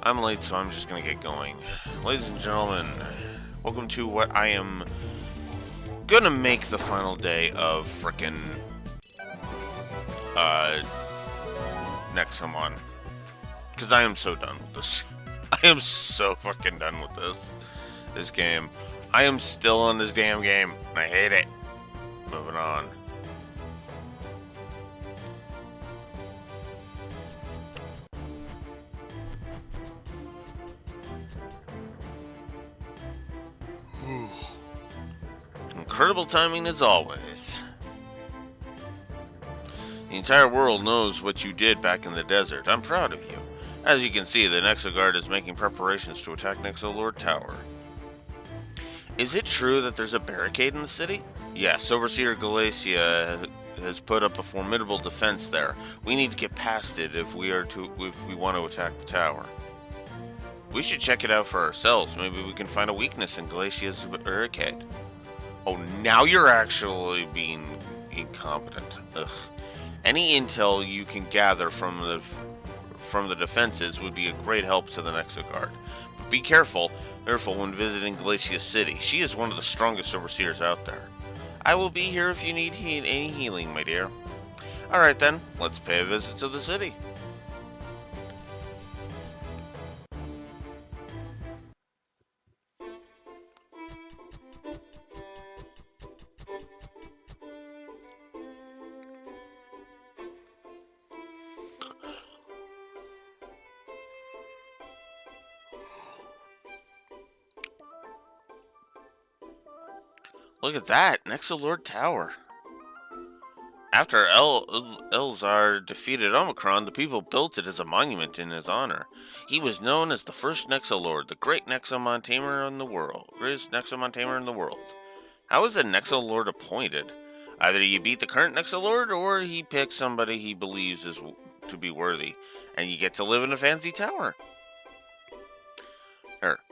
I'm late, so I'm just gonna get going. Ladies and gentlemen, welcome to what I am gonna make the final day of frickin' Nexomon. Because I am so done with this. I am so fucking done with this game. I am still on this damn game, and I hate it. Moving on. Incredible timing as always. The entire world knows what you did back in the desert. I'm proud of you. As you can see, the Nexoguard is making preparations to attack Nexolord Tower. Is it true that there's a barricade in the city? Yes, Overseer Galacia has put up a formidable defense there. We need to get past it if we want to attack the tower. We should check it out for ourselves. Maybe we can find a weakness in Galacia's barricade. Oh, now you're actually being incompetent. Ugh. Any intel you can gather from the defenses would be a great help to the Nexoguard. But be careful when visiting Galacia City. She is one of the strongest overseers out there. I will be here if you need any healing, my dear. Alright then, let's pay a visit to the city. Look at that, Nexolord Tower. After Elzar defeated Omicron, the people built it as a monument in his honor. He was known as the first Nexolord, the great Nexomon tamer in the world. Greatest Nexomon tamer in the world. How is a Nexolord appointed? Either you beat the current Nexolord, or he picks somebody he believes is to be worthy, and you get to live in a fancy tower.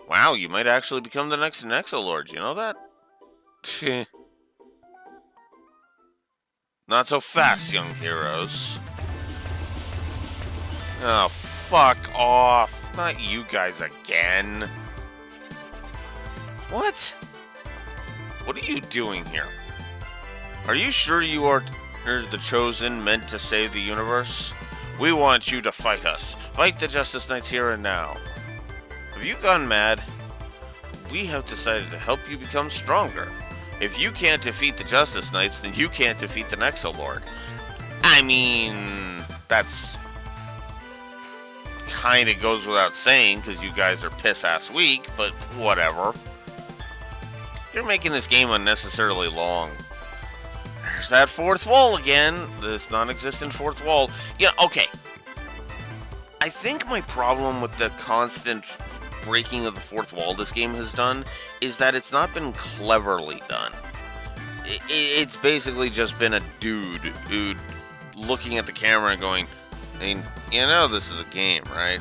Wow, you might actually become the next Nexolord, you know that? Not so fast, young heroes. Oh, fuck off. Not you guys again. What? What are you doing here? Are you sure you are the chosen, meant to save the universe? We want you to fight us. Fight the Justice Knights here and now. Have you gone mad? We have decided to help you become stronger. If you can't defeat the Justice Knights, then you can't defeat the Nexolord. I mean, that's kind of goes without saying, because you guys are piss-ass weak, but whatever. You're making this game unnecessarily long. There's that fourth wall again. This non-existent fourth wall. Yeah, okay. I think my problem with the constant breaking of the fourth wall this game has done is that it's not been cleverly done. It's basically just been a dude looking at the camera and going, I mean, you know this is a game, right?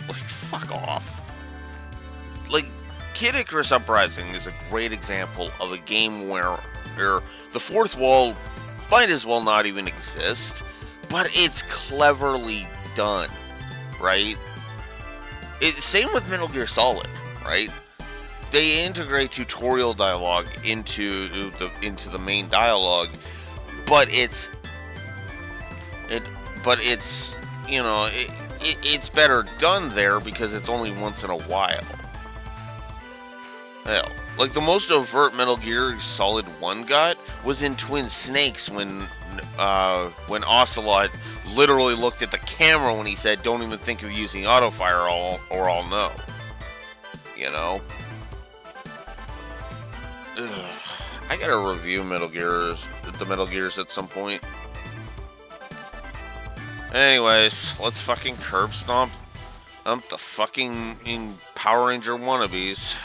Like, fuck off. Like, Kid Icarus Uprising is a great example of a game where the fourth wall might as well not even exist, but it's cleverly done, right? Same with Metal Gear Solid, right? They integrate tutorial dialogue into the main dialogue, but it's better done there because it's only once in a while. Hell, like the most overt Metal Gear Solid 1 got was in Twin Snakes when Ocelot literally looked at the camera when he said, "Don't even think of using auto fire, or I'll know." You know. Ugh. I gotta review the Metal Gears at some point. Anyways, let's fucking curb stomp the fucking Power Ranger wannabes.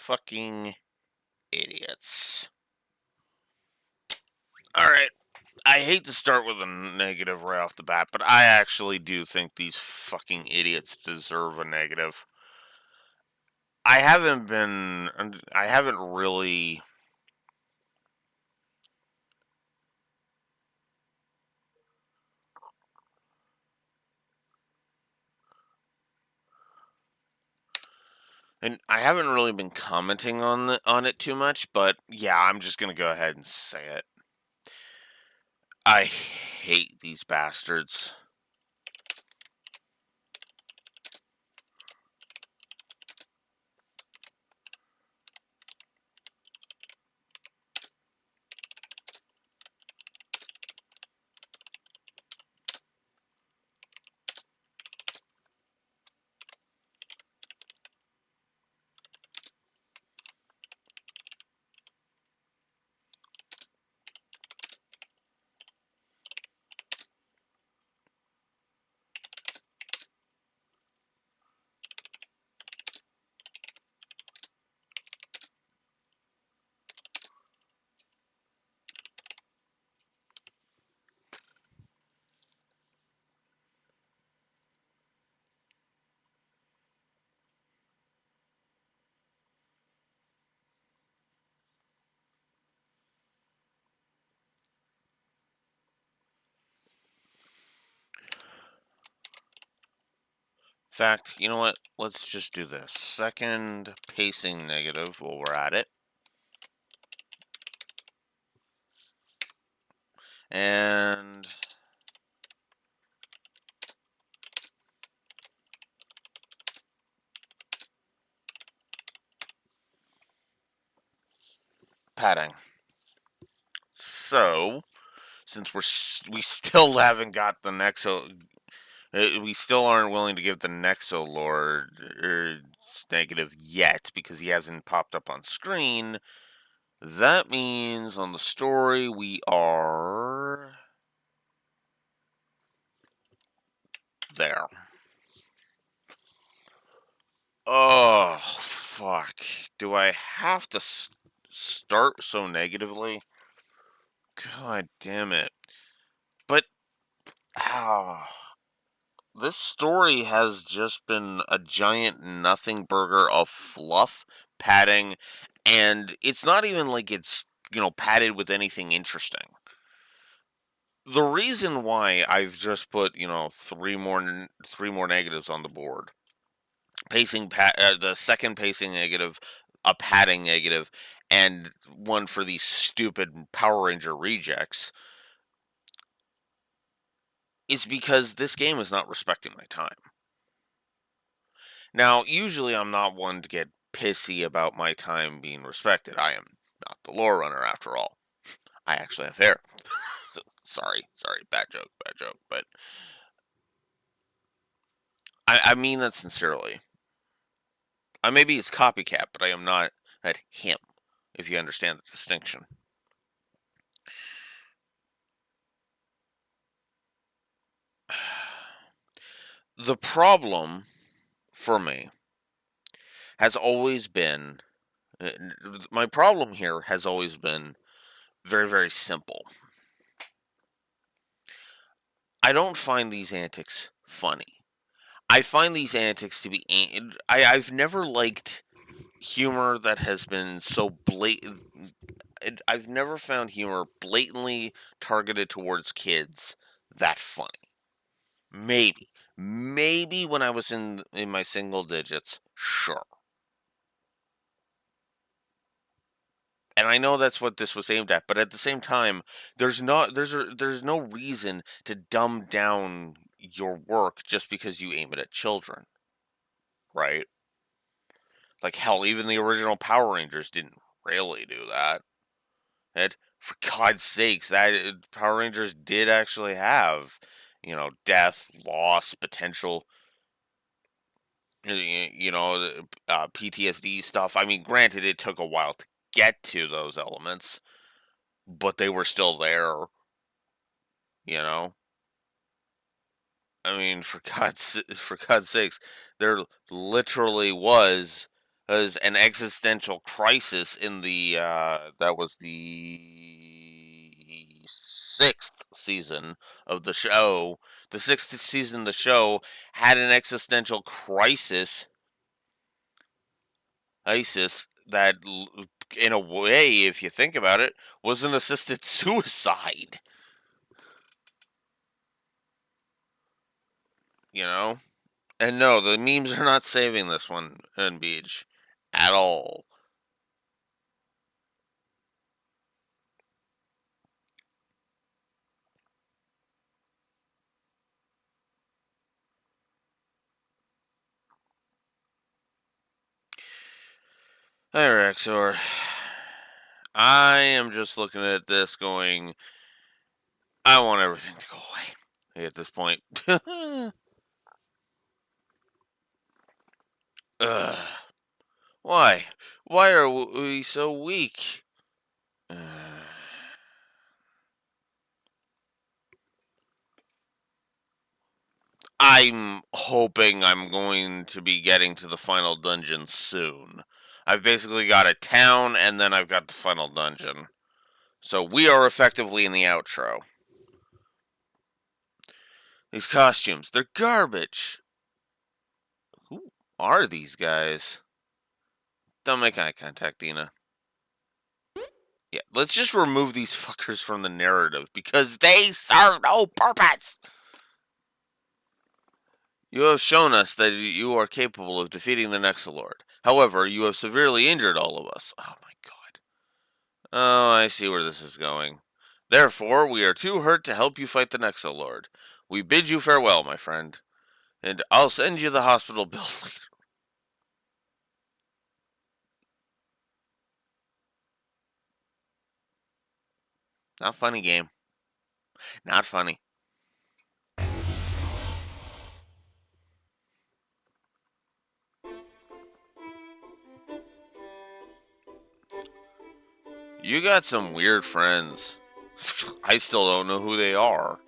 fucking idiots. Alright. I hate to start with a negative right off the bat, but I actually do think these fucking idiots deserve a negative. I haven't really. And I haven't really been commenting on it too much, but yeah, I'm just gonna go ahead and say it. I hate these bastards. In fact, you know what? Let's just do this. Second pacing negative while we're at it. And padding. So, since we still haven't got the we still aren't willing to give the Nexolord negative yet because he hasn't popped up on screen. That means on the story we are there. Oh, fuck. Do I have to start so negatively? God damn it. But, ah. This story has just been a giant nothing burger of fluff, padding, and it's not even like it's, padded with anything interesting. The reason why I've just put, three more negatives on the board, the second pacing negative, a padding negative, and one for these stupid Power Ranger rejects, is because this game is not respecting my time. Now, usually I'm not one to get pissy about my time being respected. I am not the lore runner after all. I actually have hair. Sorry, bad joke, but I mean that sincerely. I may be his copycat, but I am not at him, if you understand the distinction. The problem for me has always been my problem here has always been very, very simple. I don't find these antics funny. I find these antics to be. I've never liked humor that has been so blatant. I've never found humor blatantly targeted towards kids that funny. Maybe when I was in my single digits, sure. And I know that's what this was aimed at, but at the same time, there's no reason to dumb down your work just because you aim it at children, right? Like hell, even the original Power Rangers didn't really do that. And for God's sakes, that Power Rangers did actually have, death, loss, potential, PTSD stuff. I mean, granted, it took a while to get to those elements, but they were still there. You know, I mean, for God's sakes, there literally was as an existential crisis in the that was the sixth season of the show. The sixth season of the show had an existential crisis, ISIS, that, in a way, if you think about it, was an assisted suicide. You know, and no, the memes are not saving this one, Beach, at all. Hey, Rexor. I am just looking at this going, I want everything to go away at this point. Ugh. Why? Why are we so weak? I'm hoping I'm going to be getting to the final dungeon soon. I've basically got a town and then I've got the final dungeon. So we are effectively in the outro. These costumes, they're garbage. Who are these guys? Don't make eye contact, Dina. Yeah, let's just remove these fuckers from the narrative because they serve no purpose. You have shown us that you are capable of defeating the Nexolord. However, you have severely injured all of us. Oh my god. Oh, I see where this is going. Therefore, we are too hurt to help you fight the Nexolord. We bid you farewell, my friend. And I'll send you the hospital bill later. Not funny, game. Not funny. You got some weird friends. I still don't know who they are.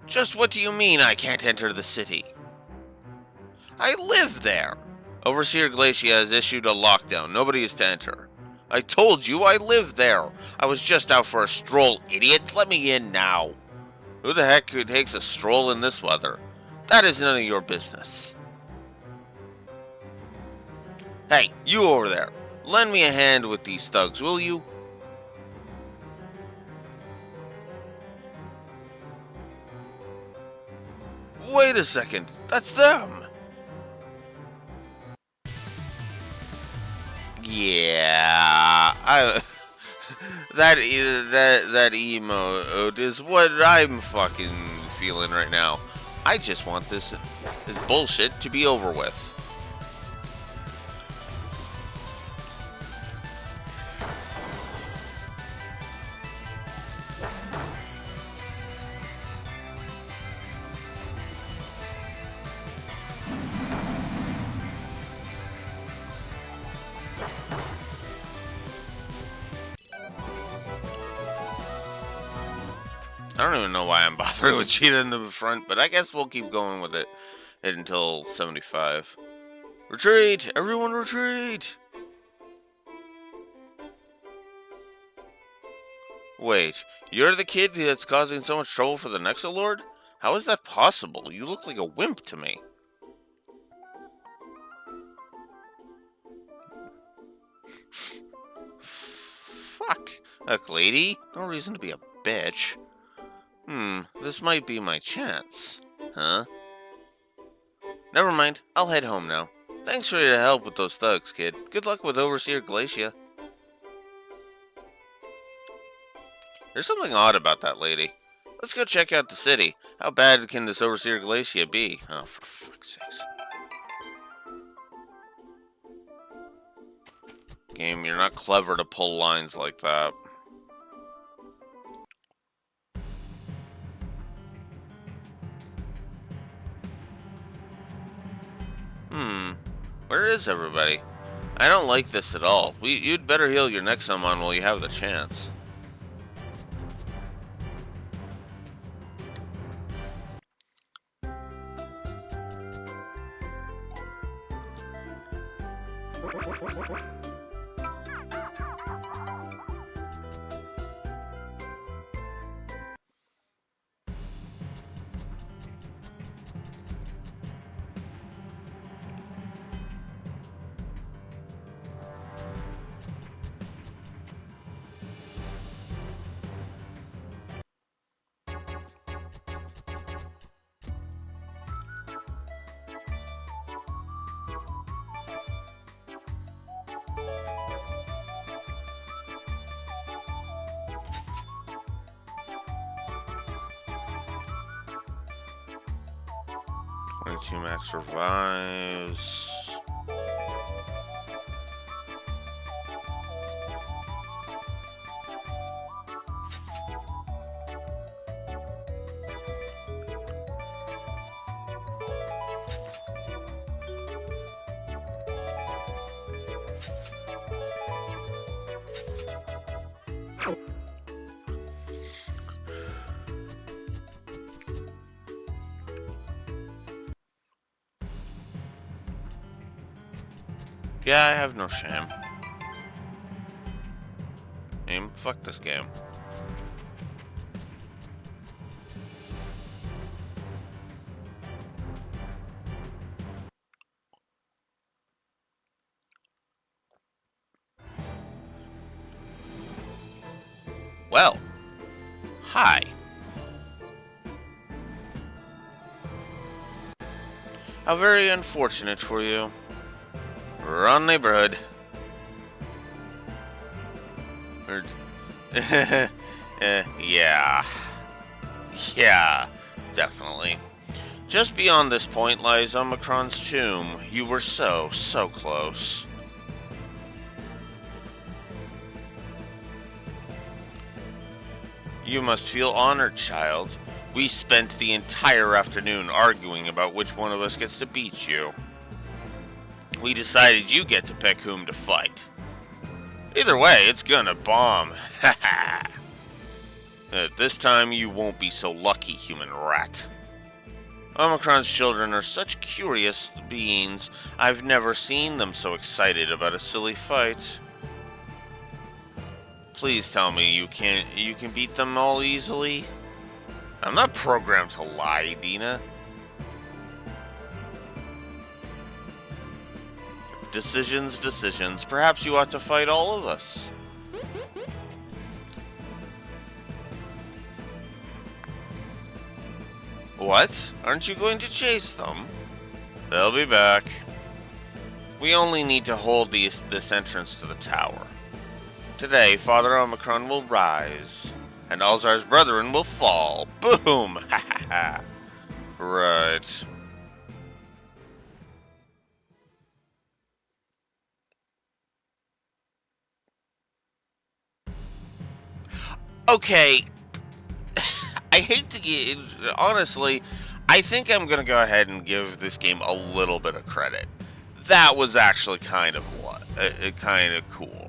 Just what do you mean I can't enter the city? I live there. Overseer Glacia has issued a lockdown. Nobody is to enter. I told you I live there. I was just out for a stroll, idiots. Let me in now. Who the heck takes a stroll in this weather? That is none of your business. Hey, you over there. Lend me a hand with these thugs, will you? Wait a second. That's them. Yeah, that emote is what I'm fucking feeling right now. I just want this bullshit to be over with. I don't even know why I'm bothering with Cheetah in the front, but I guess we'll keep going with it until 75. Retreat! Everyone retreat! Wait, you're the kid that's causing so much trouble for the Nexolord? How is that possible? You look like a wimp to me. Fuck. Look, lady, no reason to be a bitch. This might be my chance. Huh? Never mind, I'll head home now. Thanks for your help with those thugs, kid. Good luck with Overseer Glacia. There's something odd about that lady. Let's go check out the city. How bad can this Overseer Glacia be? Oh, for fuck's sakes. Game, you're not clever to pull lines like that. Where is everybody? I don't like this at all. You'd better heal your Nexomon while you have the chance. Two max revives. Yeah, I have no shame. Fuck this game. Well, hi. How very unfortunate for you. Wrong neighborhood. Yeah. Yeah, definitely. Just beyond this point lies Omicron's tomb. You were so close. You must feel honored, child. We spent the entire afternoon arguing about which one of us gets to beat you. We decided you get to pick whom to fight. Either way, it's gonna bomb. Haha. This time you won't be so lucky, human rat. Omicron's children are such curious beings. I've never seen them so excited about a silly fight. Please tell me you can beat them all easily. I'm not programmed to lie, Dina. Decisions. Perhaps you ought to fight all of us. What? Aren't you going to chase them? They'll be back. We only need to hold this entrance to the tower. Today, Father Omicron will rise, and Alzar's brethren will fall. Boom! Ha ha ha. Right. Okay. I hate to get... Honestly, I think I'm going to go ahead and give this game a little bit of credit. That was actually kind of kind of cool.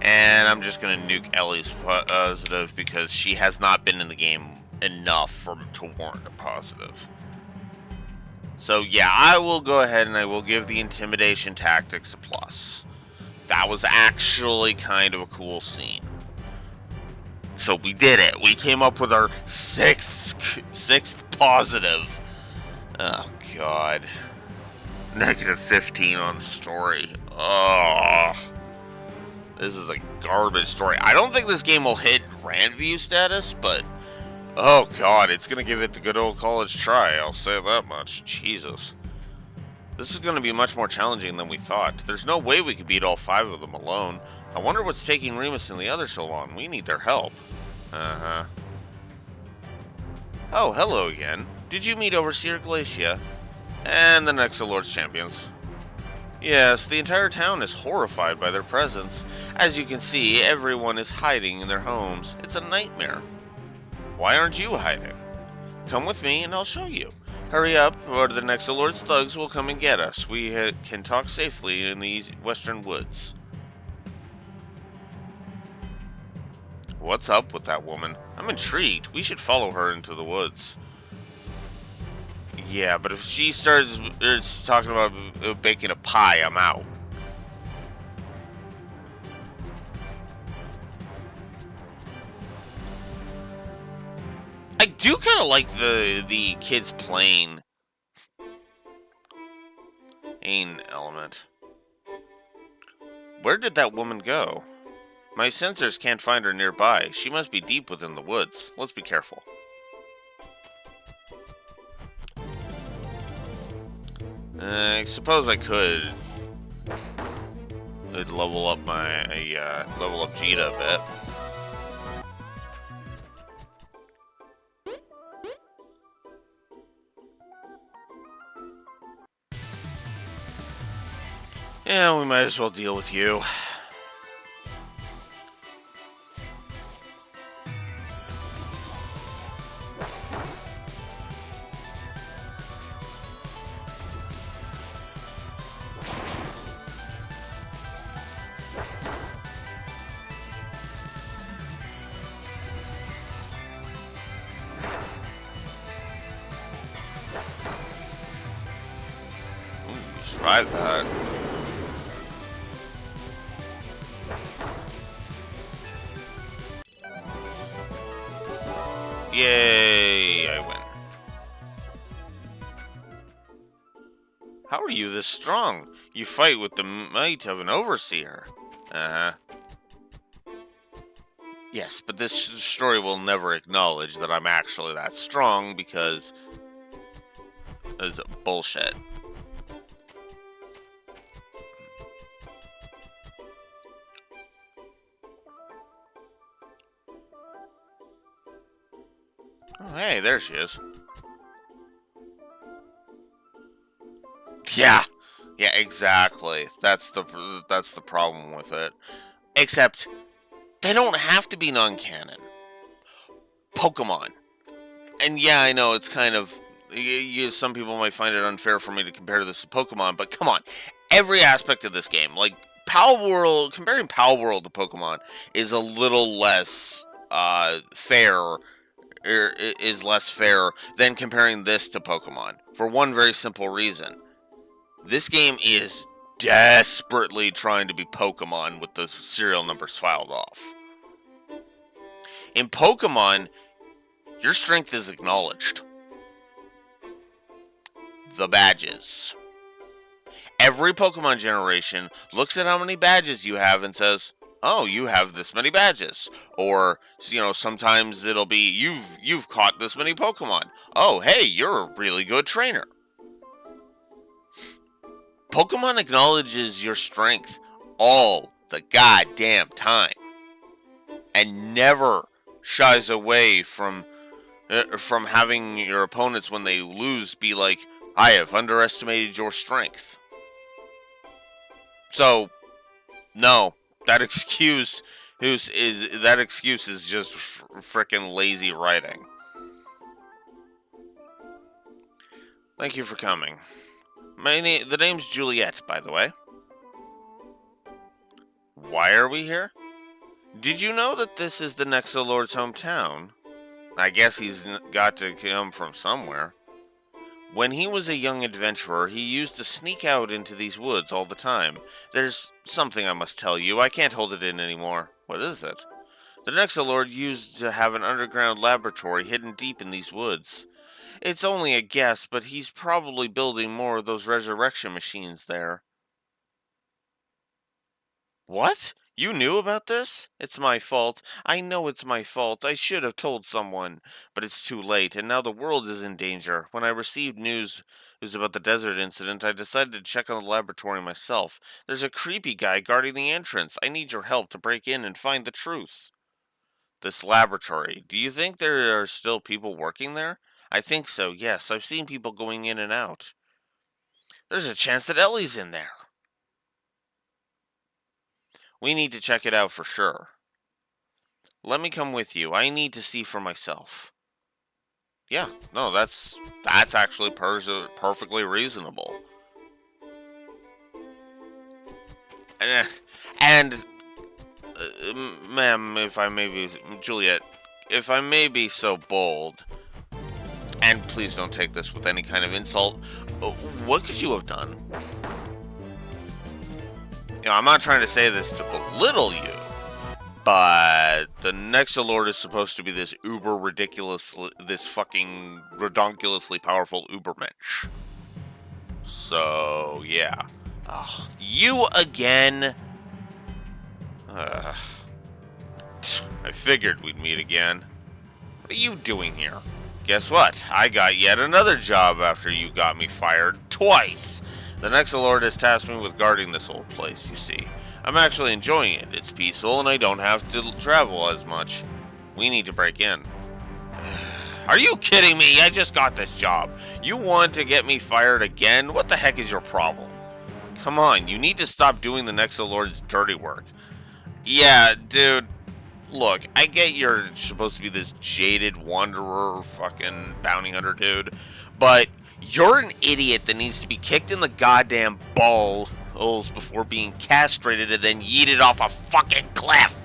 And I'm just going to nuke Ellie's positive because she has not been in the game enough to warrant a positive. So yeah, I will go ahead and I will give the intimidation tactics a plus. That was actually kind of a cool scene. So we did it. We came up with our sixth positive. Oh god. Negative 15 on story. Oh. This is a garbage story. I don't think this game will hit rant view status, but oh god, it's gonna give it the good old college try, I'll say that much. Jesus. This is gonna be much more challenging than we thought. There's no way we could beat all 5 of them alone. I wonder what's taking Remus and the others so long. We need their help. Uh-huh. Oh, hello again. Did you meet Overseer Glacia? And the Nexolord's champions? Yes, the entire town is horrified by their presence. As you can see, everyone is hiding in their homes. It's a nightmare. Why aren't you hiding? Come with me and I'll show you. Hurry up, or the Nexolord's thugs will come and get us. We can talk safely in these western woods. What's up with that woman? I'm intrigued. We should follow her into the woods. Yeah, but if she starts talking about baking a pie, I'm out. I do kind of like the kids playing element. Where did that woman go? My sensors can't find her nearby. She must be deep within the woods. Let's be careful. I suppose I could level up my level up Jita a bit. Yeah, we might as well deal with you. Survive that. Yay, I win. How are you this strong? You fight with the might of an overseer. Uh-huh. Yes, but this story will never acknowledge that I'm actually that strong because it's bullshit. Oh, hey, there she is. Yeah, exactly. That's the problem with it. Except they don't have to be non-canon. Pokemon. And yeah, I know it's kind of some people might find it unfair for me to compare this to Pokemon, but come on, every aspect of this game, like Pal World, comparing Pal World to Pokemon is a little less fair. Is less fair than comparing this to Pokemon for one very simple reason. This game is desperately trying to be Pokemon with the serial numbers filed off. In Pokemon, your strength is acknowledged. The badges. Every Pokemon generation looks at how many badges you have and says, oh, you have this many badges. Or, sometimes it'll be, you've caught this many Pokemon. Oh, hey, you're a really good trainer. Pokemon acknowledges your strength all the goddamn time. And never shies away from having your opponents, when they lose, be like, I have underestimated your strength. So, no, that excuse is just frickin' lazy writing. Thank you for coming. The name's Juliet, by the way. Why are we here? Did you know that this is the Nexolord's hometown? I guess got to come from somewhere. When he was a young adventurer, he used to sneak out into these woods all the time. There's something I must tell you. I can't hold it in anymore. What is it? The Nexolord used to have an underground laboratory hidden deep in these woods. It's only a guess, but he's probably building more of those resurrection machines there. What? You knew about this? It's my fault. I know it's my fault. I should have told someone. But it's too late, and now the world is in danger. When I received news about the desert incident, I decided to check on the laboratory myself. There's a creepy guy guarding the entrance. I need your help to break in and find the truth. This laboratory. Do you think there are still people working there? I think so, yes. I've seen people going in and out. There's a chance that Ellie's in there. We need to check it out for sure. Let me come with you. I need to see for myself. Yeah, no, that's actually perfectly reasonable. And, ma'am, if I may be, Juliet, if I may be so bold, and please don't take this with any kind of insult, what could you have done? I'm not trying to say this to belittle you, but the Nexolord is supposed to be this this fucking redonkulously powerful ubermensch. So, yeah. Ugh, you again? I figured we'd meet again. What are you doing here? Guess what? I got yet another job after you got me fired twice. The Nexolord has tasked me with guarding this old place, you see. I'm actually enjoying it. It's peaceful and I don't have to travel as much. We need to break in. Are you kidding me? I just got this job. You want to get me fired again? What the heck is your problem? Come on, you need to stop doing the Nexolord's dirty work. Yeah, dude. Look, I get you're supposed to be this jaded wanderer fucking bounty hunter dude, but you're an idiot that needs to be kicked in the goddamn balls before being castrated and then yeeted off a fucking cliff.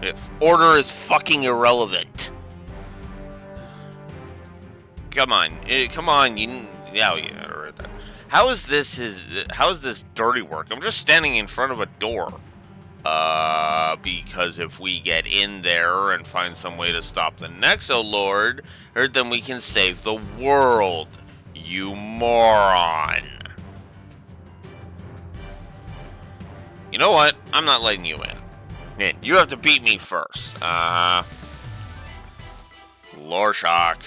If order is fucking irrelevant. Come on, yeah, I read that. How is this dirty work? I'm just standing in front of a door. Because if we get in there and find some way to stop the Nexolord, then we can save the world. You moron. You know what? I'm not letting you in. You have to beat me first. Lore shock.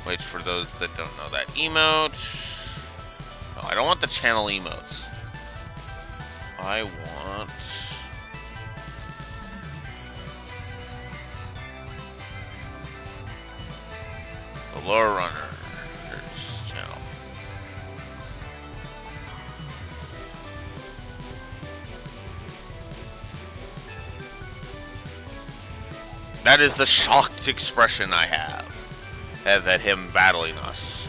Which, for those that don't know that emote... Oh, I don't want the channel emotes. I want... the Lore Runner's channel. That is the shocked expression I have. At him battling us.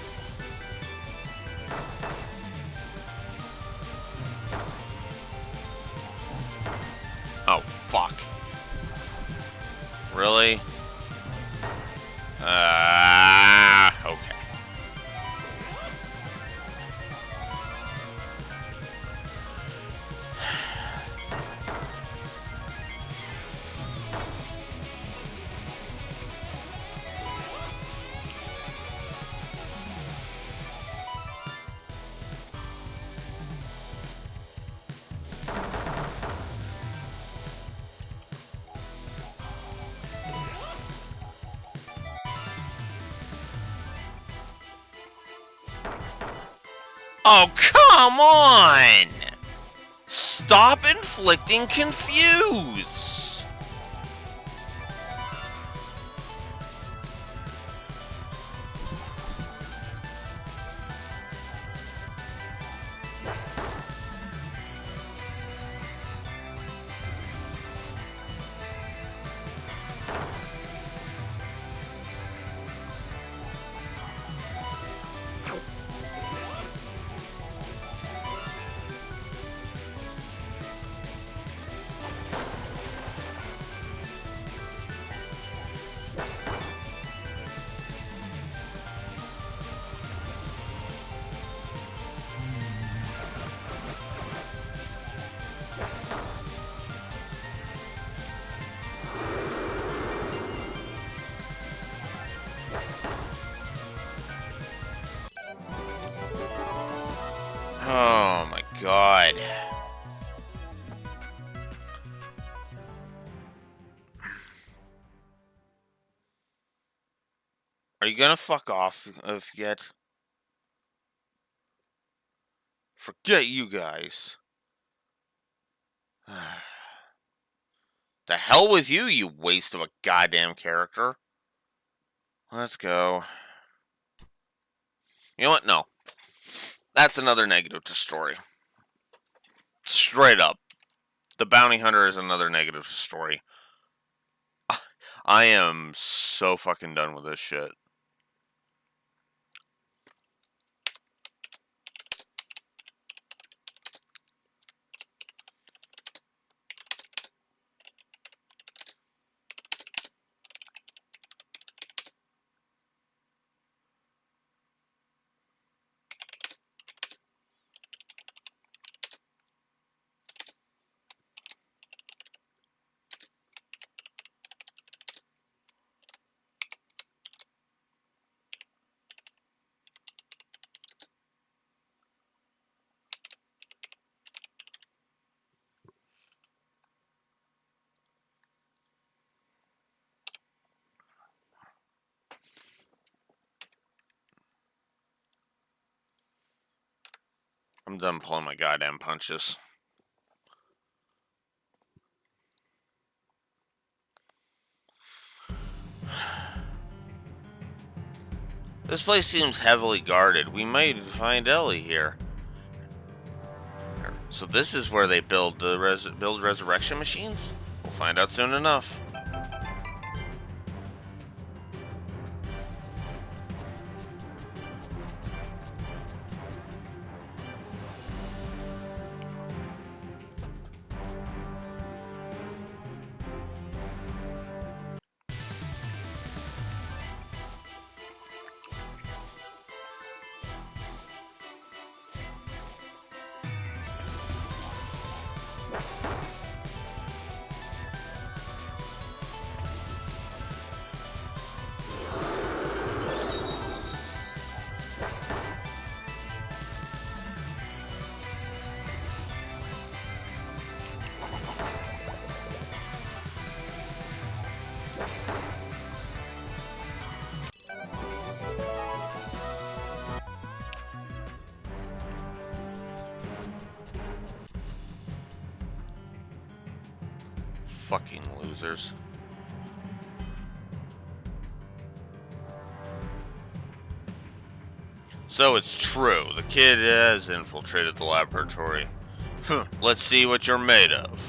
Oh, fuck. Really? Okay. Oh, come on! Stop inflicting confuse! Are you gonna fuck off yet? Forget you guys. The hell with you, you waste of a goddamn character. Let's go. You know what? No. That's another negative to story. Straight up. The bounty hunter is another negative to story. I am so fucking done with this shit. I'm done pulling my goddamn punches. This place seems heavily guarded. We might find Ellie here. So this is where they build the resurrection machines? We'll find out soon enough. Fucking losers. So it's true. The kid has infiltrated the laboratory. Let's see what you're made of.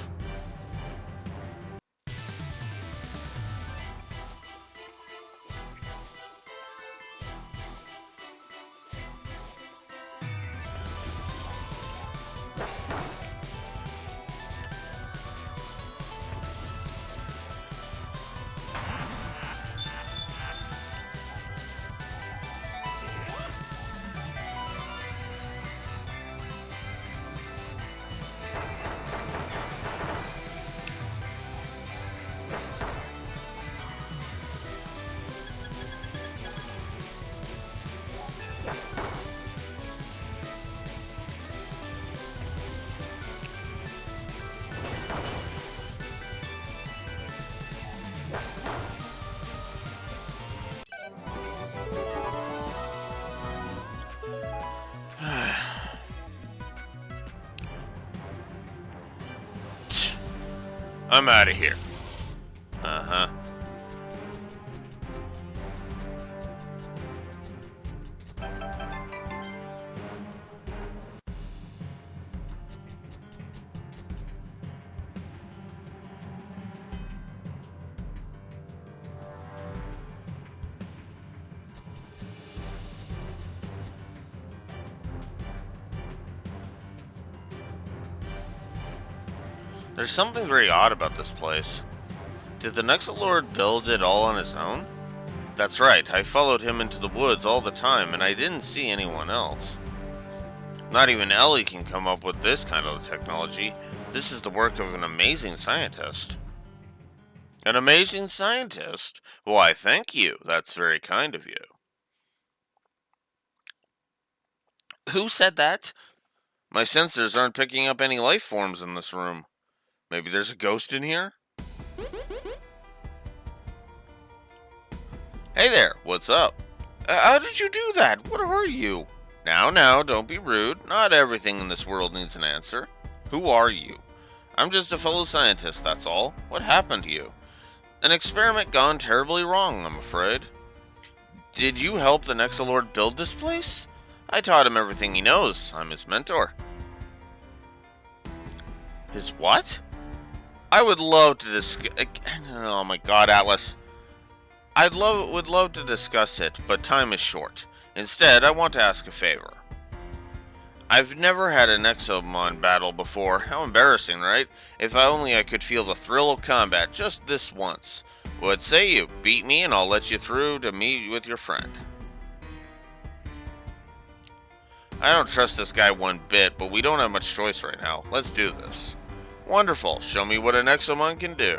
I'm out of here. Uh-huh. There's something very odd about this place. Did the Nexolord build it all on his own? That's right, I followed him into the woods all the time, and I didn't see anyone else. Not even Ellie can come up with this kind of technology. This is the work of an amazing scientist. An amazing scientist? Why, thank you. That's very kind of you. Who said that? My sensors aren't picking up any life forms in this room. Maybe there's a ghost in here? Hey there, what's up? How did you do that? What are you? Now, don't be rude. Not everything in this world needs an answer. Who are you? I'm just a fellow scientist, that's all. What happened to you? An experiment gone terribly wrong, I'm afraid. Did you help the Nexolord build this place? I taught him everything he knows. I'm his mentor. His what? I would love to discuss... Oh my god, Atlas. Would love to discuss it, but time is short. Instead, I want to ask a favor. I've never had a Nexomon battle before. How embarrassing, right? If only I could feel the thrill of combat just this once. What say you? Beat me and I'll let you through to meet with your friend. I don't trust this guy one bit, but we don't have much choice right now. Let's do this. Wonderful. Show me what a Nexomon can do.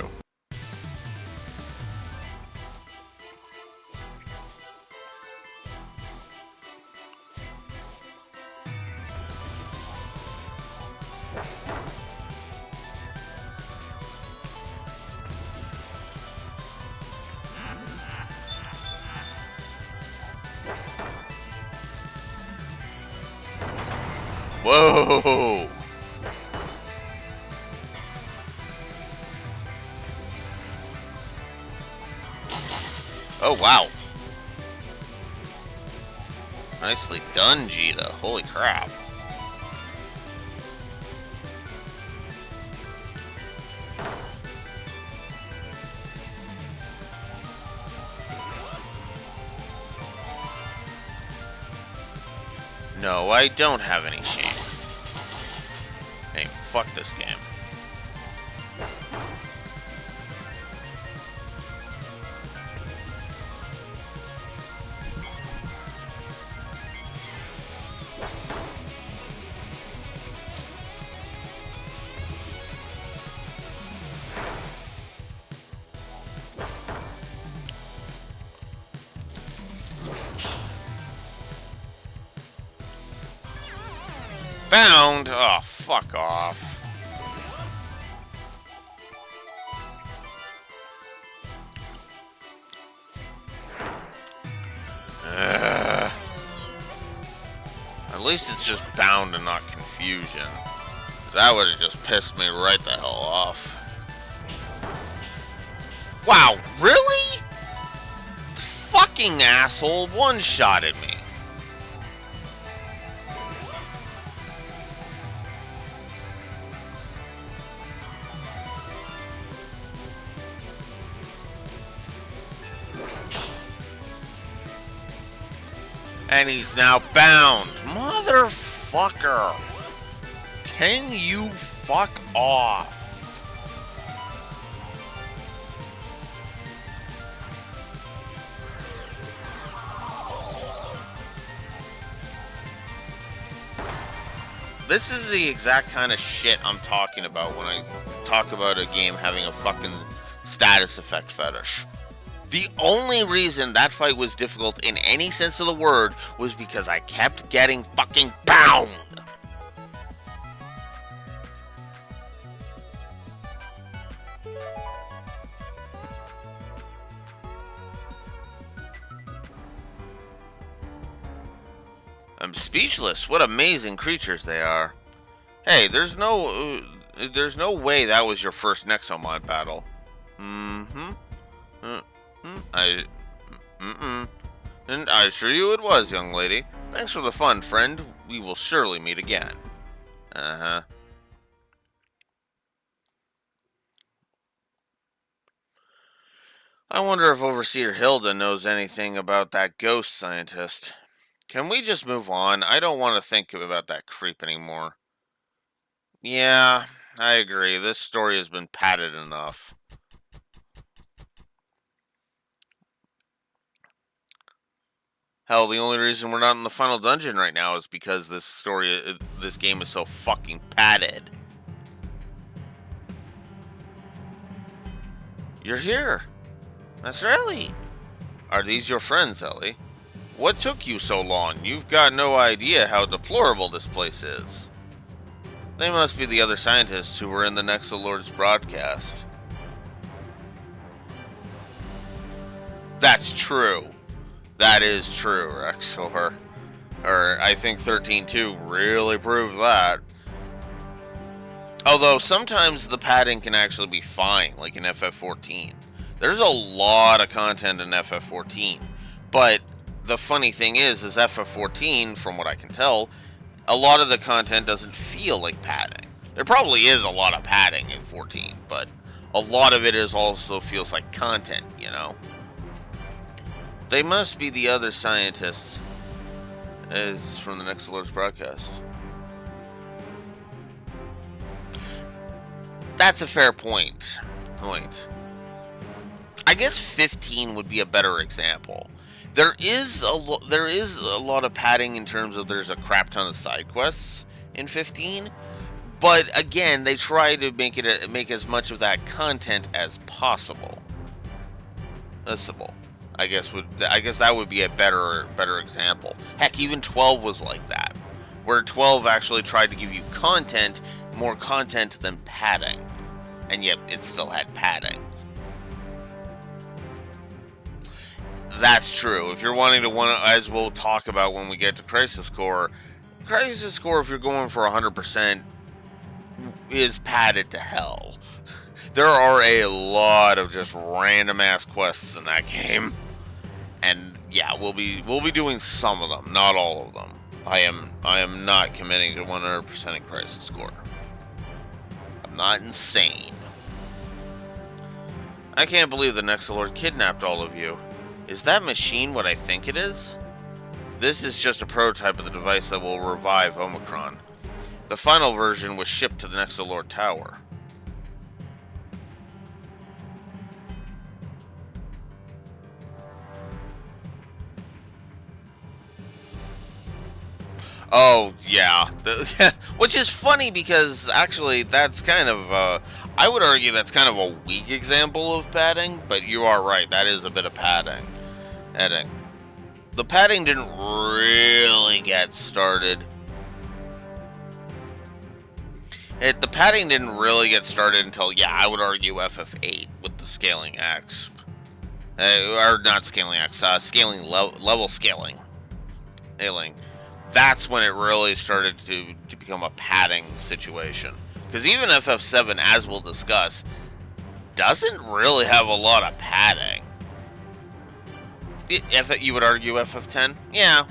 Whoa! Oh, wow. Nicely done, Jita. Holy crap. No, I don't have any shame. Hey, fuck this game. Bound? Oh, fuck off. At least it's just bound and not confusion. That would have just pissed me right the hell off. Wow, really? Fucking asshole one-shotted me. And he's now bound. Motherfucker. Can you fuck off? This is the exact kind of shit I'm talking about when I talk about a game having a fucking status effect fetish. The only reason that fight was difficult in any sense of the word was because I kept getting fucking bound. I'm speechless. What amazing creatures they are. Hey, there's no way that was your first Nexomon battle. And I assure you it was, young lady. Thanks for the fun, friend. We will surely meet again. Uh-huh. I wonder if Overseer Hilda knows anything about that ghost scientist. Can we just move on? I don't want to think about that creep anymore. Yeah, I agree. This story has been padded enough. Hell, the only reason we're not in the final dungeon right now is because this game is so fucking padded. You're here. That's Ellie. Are these your friends, Ellie? What took you so long? You've got no idea how deplorable this place is. They must be the other scientists who were in the Nexolord's broadcast. That's true. That is true, Rex. Or I think 13.2 really proved that. Although sometimes the padding can actually be fine, like in FF14. There's a lot of content in FF14, but the funny thing is FF14, from what I can tell, a lot of the content doesn't feel like padding. There probably is a lot of padding in 14, but a lot of it is also feels like content, you know? They must be the other scientists, as from the Nexomon broadcast. That's a fair point. I guess 15 would be a better example. There is a lot of padding in terms of there's a crap ton of side quests in 15, but again, they try to make as much of that content as possible. I guess that would be a better example. Heck, even 12 was like that, where 12 actually tried to give you more content than padding, and yet it still had padding. That's true. If you're wanting to as we'll talk about when we get to Crisis Core, if you're going for 100%, is padded to hell. There are a lot of just random ass quests in that game, and yeah, we'll be doing some of them, not all of them. I am not committing to 100% in Crisis Core. I'm not insane. I can't believe the Nexolord kidnapped all of you. Is that machine what I think it is? This is just a prototype of the device that will revive Omicron. The final version was shipped to the Nexolord Tower. Oh, yeah. Which is funny because actually that's kind of, I would argue that's kind of a weak example of padding, but you are right, that is a bit of padding. The padding didn't really get started. The padding didn't really get started until, yeah, I would argue FF8 with the scaling X. Or not scaling X, scaling level scaling. That's when it really started to become a padding situation. Because even FF7, as we'll discuss, doesn't really have a lot of padding. You would argue FF10? Yeah.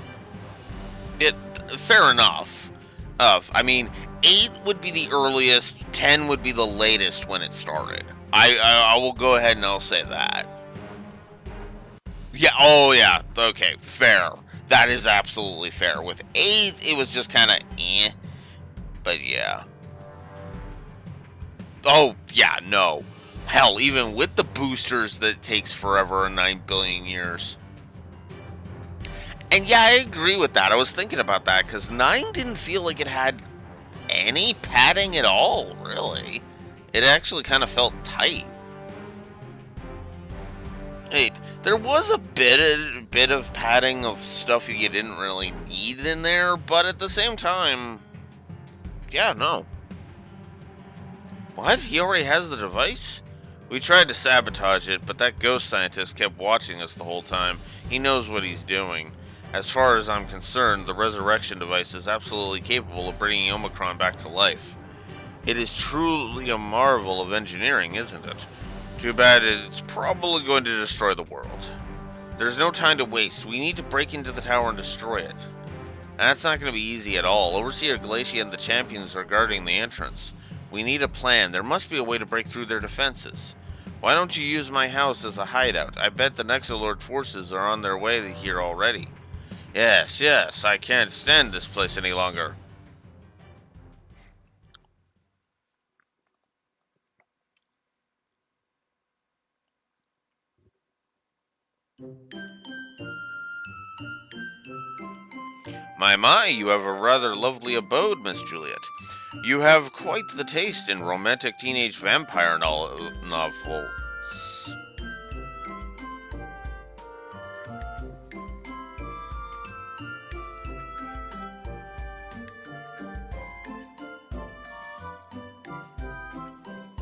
Fair enough. I mean, 8 would be the earliest, 10 would be the latest when it started. I will go ahead and I'll say that. Yeah, oh yeah, okay, fair. That is absolutely fair. With 8, it was just kind of eh. But yeah. Oh, yeah, no. Hell, even with the boosters, that takes forever and 9 billion years. And yeah, I agree with that. I was thinking about that, because 9 didn't feel like it had any padding at all, really. It actually kind of felt tight. There was a bit of padding of stuff you didn't really need in there, but at the same time, yeah, no. What? He already has the device? We tried to sabotage it, but that ghost scientist kept watching us the whole time. He knows what he's doing. As far as I'm concerned, the resurrection device is absolutely capable of bringing Omicron back to life. It is truly a marvel of engineering, isn't it? Too bad it's probably going to destroy the world. There's no time to waste. We need to break into the tower and destroy it. That's not going to be easy at all. Overseer Glacia and the champions are guarding the entrance. We need a plan. There must be a way to break through their defenses. Why don't you use my house as a hideout? I bet the Nexolord forces are on their way here already. Yes, I can't stand this place any longer. My, you have a rather lovely abode, Miss Juliet. You have quite the taste in romantic teenage vampire novel.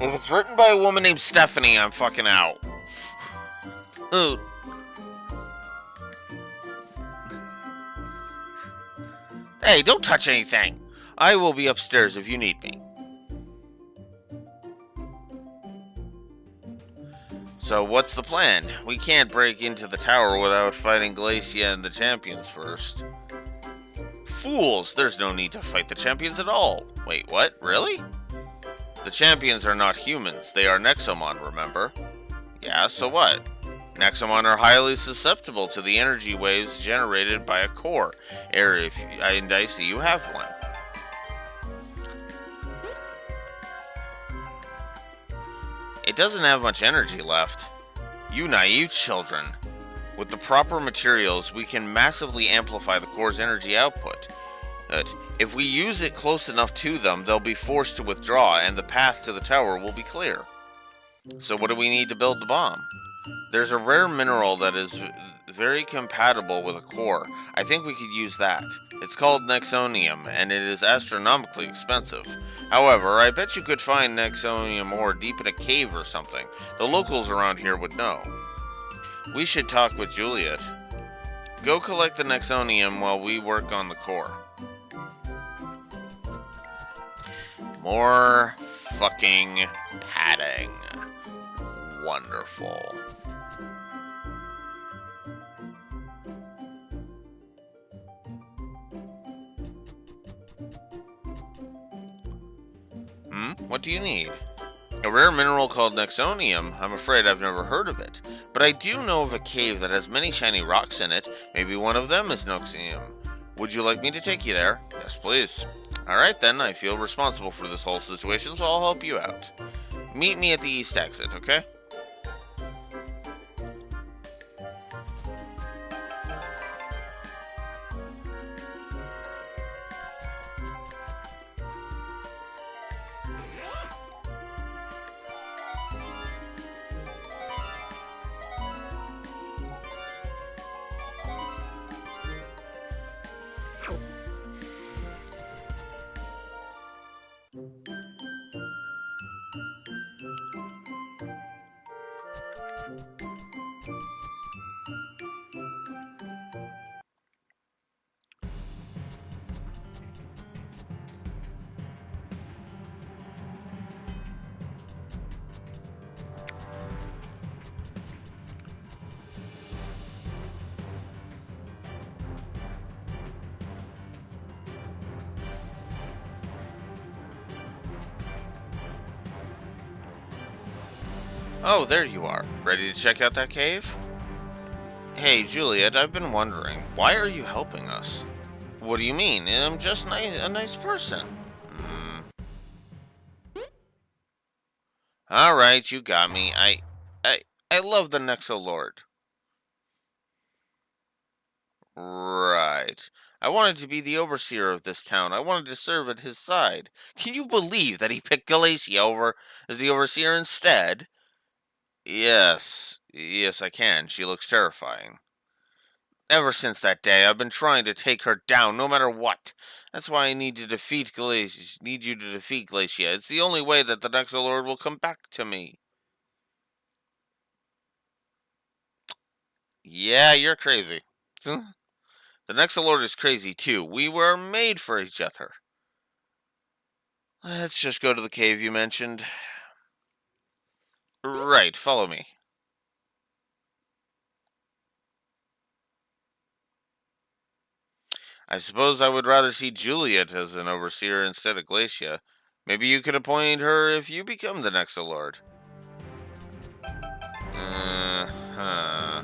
If it's written by a woman named Stephanie, I'm fucking out. Hey, don't touch anything! I will be upstairs if you need me. So what's the plan? We can't break into the tower without fighting Glacia and the champions first. Fools! There's no need to fight the champions at all. Wait, what? Really? The champions are not humans. They are Nexomon, remember? Yeah, so what? Nexomon are highly susceptible to the energy waves generated by a core. And I see you have one. It doesn't have much energy left. You naive children. With the proper materials, we can massively amplify the core's energy output. But if we use it close enough to them, they'll be forced to withdraw, and the path to the tower will be clear. So what do we need to build the bomb? There's a rare mineral that is very compatible with a core. I think we could use that. It's called Nexonium, and it is astronomically expensive. However, I bet you could find Nexonium ore deep in a cave or something. The locals around here would know. We should talk with Juliet. Go collect the Nexonium while we work on the core. More fucking padding. Wonderful. What do you need? A rare mineral called Nexonium. I'm afraid I've never heard of it. But I do know of a cave that has many shiny rocks in it. Maybe one of them is Nexonium. Would you like me to take you there? Yes, please. Alright then, I feel responsible for this whole situation, so I'll help you out. Meet me at the east exit, okay? Oh, there you are. Ready to check out that cave? Hey, Juliet, I've been wondering, why are you helping us? What do you mean? I'm just a nice person. Alright, you got me. I love the Nexolord. Right. I wanted to be the overseer of this town. I wanted to serve at his side. Can you believe that he picked Galacia over as the overseer instead? Yes. Yes, I can. She looks terrifying. Ever since that day, I've been trying to take her down, no matter what. That's why I need to defeat Glacia. Need you to defeat Glacia. It's the only way that the Nexolord will come back to me. Yeah, you're crazy. The Nexolord is crazy too. We were made for each other. Let's just go to the cave you mentioned. Right, follow me. I suppose I would rather see Juliet as an overseer instead of Glacia. Maybe you could appoint her if you become the Nexolord. Uh-huh.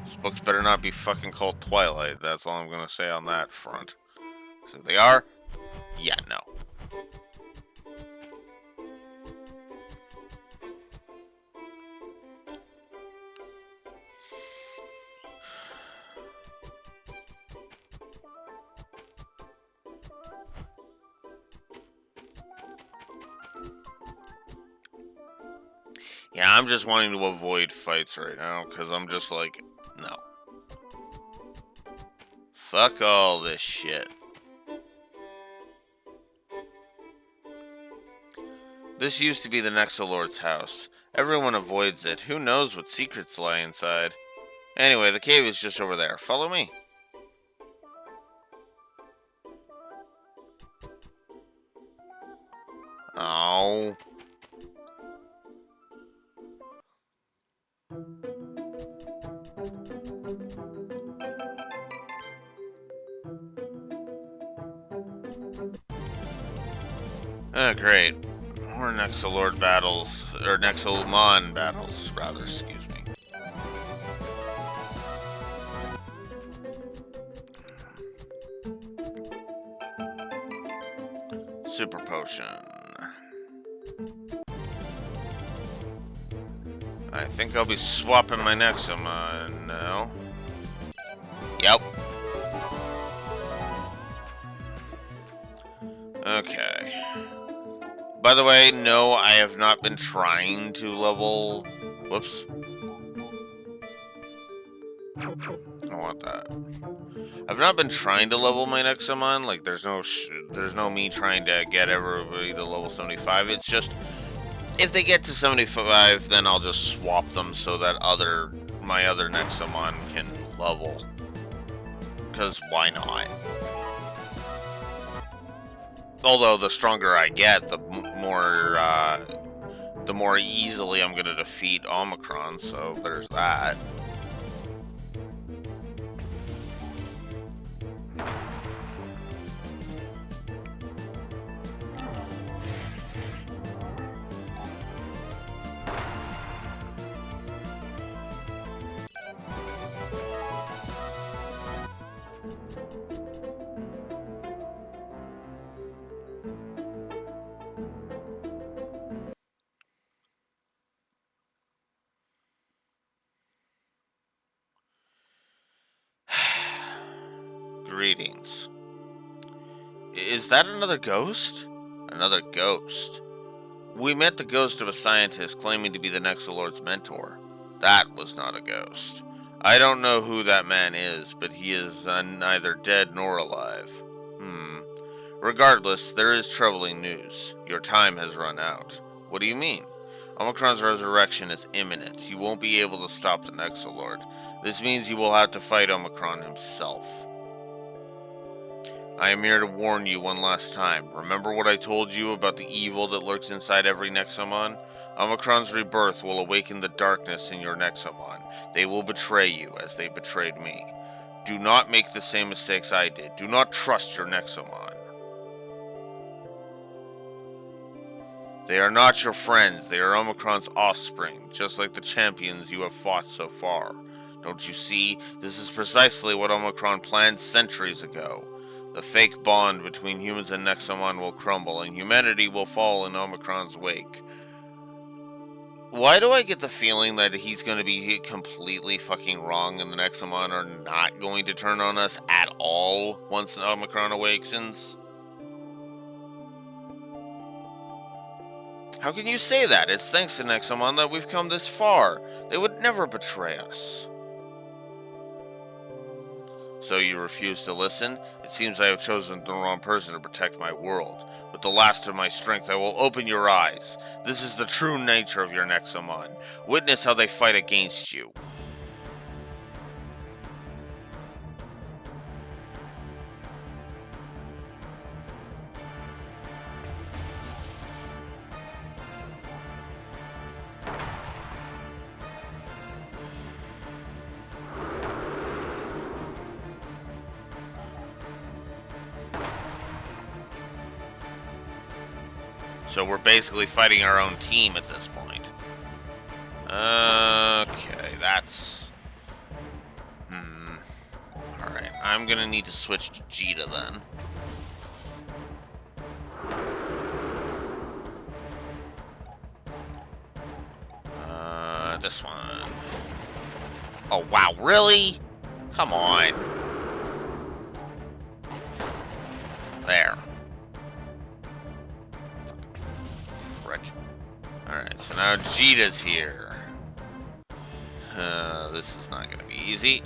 This book's better not be fucking called Twilight. That's all I'm gonna say on that front. So they are? Yeah, no. Yeah, I'm just wanting to avoid fights right now, because I'm just like, no. Fuck all this shit. This used to be the Nexolord's house. Everyone avoids it. Who knows what secrets lie inside? Anyway, the cave is just over there. Follow me. Oh. Oh, great. More Nexolord battles, or Nexomon battles, rather, excuse me. Super Potion. I think I'll be swapping my Nexomon now. Yep. Okay. By the way, no, I have not been trying to level... Whoops. I don't want that. I've not been trying to level my Nexomon. Like, there's no me trying to get everybody to level 75. It's just, if they get to 75, then I'll just swap them so that my other Nexomon can level. Because why not? Although the stronger I get, the more easily I'm going to defeat Omicron, so there's that. Greetings. Is that another ghost? Another ghost. We met the ghost of a scientist claiming to be the Nexolord's mentor. That was not a ghost. I don't know who that man is, but he is neither dead nor alive. Regardless, there is troubling news. Your time has run out. What do you mean? Omicron's resurrection is imminent. You won't be able to stop the Nexolord. This means you will have to fight Omicron himself. I am here to warn you one last time. Remember what I told you about the evil that lurks inside every Nexomon? Omicron's rebirth will awaken the darkness in your Nexomon. They will betray you as they betrayed me. Do not make the same mistakes I did. Do not trust your Nexomon. They are not your friends. They are Omicron's offspring, just like the champions you have fought so far. Don't you see? This is precisely what Omicron planned centuries ago. The fake bond between humans and Nexomon will crumble, and humanity will fall in Omicron's wake. Why do I get the feeling that he's going to be completely fucking wrong and the Nexomon are not going to turn on us at all once Omicron awakens? How can you say that? It's thanks to Nexomon that we've come this far. They would never betray us. So you refuse to listen? It seems I have chosen the wrong person to protect my world. With the last of my strength, I will open your eyes. This is the true nature of your Nexomon. Witness how they fight against you. So we're basically fighting our own team at this point. Okay, that's... Alright, I'm gonna need to switch to Jita then. This one. Oh, wow, really? Come on. There. Frick. Alright, so now Jita's here. This is not gonna be easy.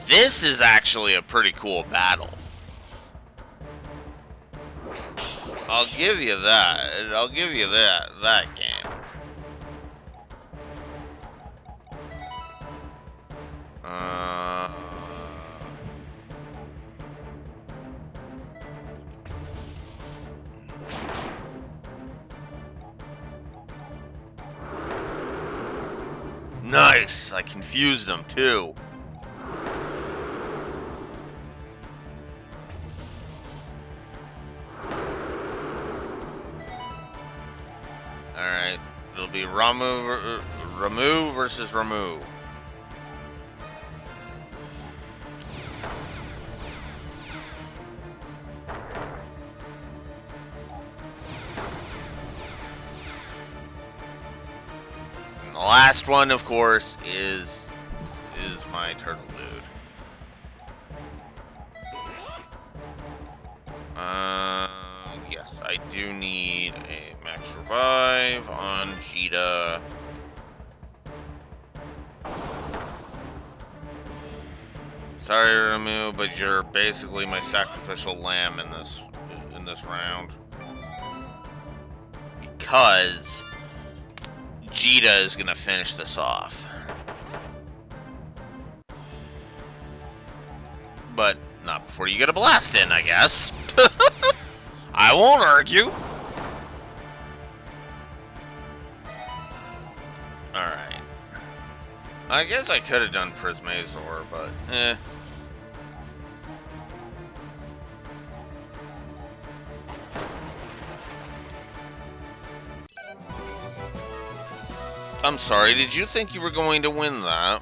This is actually a pretty cool battle. I'll give you that. I'll give you that game. Nice! I confused them too. Alright. It'll be Ramu versus Ramu. And the last one, of course, is my turtle dude. Yes, I do need a max revive on Cheetah. Sorry, Ramu, but you're basically my sacrificial lamb in this round. Because Cheetah is gonna finish this off. But not before you get a blast in, I guess. I won't argue. Alright. I guess I could have done Prismazor, but eh. I'm sorry, did you think you were going to win that?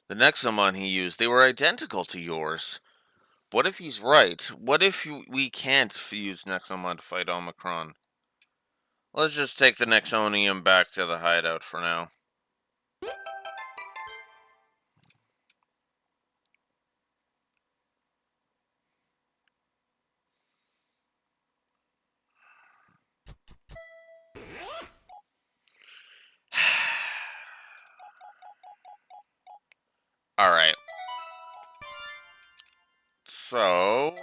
The Nexomon he used, they were identical to yours. What if he's right? What if we can't use Nexomon to fight Omicron? Let's just take the Nexonium back to the hideout for now. Alright. So...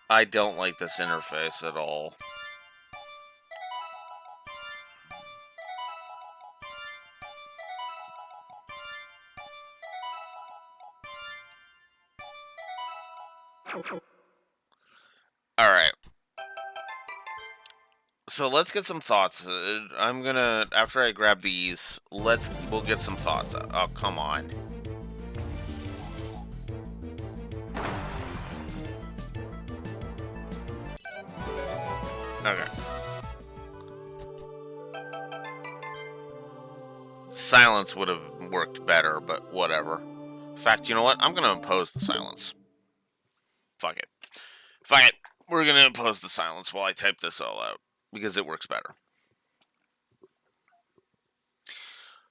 I don't like this interface at all. Alright. So let's get some thoughts. I'm gonna, after I grab these, we'll get some thoughts. Oh, come on. Okay. Silence would have worked better, but whatever. In fact, you know what? I'm gonna impose the silence. Fuck it. Fuck it. We're gonna impose the silence while I type this all out, because it works better.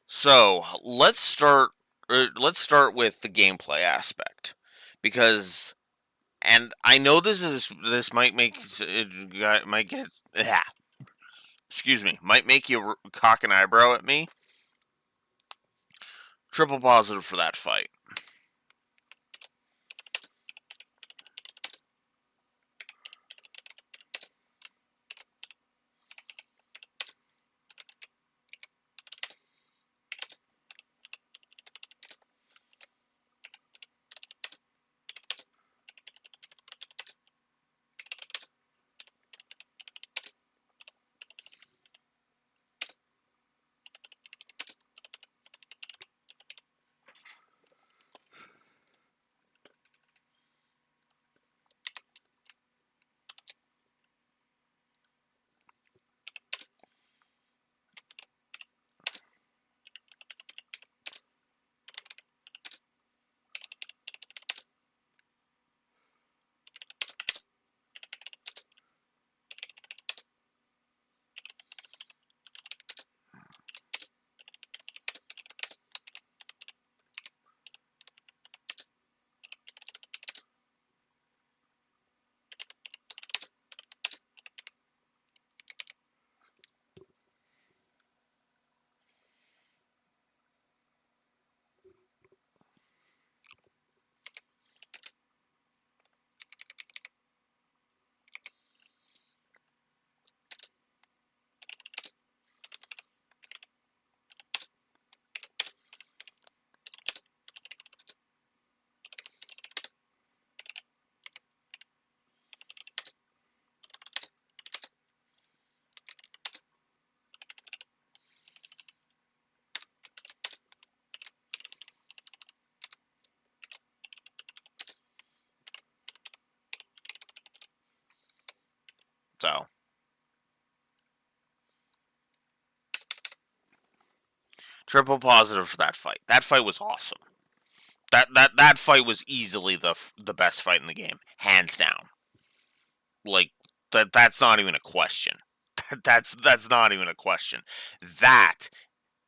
So, let's start with the gameplay aspect. Because, and I know this might make it might get excuse me, might make you cock an eyebrow at me. Triple positive for that fight. So, triple positive for that fight. That fight was awesome. That fight was easily the best fight in the game, hands down. Like that's not even a question. That's not even a question. That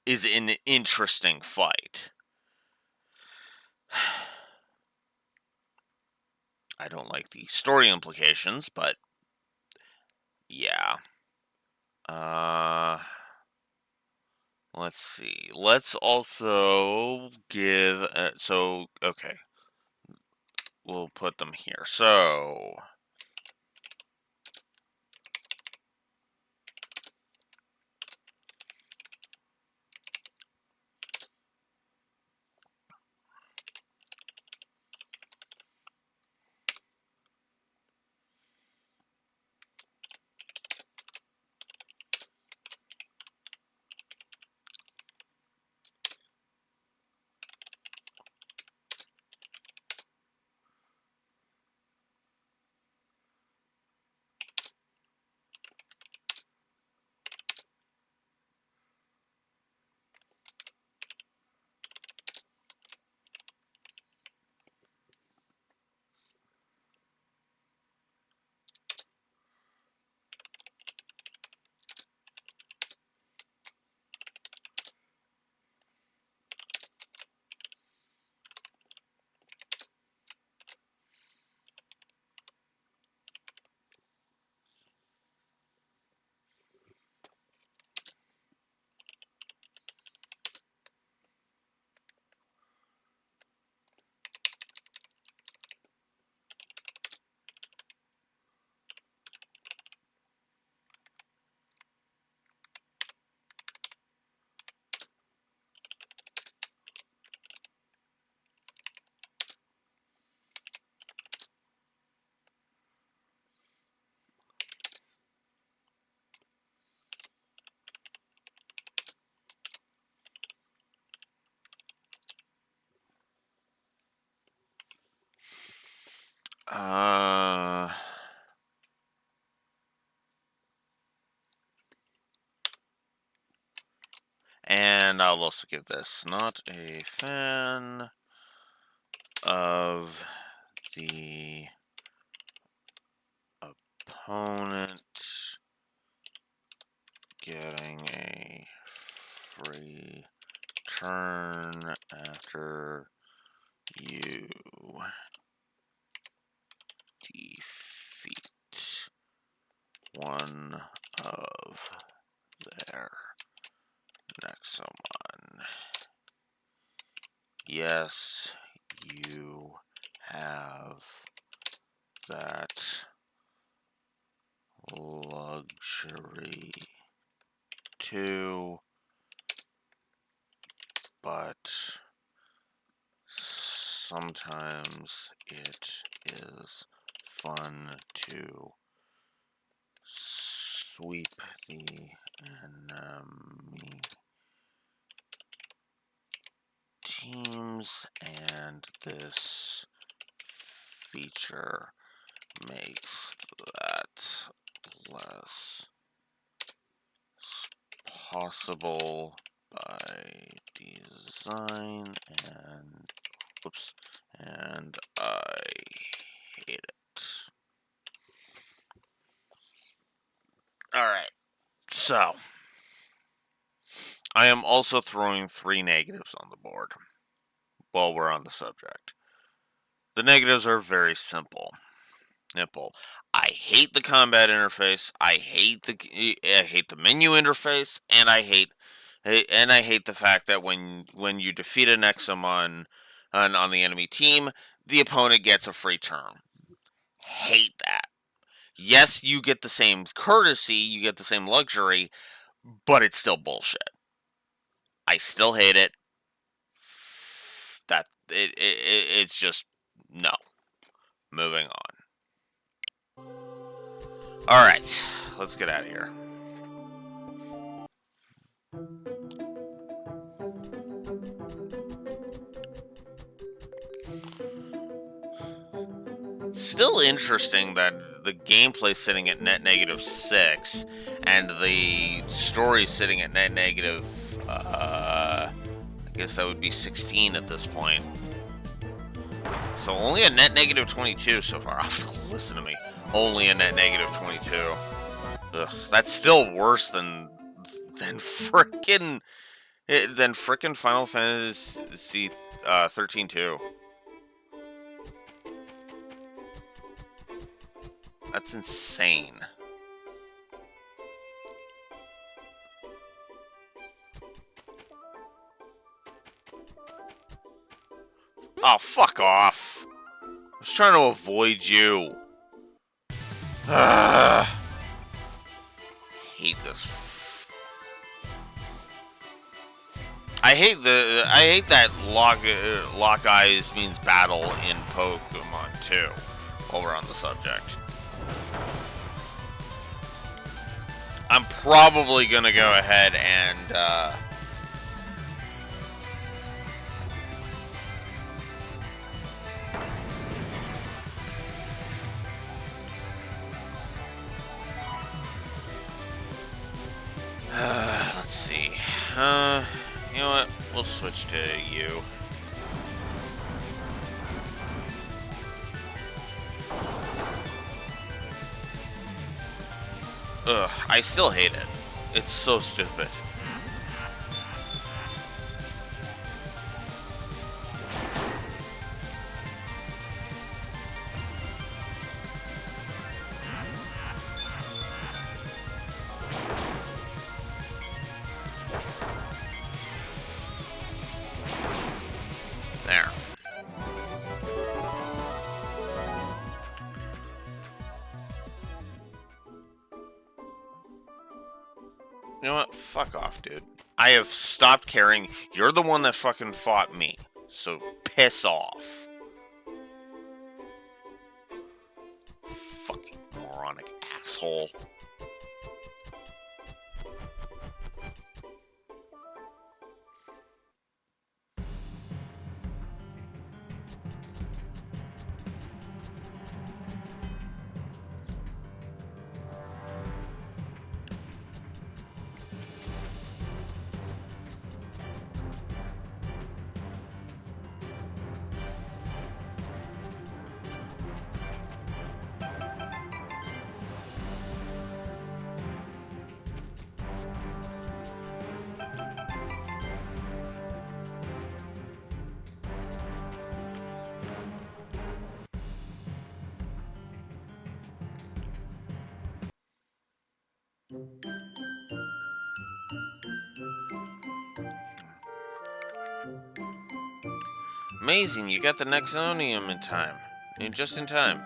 is an interesting fight. I don't like the story implications, but yeah. Let's see. Let's also give. Okay. We'll put them here. So. And I'll also give this not a fan of the opponent getting a free turn after you defeat one of their Nexomon. Yes, you have that luxury too, but sometimes it is fun to sweep the enemy teams, and this feature makes that less possible by design, and whoops, and I hate it. Alright, so I am also throwing 3 negatives on the board while we're on the subject. The negatives are very simple. I hate the combat interface. I hate the menu interface, and I hate the fact that when you defeat a Nexomon on the enemy team, the opponent gets a free turn. Hate that. Yes, you get the same courtesy, you get the same luxury, but it's still bullshit. I still hate it. It's just no. Moving on. All right, let's get out of here. Still interesting that the gameplay sitting at net -6, and the story sitting at net negative. I guess that would be 16 at this point. So only a net -22 so far. Listen to me. Only a net -22. Ugh, that's still worse than frickin' Final Fantasy 13 2. That's insane. Oh, fuck off. I was trying to avoid you. Hate this. I hate that lock eyes means battle in Pokemon 2. While we're on the subject, I'm probably gonna go ahead and let's see. You know what? We'll switch to you. Ugh, I still hate it. It's so stupid. There. You know what? Fuck off, dude. I have stopped caring. You're the one that fucking fought me. So piss off. Fucking moronic asshole. Amazing, you got the Nexonium in time. Just in time.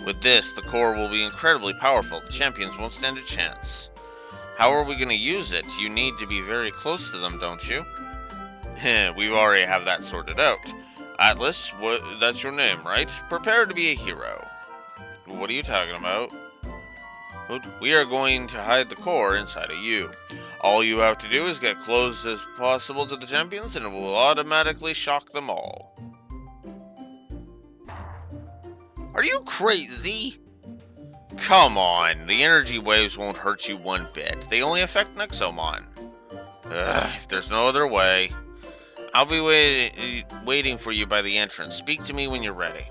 With this, the core will be incredibly powerful. The champions won't stand a chance. How are we going to use it? You need to be very close to them, don't you? We already have that sorted out. Atlas, that's your name, right? Prepare to be a hero. What are you talking about? We are going to hide the core inside of you. All you have to do is get close as possible to the champions, and it will automatically shock them all. Are you crazy? Come on, the energy waves won't hurt you one bit. They only affect Nexomon. If there's no other way, I'll be waiting for you by the entrance. Speak to me when you're ready.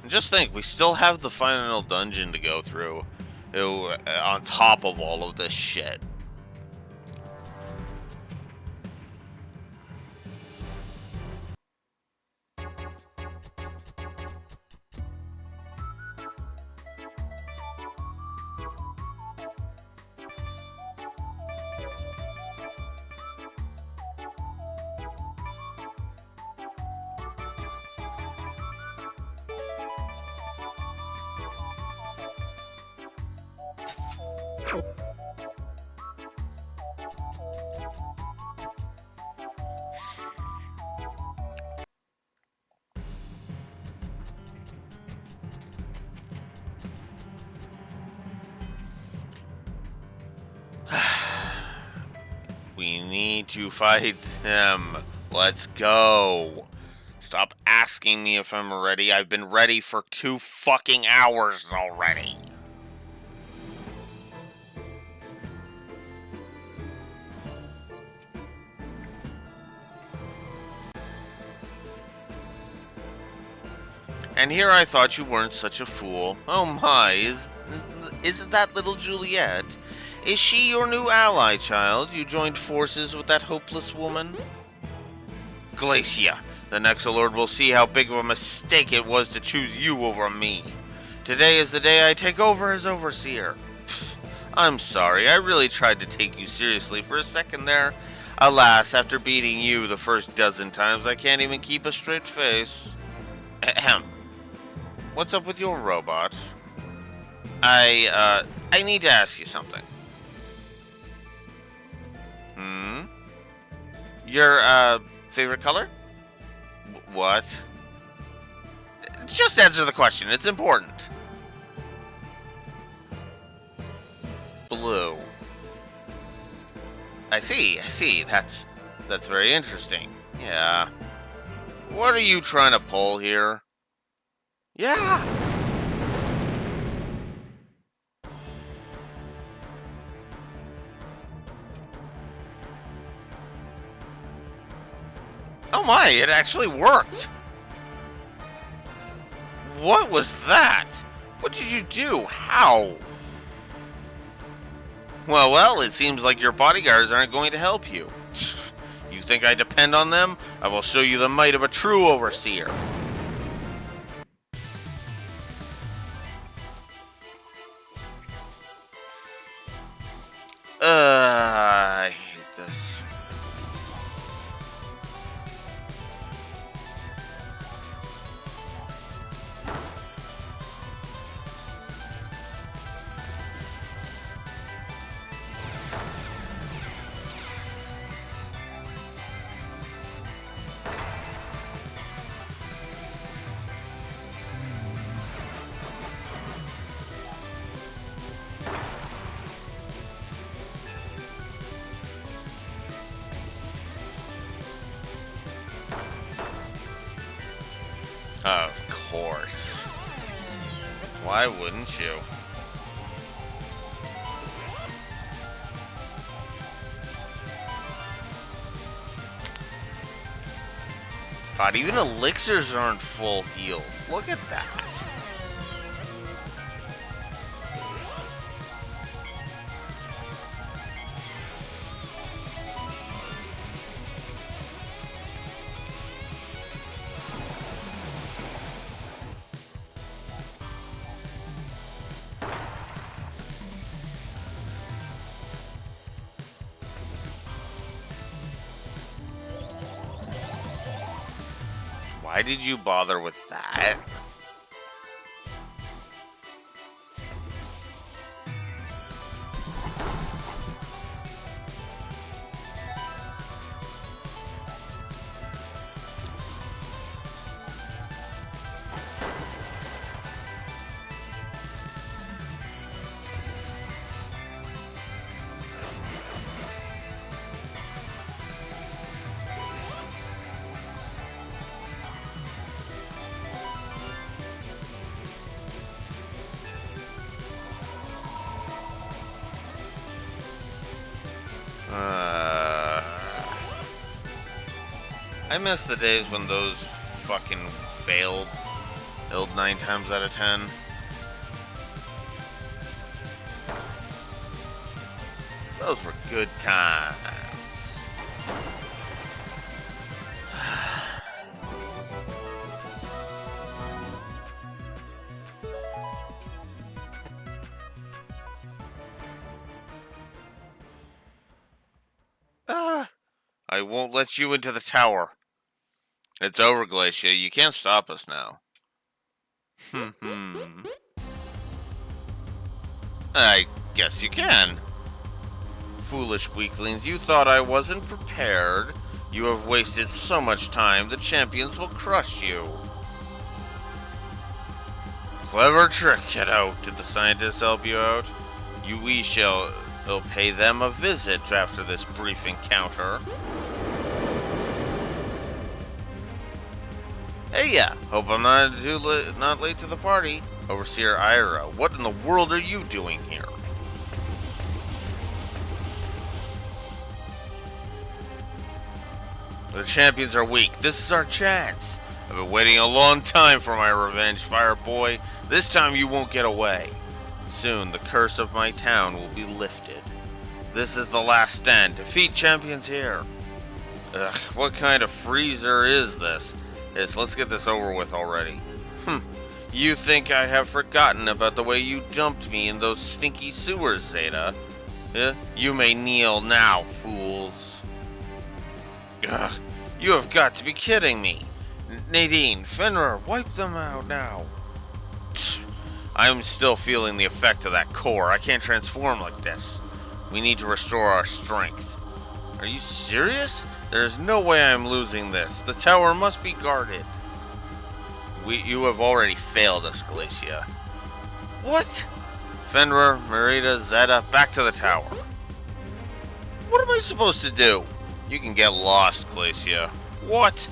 Just think, we still have the final dungeon to go through, on top of all of this shit. We need to fight them. Let's go. Stop asking me if I'm ready. I've been ready for 2 fucking hours already. And here I thought you weren't such a fool. Oh my, isn't that little Juliet? Is she your new ally, child? You joined forces with that hopeless woman? Glacia, the Nexolord will see how big of a mistake it was to choose you over me. Today is the day I take over as overseer. Pfft, I'm sorry, I really tried to take you seriously for a second there. Alas, after beating you the first dozen times, I can't even keep a straight face. Ahem. What's up with your robot? I need to ask you something. Your, favorite color? What? Just answer the question, it's important. Blue. I see, that's very interesting. Yeah. What are you trying to pull here? Yeah! Oh my, it actually worked! What was that? What did you do? How? Well, it seems like your bodyguards aren't going to help you. You think I depend on them? I will show you the might of a true overseer. I hate this. Of course. Why wouldn't you? God, even elixirs aren't full heals. Look at that. Why did you bother with that? I miss the days when those fucking failed 9 times out of 10. Those were good times. I won't let you into the tower. It's over, Glacia. You can't stop us now. I guess you can. Foolish weaklings, you thought I wasn't prepared. You have wasted so much time, the champions will crush you. Clever trick, kiddo. Did the scientists help you out? We shall We'll pay them a visit after this brief encounter. Hey, yeah. Hope I'm not late to the party. Overseer Ira, what in the world are you doing here? The champions are weak. This is our chance. I've been waiting a long time for my revenge, Fire Boy. This time you won't get away. Soon the curse of my town will be lifted. This is the last stand. Defeat champions here. Ugh, what kind of freezer is this? Yes, let's get this over with already. You think I have forgotten about the way you dumped me in those stinky sewers, Zeta? You may kneel now, fools. Ugh, you have got to be kidding me. Nadine, Fenrir, wipe them out now. I'm still feeling the effect of that core. I can't transform like this. We need to restore our strength. Are you serious? There's no way I'm losing this. The tower must be guarded. You have already failed us, Glacia. What? Fenrir, Merida, Zeta, back to the tower. What am I supposed to do? You can get lost, Glacia. What?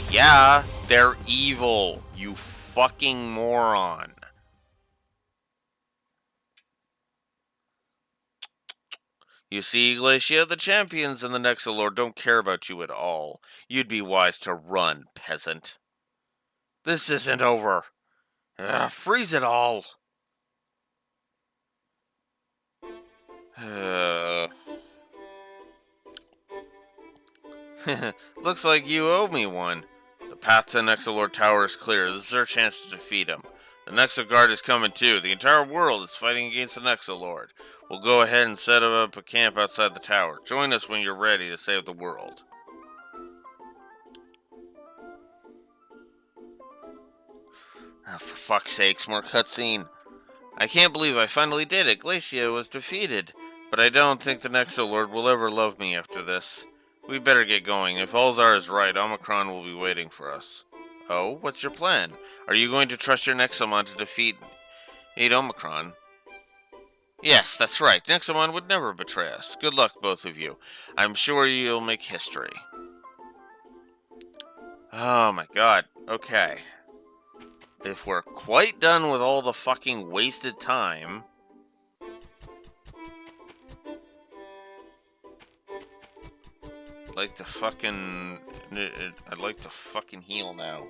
Yeah, they're evil, you fucking moron. You see, Glacia, the champions and the Nexolord don't care about you at all. You'd be wise to run, peasant. This isn't over. Freeze it all. Looks like you owe me one. The path to Nexolord Tower is clear. This is our chance to defeat him. The Nexoguard is coming too. The entire world is fighting against the Nexolord. We'll go ahead and set up a camp outside the tower. Join us when you're ready to save the world. Oh, for fuck's sakes, more cutscene. I can't believe I finally did it. Glacia was defeated. But I don't think the Nexolord will ever love me after this. We'd better get going. If Alzar is right, Omicron will be waiting for us. Oh, what's your plan? Are you going to trust your Nexomon to defeat Omicron? Yes, that's right. Nexomon would never betray us. Good luck, both of you. I'm sure you'll make history. Oh my god. Okay. If we're quite done with all the fucking wasted time... I'd like to fucking heal now.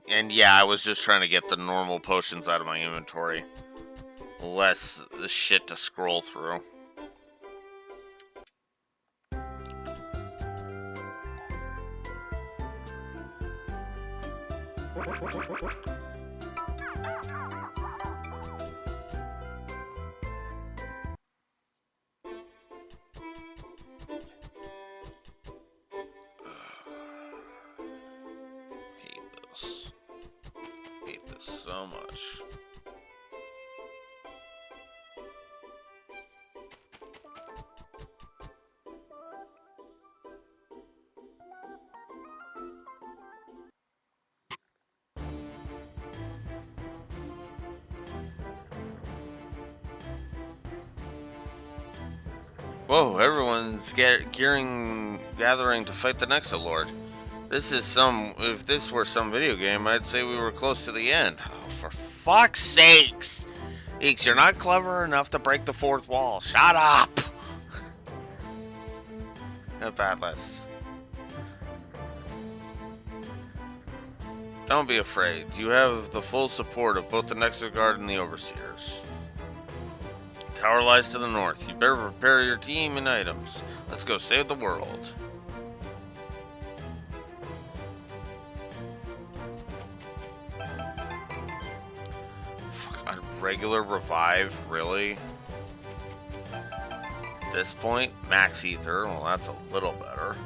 And yeah, I was just trying to get the normal potions out of my inventory. Less shit to scroll through. Hate this so much. Whoa, everyone's gathering to fight the Nexolord. If this were some video game, I'd say we were close to the end. Oh, for fuck's sakes! Eeks, you're not clever enough to break the fourth wall. Shut up! No badless. Don't be afraid. You have the full support of both the Nexoguard and the Overseers. The tower lies to the north. You better prepare your team and items. Let's go save the world. Regular revive, really? At this point, max ether, well, that's a little better.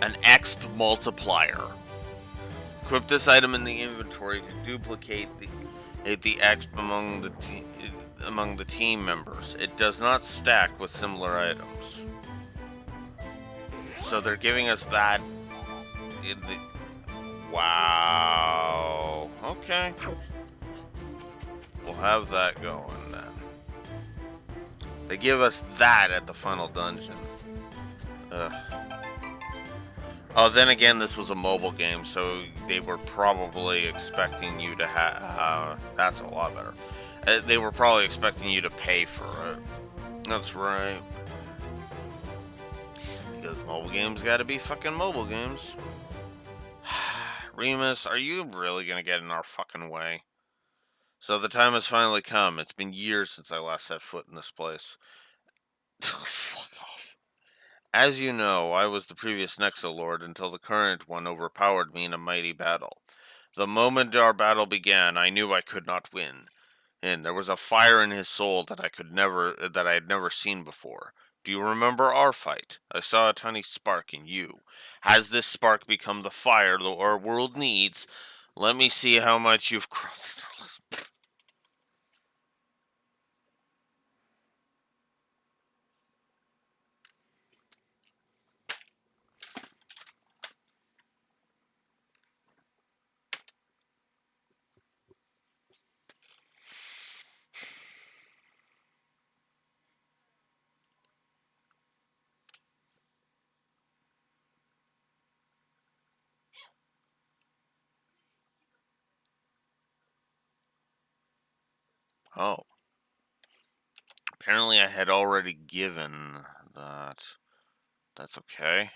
An exp multiplier. Equip this item in the inventory to duplicate the exp among the team members. It does not stack with similar items. So they're giving us that in the. Wow. Okay. We'll have that going then. They give us that at the final dungeon. Ugh. Oh, then again, this was a mobile game, so they were probably expecting you to have. That's a lot better. They were probably expecting you to pay for it. That's right. Because mobile games gotta be fucking mobile games. Remus, are you really gonna get in our fucking way? So the time has finally come. It's been years since I last set foot in this place. Fuck off. As you know, I was the previous Nexolord until the current one overpowered me in a mighty battle. The moment our battle began, I knew I could not win, and there was a fire in his soul that I had never seen before. Do you remember our fight? I saw a tiny spark in you. Has this spark become the fire our world needs? Let me see how much you've crossed. Oh, apparently I had already given that. That's okay.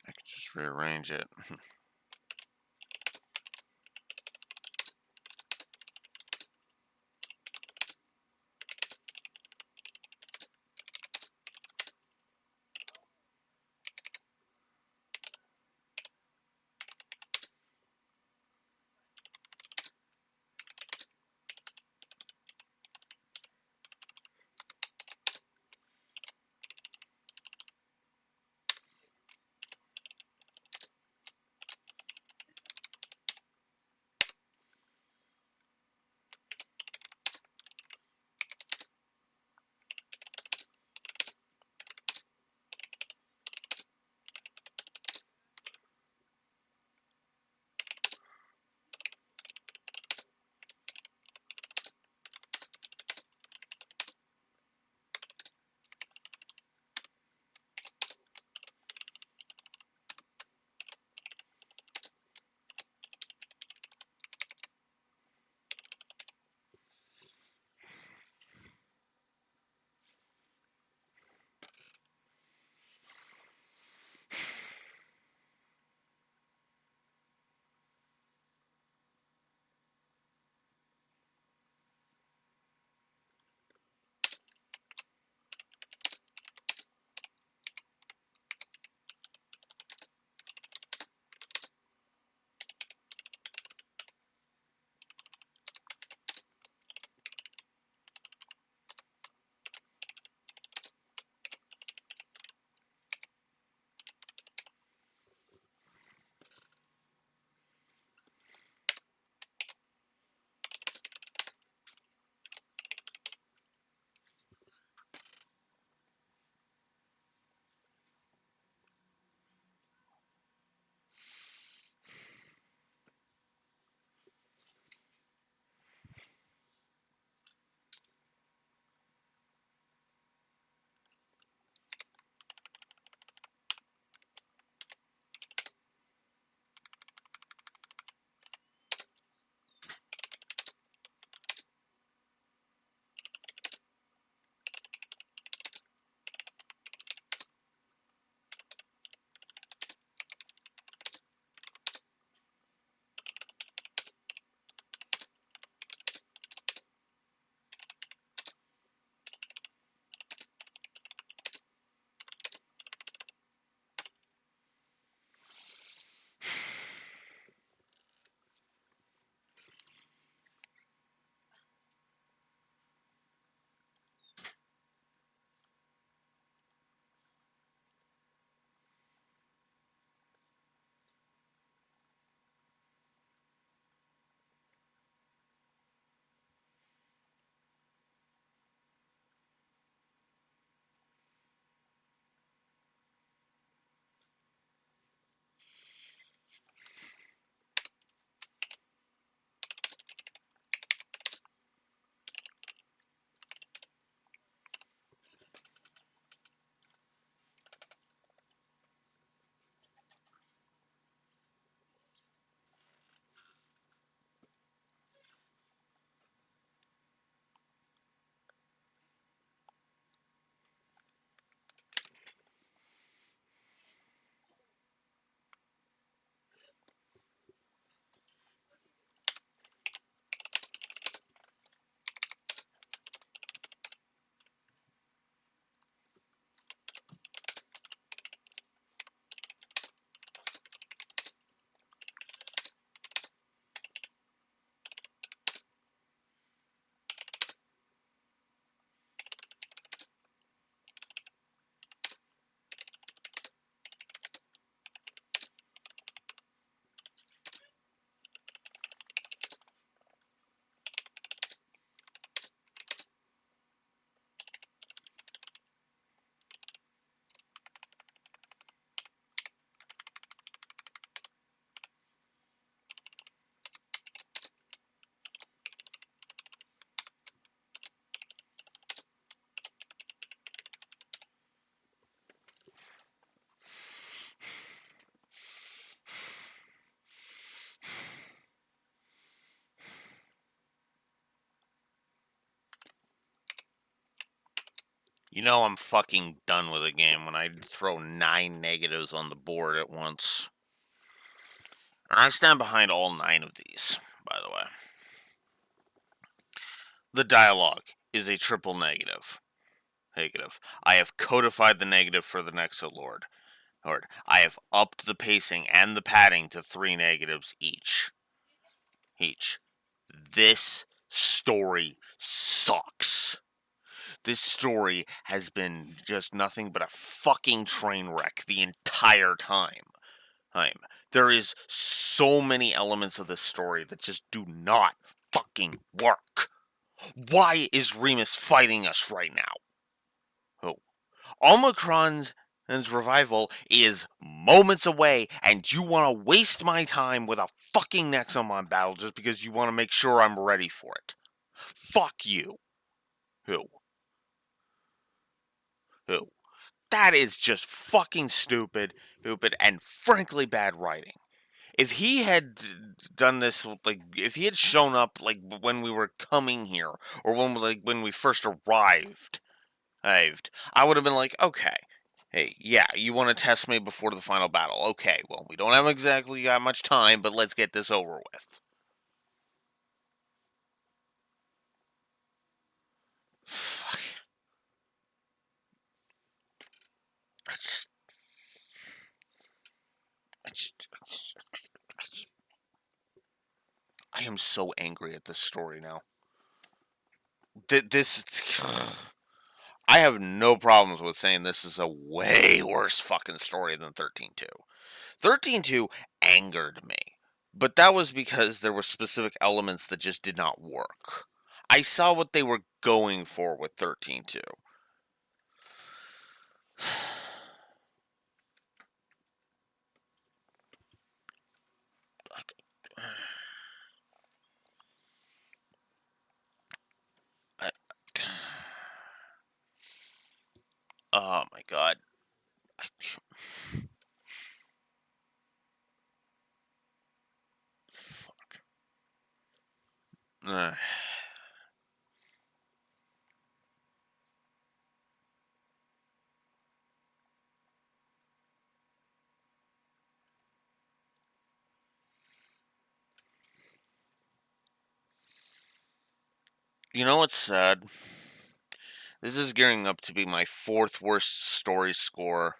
I could just rearrange it. You know I'm fucking done with a game when I throw 9 negatives on the board at once. And I stand behind all 9 of these, by the way. The dialogue is a triple negative. Negative. I have codified the negative for the Nexolord. Lord, I have upped the pacing and the padding to 3 negatives each. This story sucks. This story has been just nothing but a fucking train wreck the entire time. There is so many elements of this story that just do not fucking work. Why is Remus fighting us right now? Oh. Omicron's revival is moments away, and you want to waste my time with a fucking Nexomon battle just because you want to make sure I'm ready for it. Fuck you. Who? That is just fucking stupid, and frankly bad writing. If he had done this, like, if he had shown up, like, when we were coming here, or when we first arrived, I would have been like, okay, hey, yeah, you want to test me before the final battle. Okay, well, we don't have exactly that much time, but let's get this over with. Fuck. I just, I just, I am so angry at this story now. This, I have no problems with saying this is a way worse fucking story than 13-2. 13-2 angered me, but that was because there were specific elements that just did not work. I saw what they were going for with 13-2. I, oh my god. Uh, you know what's sad? This is gearing up to be my 4th worst story score.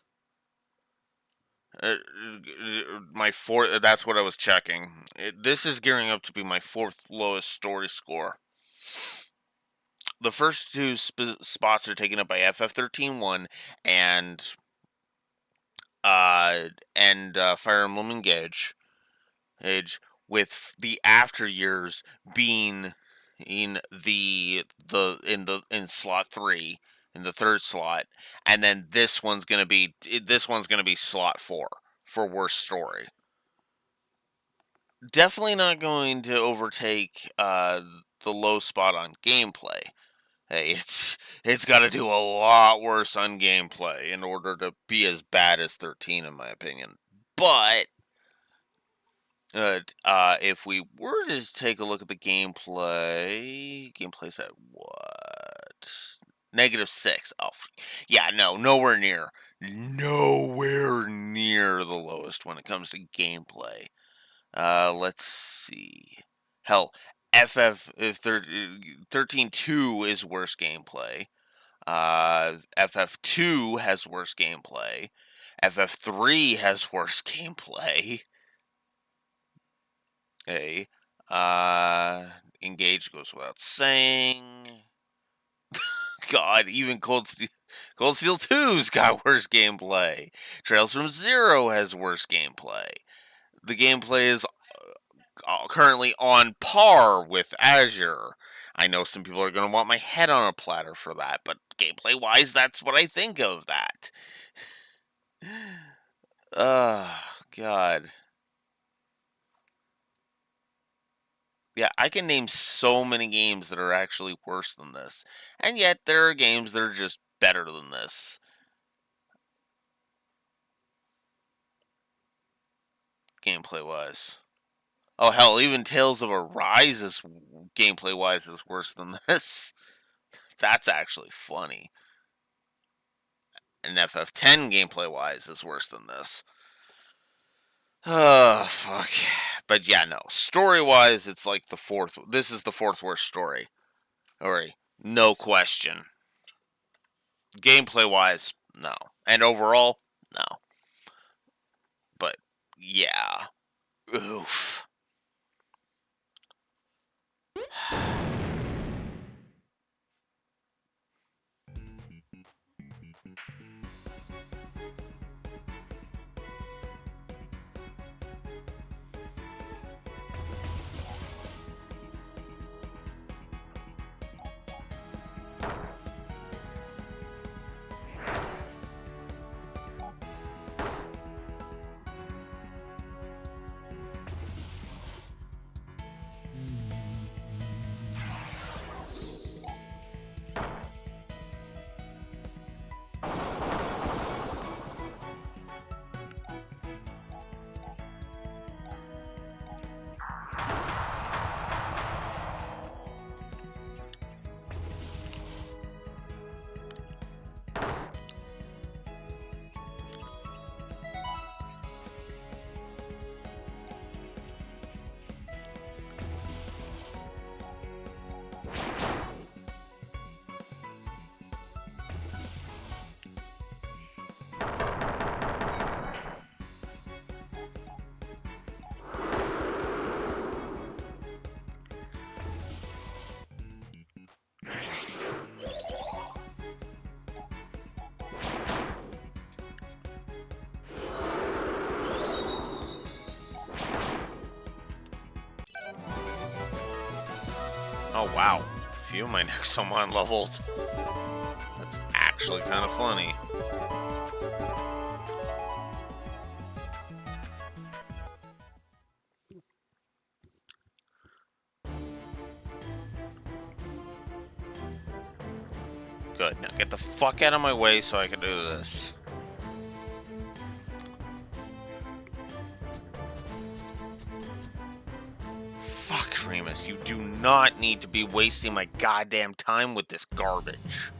My 4th, that's what I was checking. This is gearing up to be my 4th lowest story score. The first 2 spots are taken up by FF13-1 and Fire Emblem Engage, with the after years being in slot 3, in the 3rd slot, and then this one's gonna be slot 4 for worst story. Definitely not going to overtake the low spot on gameplay. Hey, it's got to do a lot worse on gameplay in order to be as bad as 13, in my opinion. But if we were to take a look at the gameplay's at what? -6. Oh, yeah, no, nowhere near the lowest when it comes to gameplay. Let's see. Hell, FF 13-2 is worse gameplay. FF2 has worse gameplay. FF3 has worse gameplay. Hey, Engage goes without saying. God, even Cold Steel 2's got worse gameplay. Trails from Zero has worse gameplay. The gameplay is currently on par with Azure. I know some people are going to want my head on a platter for that, but gameplay wise, that's what I think of that. God. Yeah, I can name so many games that are actually worse than this. And yet, there are games that are just better than this. Gameplay wise. Oh, hell, even Tales of Arise is gameplay wise is worse than this. That's actually funny. And FF10 gameplay-wise is worse than this. Oh, fuck. But yeah, no. Story-wise, it's like the fourth. This is the fourth worst story. Alright. No question. Gameplay-wise, no. And overall, no. But, yeah. Oof. Oh, wow. A few of my Nexomon leveled. That's actually kind of funny. Good. Now get the fuck out of my way so I can do this. Fuck, Remus. You do not need to be wasting my goddamn time with this garbage.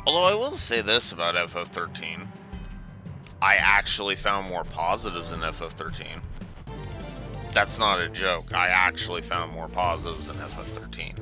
Although I will say this about FF13. I actually found more positives in FF13. That's not a joke. I actually found more positives in FF13.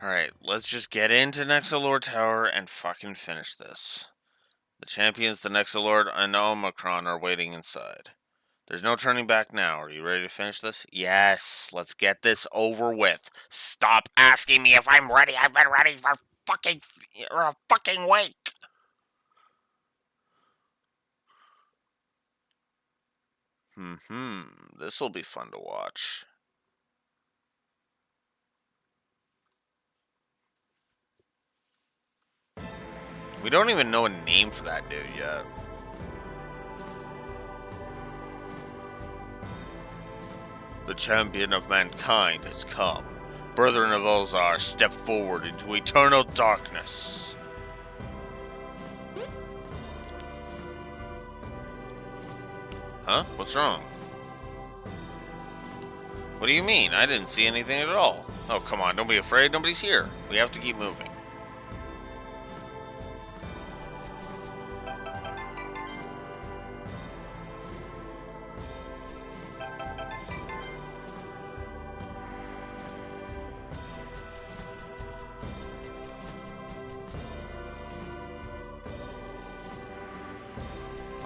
Alright, let's just get into Nexolord Tower and fucking finish this. The champions, the Nexolord, and Omicron are waiting inside. There's no turning back now. Are you ready to finish this? Yes, let's get this over with. Stop asking me if I'm ready. I've been ready for a fucking week. This will be fun to watch. We don't even know a name for that dude yet. The champion of mankind has come. Brethren of Ulzar, step forward into eternal darkness. Huh? What's wrong? What do you mean? I didn't see anything at all. Oh, come on, don't be afraid. Nobody's here. We have to keep moving.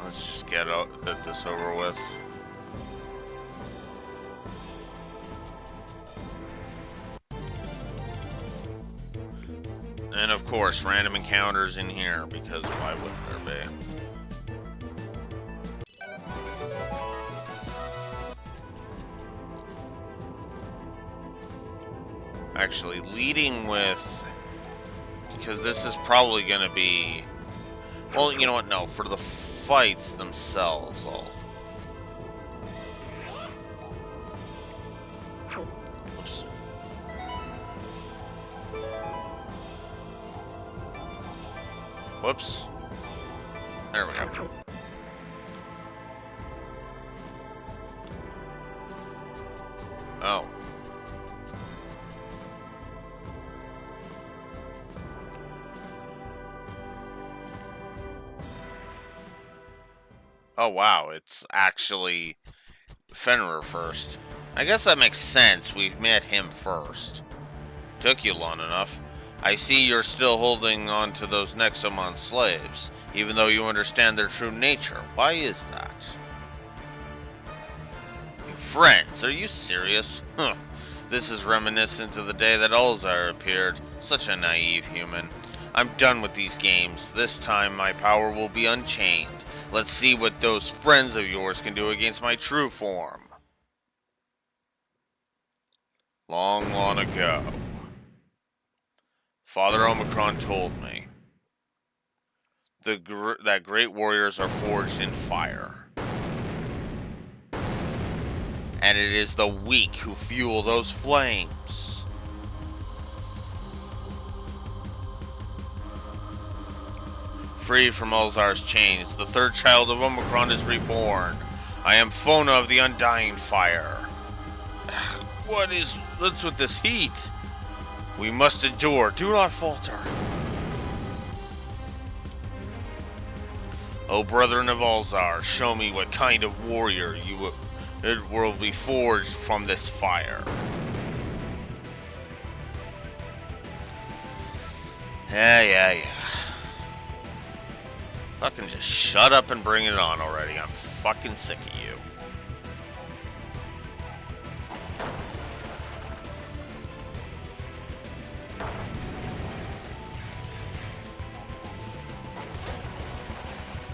Let's just get this over with. And of course, random encounters in here, because why wouldn't there be? Actually, leading with... Because this is probably going to be... Well, you know what? No, for the fights themselves, I'll... Oops. Whoops. There we go. Oh. Oh wow, it's actually Fenrir first. I guess that makes sense. We've met him first. Took you long enough. I see you're still holding on to those Nexomon slaves, even though you understand their true nature. Why is that? Friends, are you serious? Huh. This is reminiscent of the day that Ulzar appeared. Such a naive human. I'm done with these games. This time my power will be unchained. Let's see what those friends of yours can do against my true form. Long, long ago, Father Omicron told me that great warriors are forged in fire. And it is the weak who fuel those flames. Freed from Ulzar's chains, the third child of Omicron is reborn. I am Fona of the Undying Fire. What's with this heat? We must endure. Do not falter. O brethren of Ulzar, show me what kind of warrior it will be forged from this fire. Yeah. Fucking just shut up and bring it on already. I'm fucking sick of you.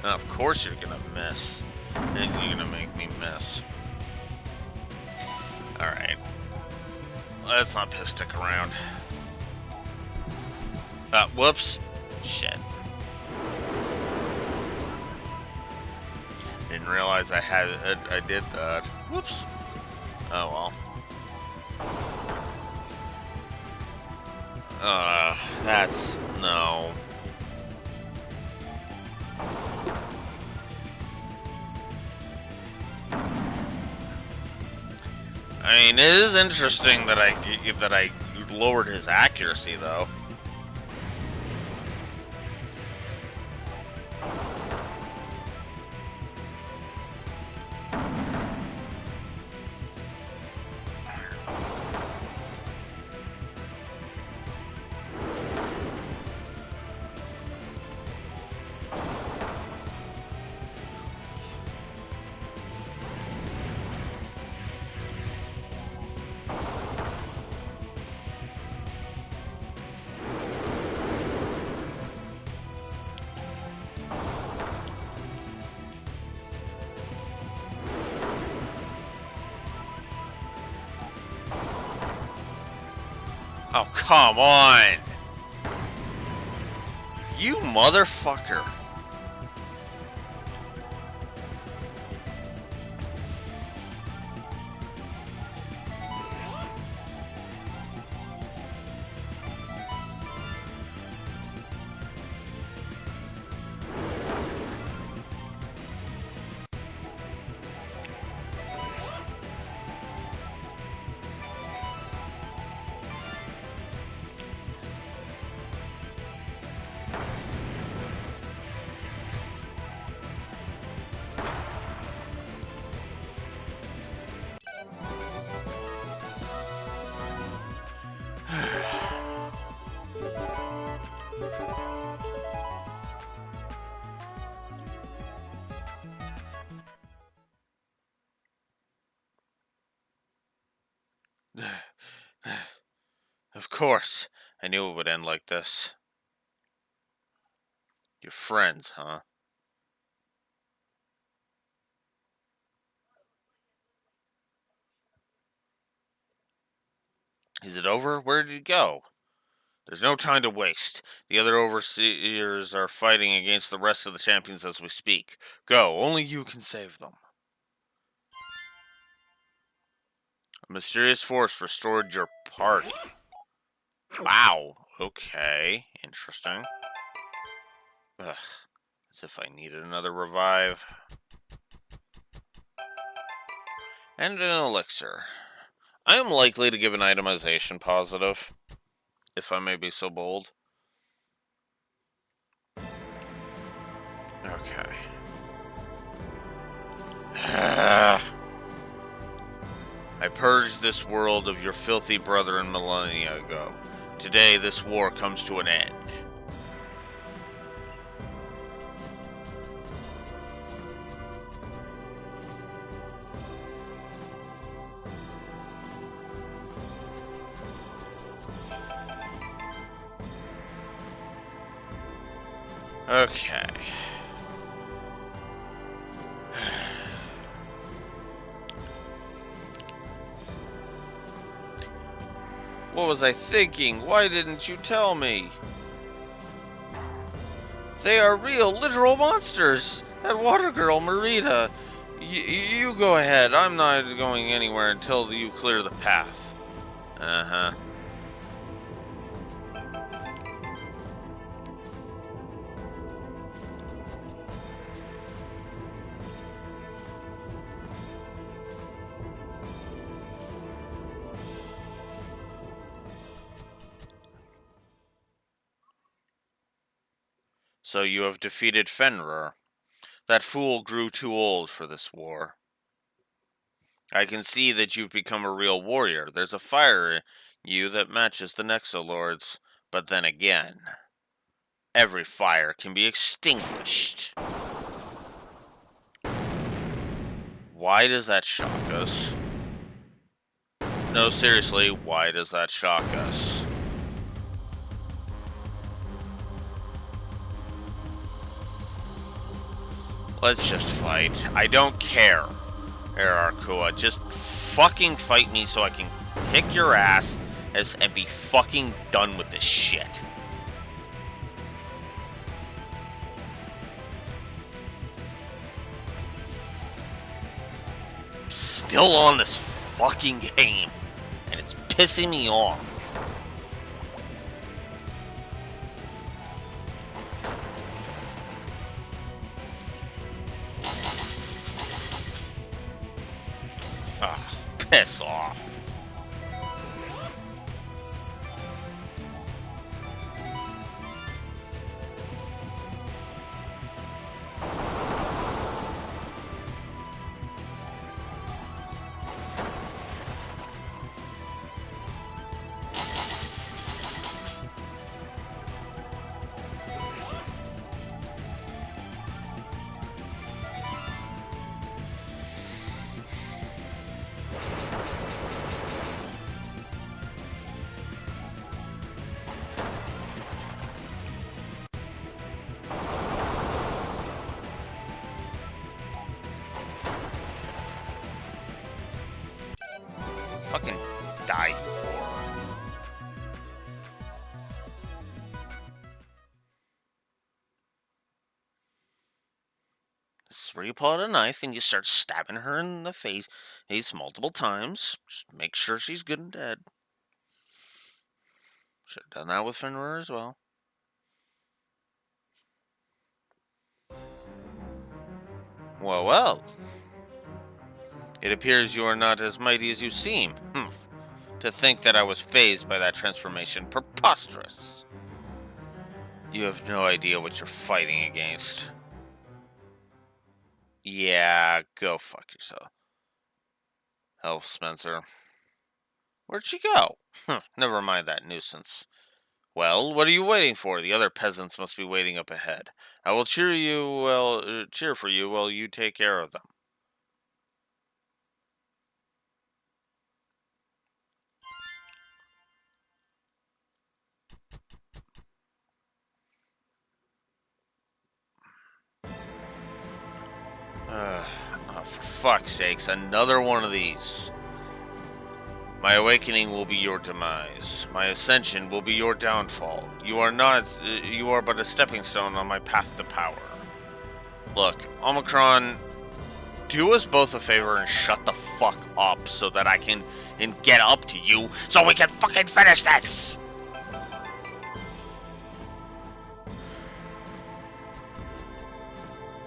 Now, of course you're gonna miss. And you're gonna make me miss. Alright. Let's not piss stick around. Whoops. Shit. Didn't realize I did that. Whoops. Oh well. That's... no. I mean, it is interesting that I lowered his accuracy, though. Oh, come on! You motherfucker. course. I knew it would end like this. Your friends, huh? Is it over? Where did he go? There's no time to waste. The other overseers are fighting against the rest of the champions as we speak. Go, only you can save them. A mysterious force restored your party. Wow, okay, interesting. Ugh, as if I needed another revive. And an elixir. I am likely to give an itemization positive, if I may be so bold. Okay. I purged this world of your filthy brethren millennia ago. Today, this war comes to an end. Okay. What was I thinking? Why didn't you tell me? They are real, literal monsters! That water girl, Marita. You go ahead. I'm not going anywhere until you clear the path. Uh-huh. So you have defeated Fenrir. That fool grew too old for this war. I can see that you've become a real warrior. There's a fire in you that matches the Nexolord's. But then again, every fire can be extinguished. Why does that shock us? No, seriously, why does that shock us? Let's just fight. I don't care, Arkua. Just fucking fight me so I can kick your ass and be fucking done with this shit. Still on this fucking game, and it's pissing me off. Ah, piss off. Fucking die, whore. This is where you pull out a knife and you start stabbing her in the face multiple times. Just make sure she's good and dead. Should have done that with Fenrir as well. Well, well. It appears you are not as mighty as you seem. Humph. To think that I was fazed by that transformation. Preposterous. You have no idea what you're fighting against. Yeah, go fuck yourself. Elf Spencer. Where'd she go? Never mind that nuisance. Well, what are you waiting for? The other peasants must be waiting up ahead. I will cheer for you while you take care of them. Oh, for fuck's sakes, another one of these. My awakening will be your demise. My ascension will be your downfall. You are but a stepping stone on my path to power. Look, Omicron, do us both a favor and shut the fuck up so that I can get up to you so we can fucking finish this!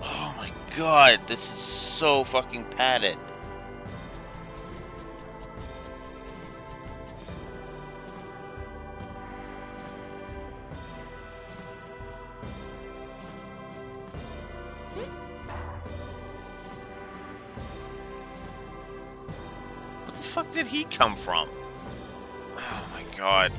Oh my god, this is so fucking padded. What the fuck did he come from? Oh my god.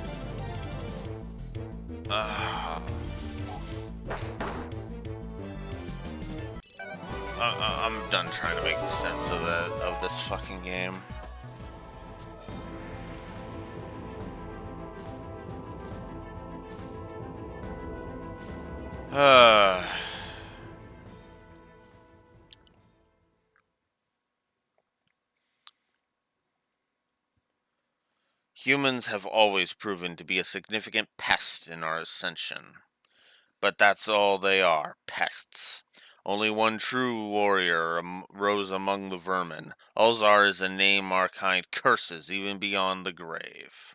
I'm done trying to make sense of this fucking game. Humans have always proven to be a significant pest in our ascension. But that's all they are, pests. Only one true warrior rose among the vermin. Ulzar is a name our kind curses even beyond the grave.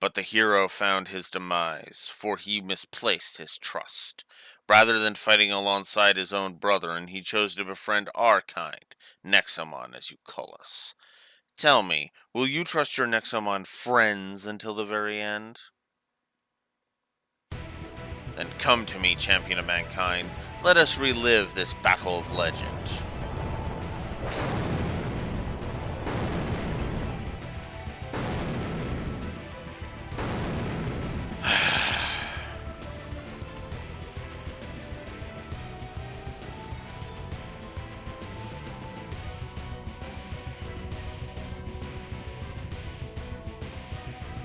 But the hero found his demise, for he misplaced his trust. Rather than fighting alongside his own brethren, he chose to befriend our kind, Nexomon, as you call us. Tell me, will you trust your Nexomon friends until the very end? Then come to me, champion of mankind. Let us relive this battle of legend.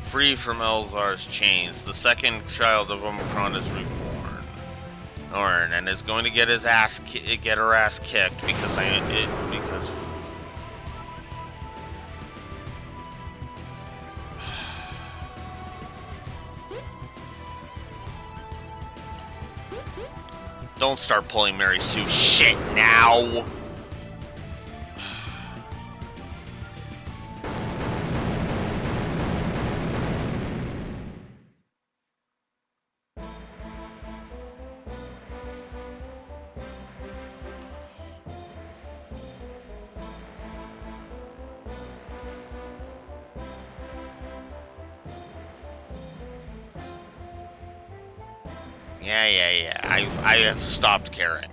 Free from Elzar's chains, the second child of Omicron is reborn. Orn, and is going to get her ass kicked because don't start pulling Mary Sue shit now. Yeah. I have stopped caring.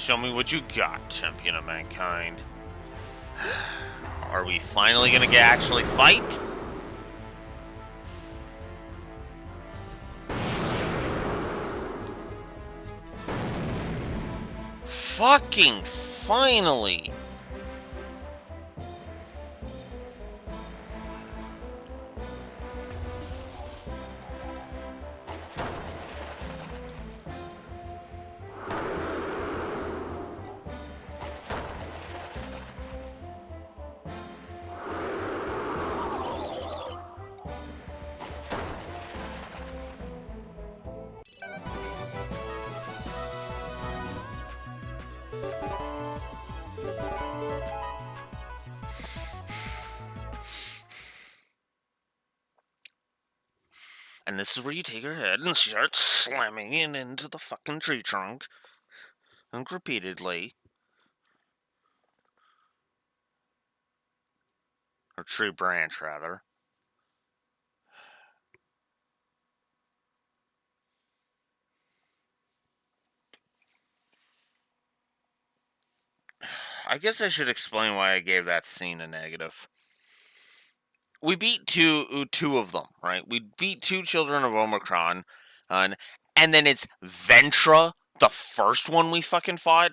Show me what you got, champion of mankind. Are we finally gonna actually fight? Fucking finally! And this is where you take her head and start slamming it into the fucking tree trunk. And repeatedly. Or tree branch, rather. I guess I should explain why I gave that scene a negative. We beat two of them, right? We beat two children of Omicron, and then it's Ventra, the first one we fucking fought,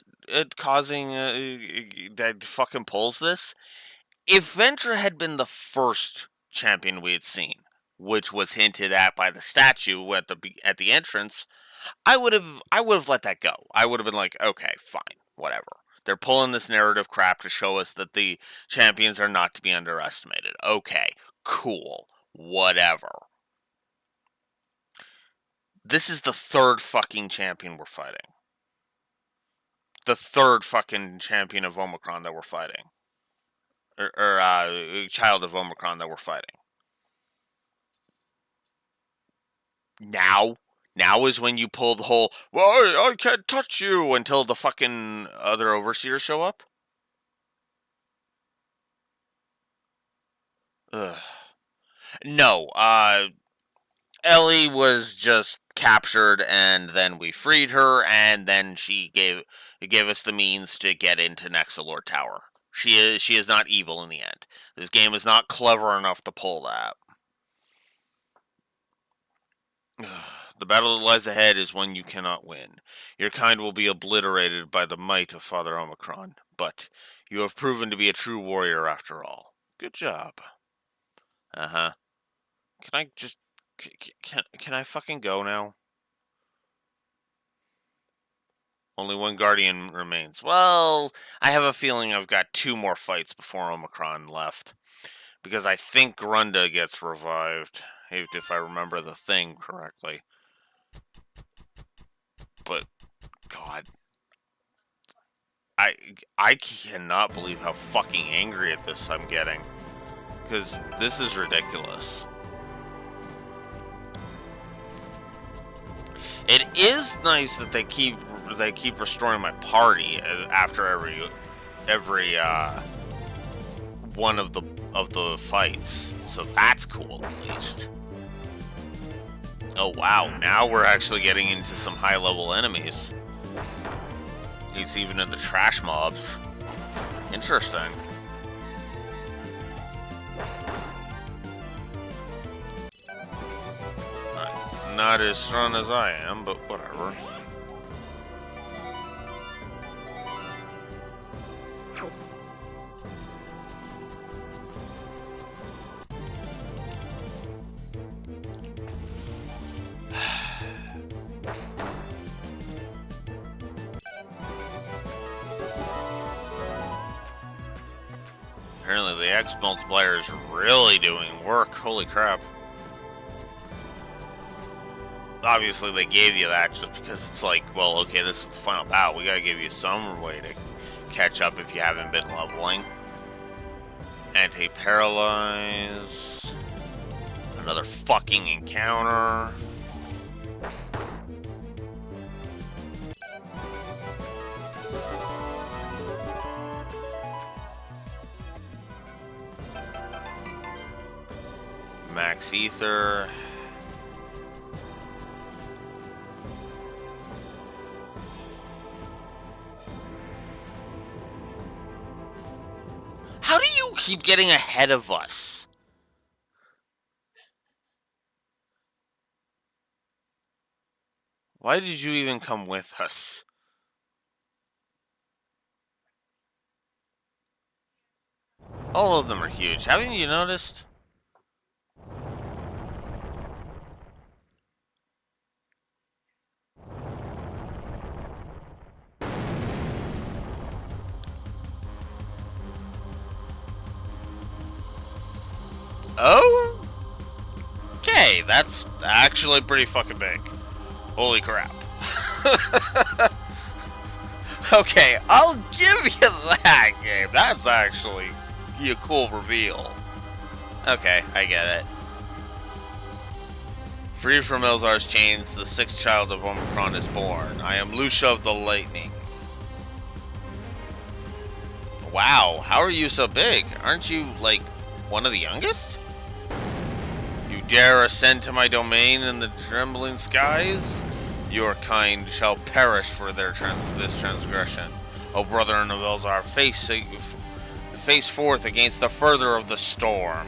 causing that fucking pulls this. If Ventra had been the first champion we had seen, which was hinted at by the statue at the entrance, I would have let that go. I would have been like, okay, fine, whatever. They're pulling this narrative crap to show us that the champions are not to be underestimated. Okay, cool, whatever. This is the third fucking champion we're fighting. The third fucking champion of Omicron that we're fighting. Or child of Omicron that we're fighting. Now is when you pull the whole, well, I can't touch you until the fucking other overseers show up? Ugh. No, Ellie was just captured and then we freed her and then she gave us the means to get into Nexolord Tower. She is not evil in the end. This game is not clever enough to pull that. The battle that lies ahead is one you cannot win. Your kind will be obliterated by the might of Father Omicron, but you have proven to be a true warrior after all. Good job. Uh-huh. Can I just... Can I fucking go now? Only one Guardian remains. Well, I have a feeling I've got 2 more fights before Omicron left. Because I think Grunda gets revived, if I remember the thing correctly. But, God. I cannot believe how fucking angry at this I'm getting. Because this is ridiculous. It is nice that they keep restoring my party after every one of the fights. So that's cool at least. Oh wow, now we're actually getting into some high level enemies. He's even in the trash mobs. Interesting. Not as strong as I am, but whatever. Apparently the X multiplier is really doing work. Holy crap. Obviously they gave you that just because it's like, well, okay, this is the final battle. We gotta give you some way to catch up if you haven't been leveling. Anti-paralyze. Another fucking encounter. Max Ether. keep getting ahead of us. Why did you even come with us? All of them are huge. Haven't you noticed? Oh? Okay, that's actually pretty fucking big. Holy crap. Okay, I'll give you that, game. That's actually a cool reveal. Okay, I get it. Free from Elzar's chains, the sixth child of Omicron is born. I am Lucia of the Lightning. Wow, how are you so big? Aren't you, like, one of the youngest? You dare ascend to my domain in the trembling skies? Your kind shall perish for this transgression. O brethren of Elzar, face forth against the further of the storm.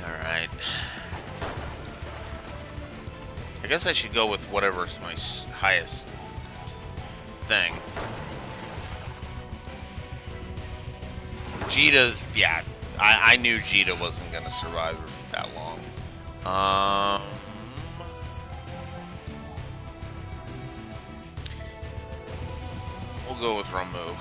Alright. I guess I should go with whatever's my highest thing. Jita's, yeah, I knew Jita wasn't going to survive for that long. We'll go with Ramu.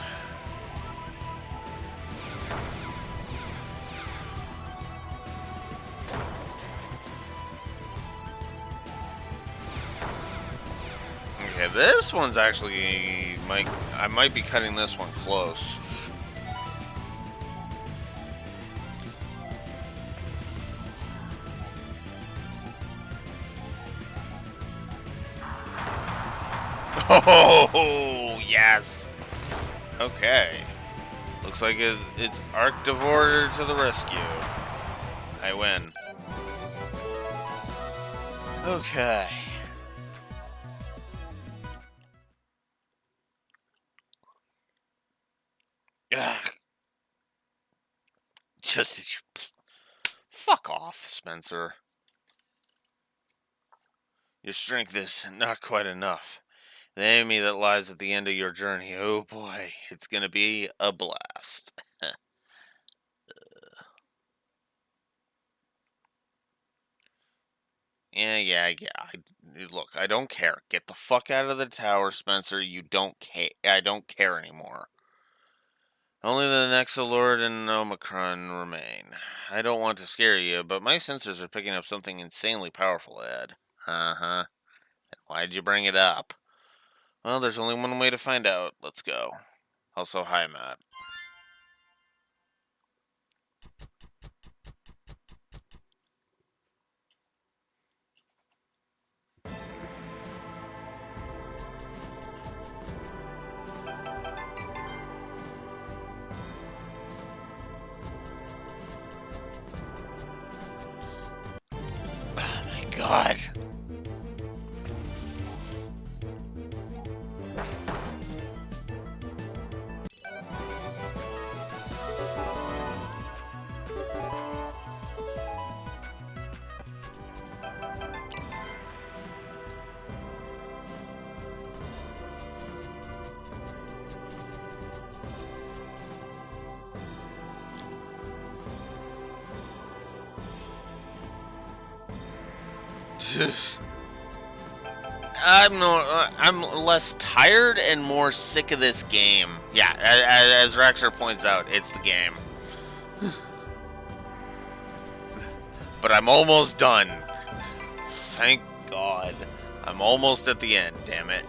Okay, this one's actually, I might be cutting this one close. Oh, yes. Okay. Looks like it's Arctivore to the rescue. I win. Okay. Ugh. Fuck off, Spencer. Your strength is not quite enough. The enemy that lies at the end of your journey, oh boy, it's gonna be a blast. Yeah. Look, I don't care. Get the fuck out of the tower, Spencer. You don't care. I don't care anymore. Only the Nexolord and Omicron remain. I don't want to scare you, but my sensors are picking up something insanely powerful, Ed. Uh-huh. Why'd you bring it up? Well, there's only one way to find out. Let's go. Also, hi, Matt. Oh my god. I'm less tired and more sick of this game. Yeah, as Raxer points out, it's the game. But I'm almost done. Thank God. I'm almost at the end, damn it.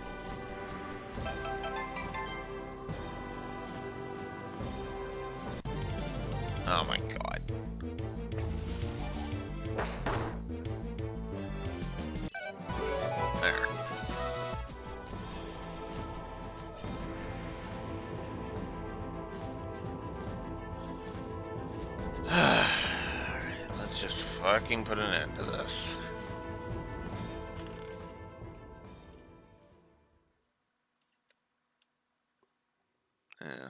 Oh my God. There. fucking put an end to this. Yeah.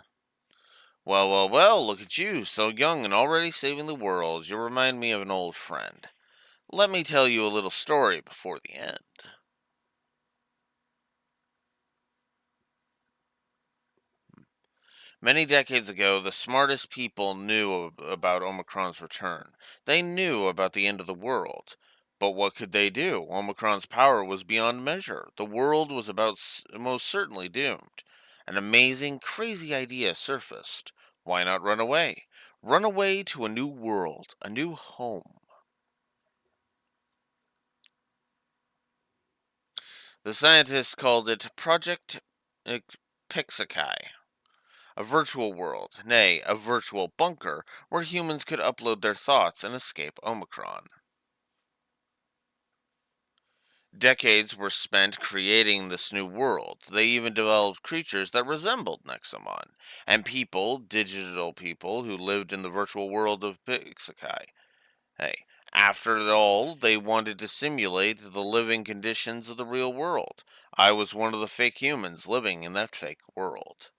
Well, look at you, so young and already saving the world. You remind me of an old friend. Let me tell you a little story before the end. Many decades ago, the smartest people knew about Omicron's return. They knew about the end of the world. But what could they do? Omicron's power was beyond measure. The world was most certainly doomed. An amazing, crazy idea surfaced. Why not run away? Run away to a new world, a new home. The scientists called it Project Pixakai, a virtual world, nay, a virtual bunker, where humans could upload their thoughts and escape Omicron. Decades were spent creating this new world. They even developed creatures that resembled Nexomon, and people, digital people, who lived in the virtual world of Pixakai. Hey, after all, they wanted to simulate the living conditions of the real world. I was one of the fake humans living in that fake world.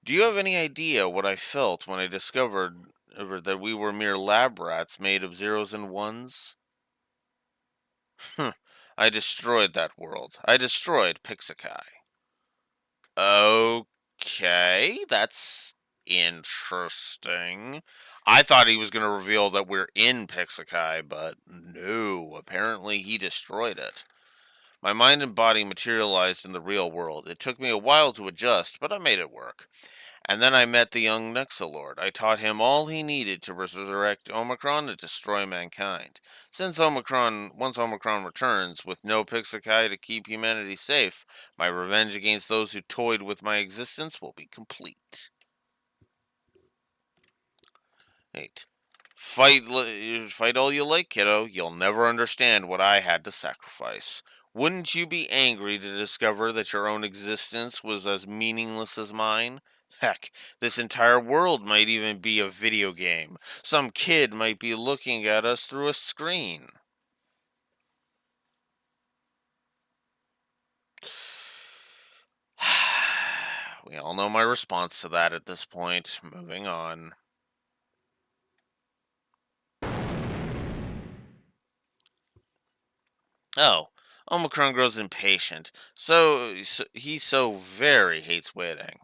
Do you have any idea what I felt when I discovered that we were mere lab rats made of zeros and ones? I destroyed that world. I destroyed Pixakai. Okay, that's interesting. I thought he was going to reveal that we're in Pixakai, but no, apparently he destroyed it. My mind and body materialized in the real world. It took me a while to adjust, but I made it work. And then I met the young Nexalord. I taught him all he needed to resurrect Omicron and destroy mankind. Once Omicron returns, with no Pixakai to keep humanity safe, my revenge against those who toyed with my existence will be complete. 8. Fight all you like, kiddo. You'll never understand what I had to sacrifice. Wouldn't you be angry to discover that your own existence was as meaningless as mine? Heck, this entire world might even be a video game. Some kid might be looking at us through a screen. We all know my response to that at this point. Moving on. Oh, Omicron grows impatient, so he so very hates waiting.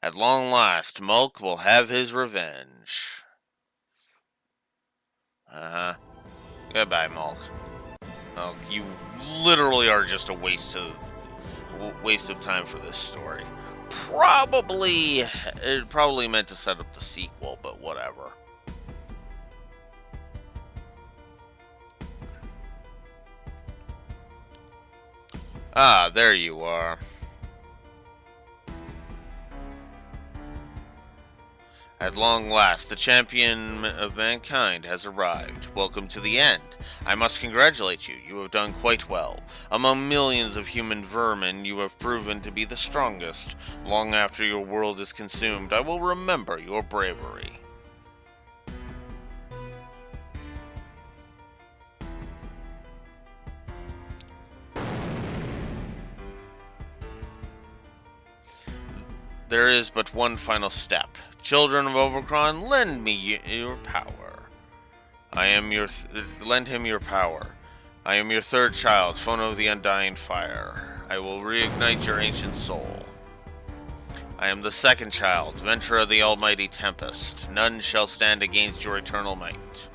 At long last, Mulk will have his revenge. Uh huh. Goodbye, Mulk. Mulk, you literally are just a waste of time for this story. It probably meant to set up the sequel, but whatever. Ah, there you are. At long last, the champion of mankind has arrived. Welcome to the end. I must congratulate you. You have done quite well. Among millions of human vermin, you have proven to be the strongest. Long after your world is consumed, I will remember your bravery. There is but one final step. Children of Omicron, lend me your power. Lend him your power. I am your third child, Phone of the Undying Fire. I will reignite your ancient soul. I am the second child, Venture of the Almighty Tempest. None shall stand against your eternal might.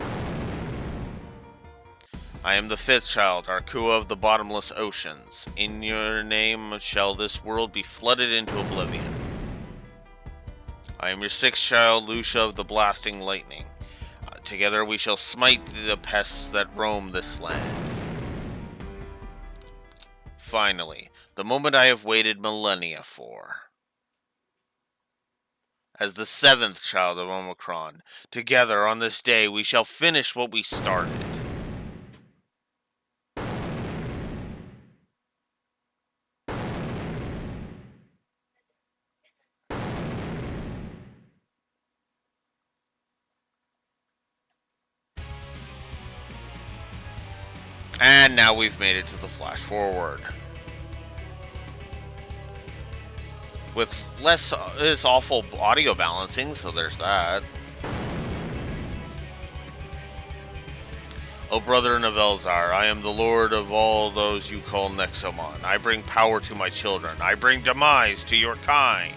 I am the fifth child, Arkua of the Bottomless Oceans. In your name shall this world be flooded into oblivion. I am your sixth child, Lucia of the Blasting Lightning. Together we shall smite the pests that roam this land. Finally, the moment I have waited millennia for. As the seventh child of Omicron, together on this day we shall finish what we started. And now we've made it to the flash forward. With less this awful audio balancing, so there's that. O brother Navelzar, I am the lord of all those you call Nexomon. I bring power to my children. I bring demise to your kind.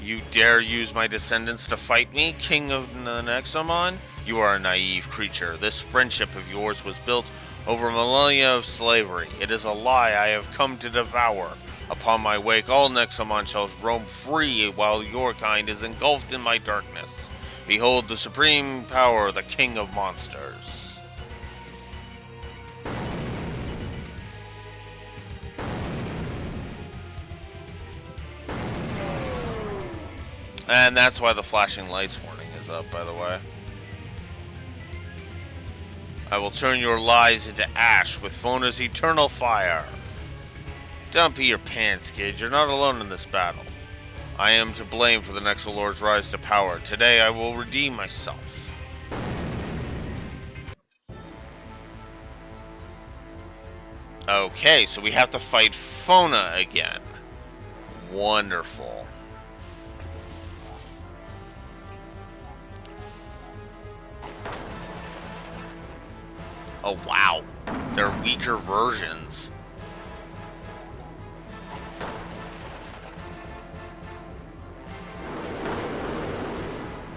You dare use my descendants to fight me, king of the Nexomon? You are a naive creature. This friendship of yours was built over millennia of slavery. It is a lie I have come to devour. Upon my wake, all Nexomon shall roam free while your kind is engulfed in my darkness. Behold the supreme power, the king of monsters. And that's why the flashing lights warning is up, by the way. I will turn your lies into ash with Fona's eternal fire. Don't pee your pants, kid. You're not alone in this battle. I am to blame for the Nexolord's rise to power. Today I will redeem myself. Okay, so we have to fight Fona again. Wonderful. Oh, wow. They're weaker versions.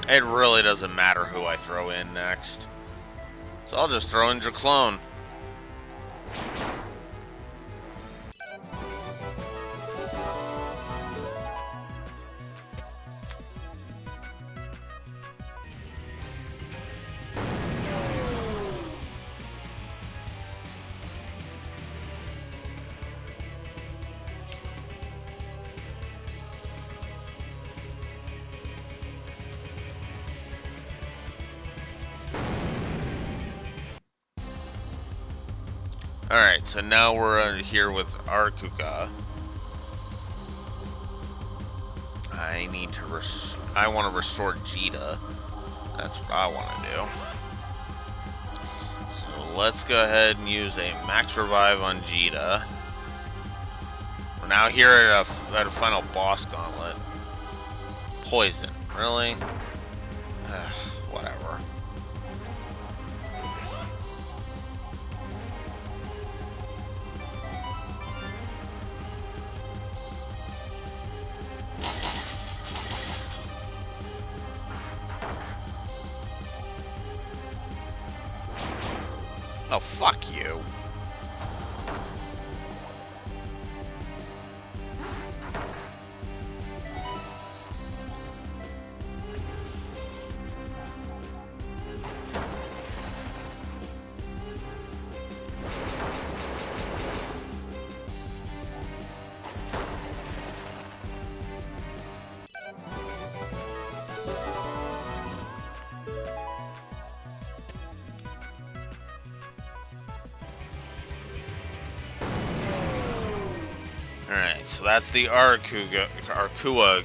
It really doesn't matter who I throw in next. So I'll just throw in Draclone. Alright, so now we're here with Arkuka. I want to restore Jita. That's what I want to do. So let's go ahead and use a max revive on Jita. We're now here at a final boss gauntlet. Poison, really? Whatever. Oh, fuck you. Alright, so that's the Arkua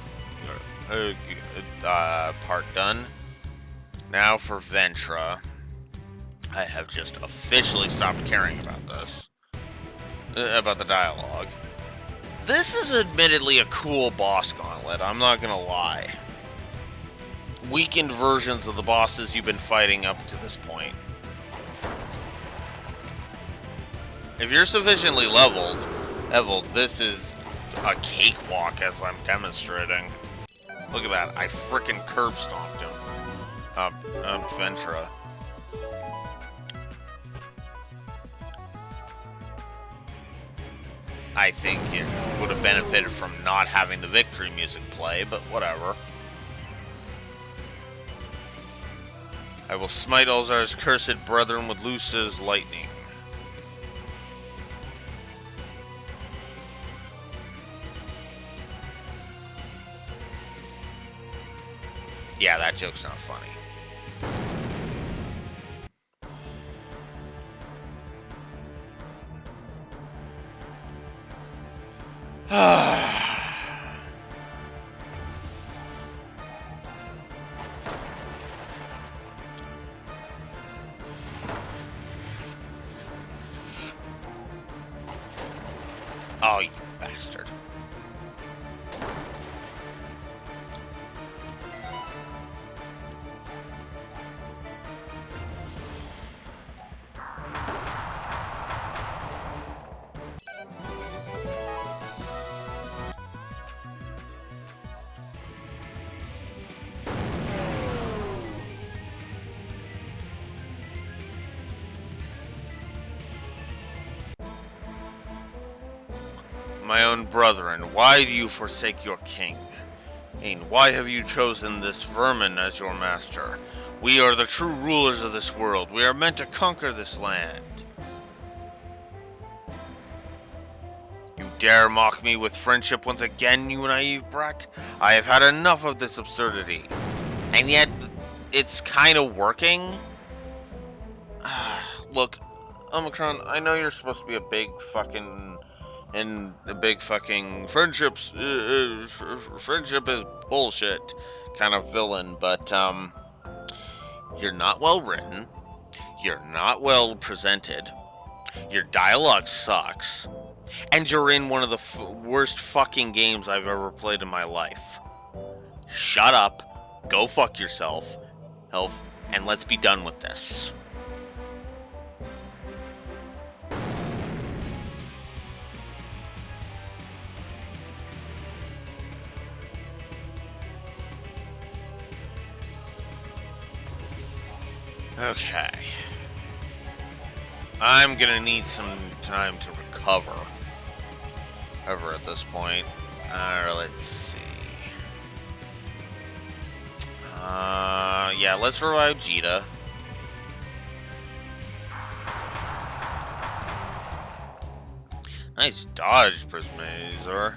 part done. Now for Ventra. I have just officially stopped caring about this. About the dialogue. This is admittedly a cool boss gauntlet, I'm not gonna lie. Weakened versions of the bosses you've been fighting up to this point. If you're sufficiently leveled, this is a cakewalk as I'm demonstrating. Look at that, I frickin' curb stomped him. Ventra. I think it would have benefited from not having the victory music play, but whatever. I will smite Ulzar's cursed brethren with Lusa's lightning. Yeah, that joke's not funny. Oh, you bastard. My own brethren, why do you forsake your king? And why have you chosen this vermin as your master? We are the true rulers of this world. We are meant to conquer this land. You dare mock me with friendship once again, you naive brat? I have had enough of this absurdity. And yet, it's kind of working? Look, Omicron, I know you're supposed to be a big fucking... And the big fucking friendship is bullshit kind of villain, but you're not well written, you're not well presented, your dialogue sucks, and you're in one of the worst fucking games I've ever played in my life. Shut up, go fuck yourself, and let's be done with this. Okay. I'm gonna need some time to recover. At this point. Let's see. Yeah, let's revive Jita. Nice dodge, Prismazer.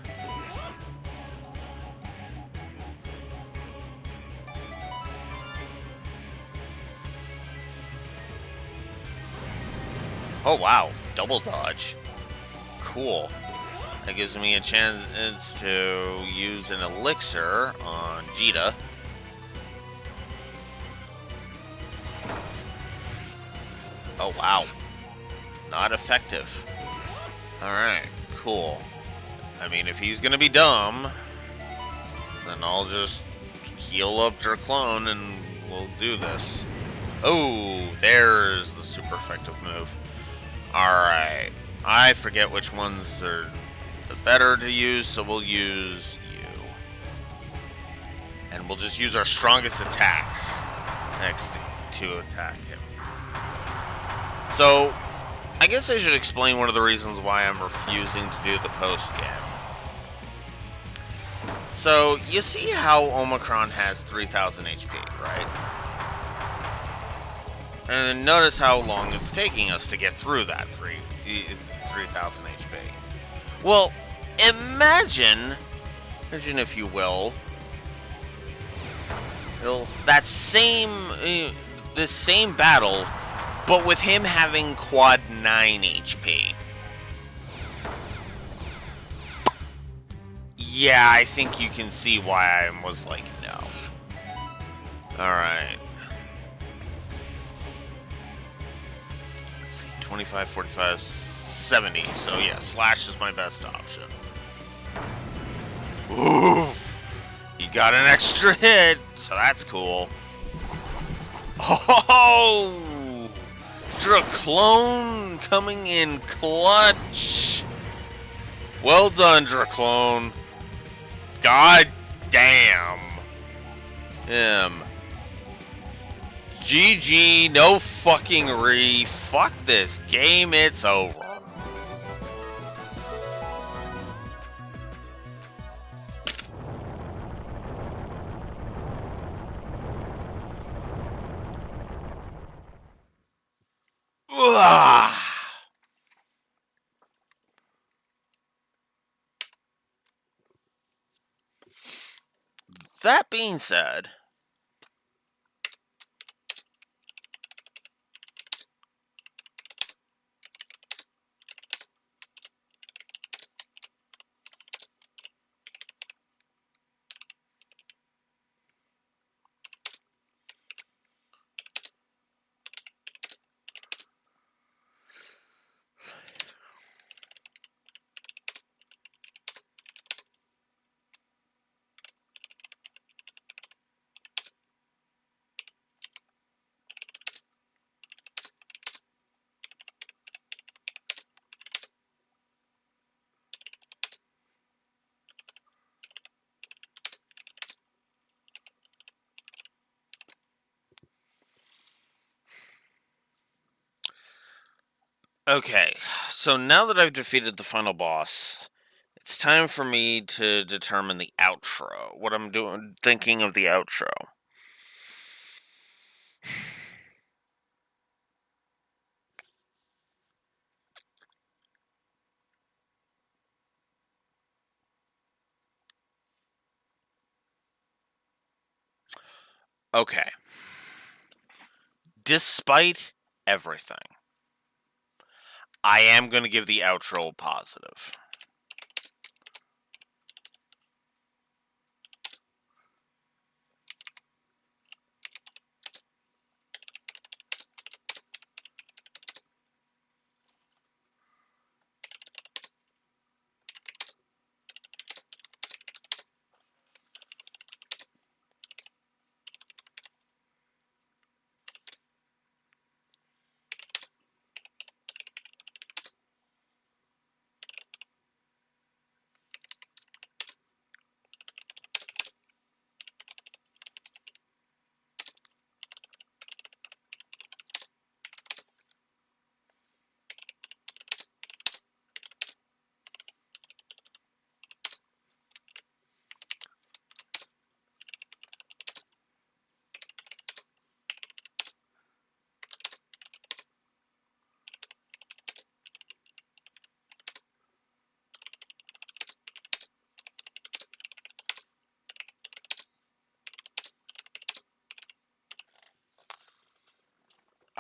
Oh wow, double dodge. Cool. That gives me a chance to use an elixir on Jita. Oh wow. Not effective. Alright, cool. I mean, if he's gonna be dumb, then I'll just heal up Draclone and we'll do this. Oh, there's the super effective move. Alright. I forget which ones are the better to use, so we'll use you. And we'll just use our strongest attacks next to attack him. So, I guess I should explain one of the reasons why I'm refusing to do the post-game. So, you see how Omicron has 3,000 HP, right? And notice how long it's taking us to get through that 3,000 HP. Well, imagine if you will, that this same battle, but with him having quad 9 HP. Yeah, I think you can see why I was like, no. Alright. Let's see, 25, 45, 70. So yeah, slash is my best option. Oof! He got an extra hit, so that's cool. Oh! Draclone coming in clutch. Well done, Draclone. God damn. Him. GG, no fucking re. Fuck this game, it's over. Ugh. That being said, Okay, so now that I've defeated the final boss, it's time for me to determine the outro. What I'm doing, thinking of the outro. Okay. Despite everything, I am going to give the outro a positive.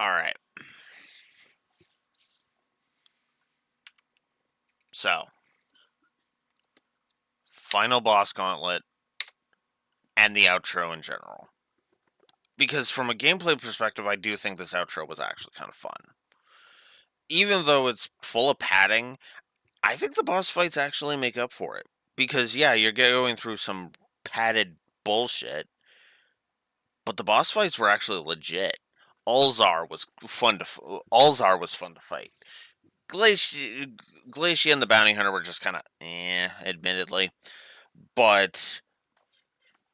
Alright. So, final boss gauntlet and the outro in general. Because from a gameplay perspective, I do think this outro was actually kind of fun. Even though it's full of padding, I think the boss fights actually make up for it. Because, yeah, you're going through some padded bullshit, but the boss fights were actually legit. Alzar was fun to fight. Glacia, Glacia and the Bounty Hunter were just kind of admittedly. But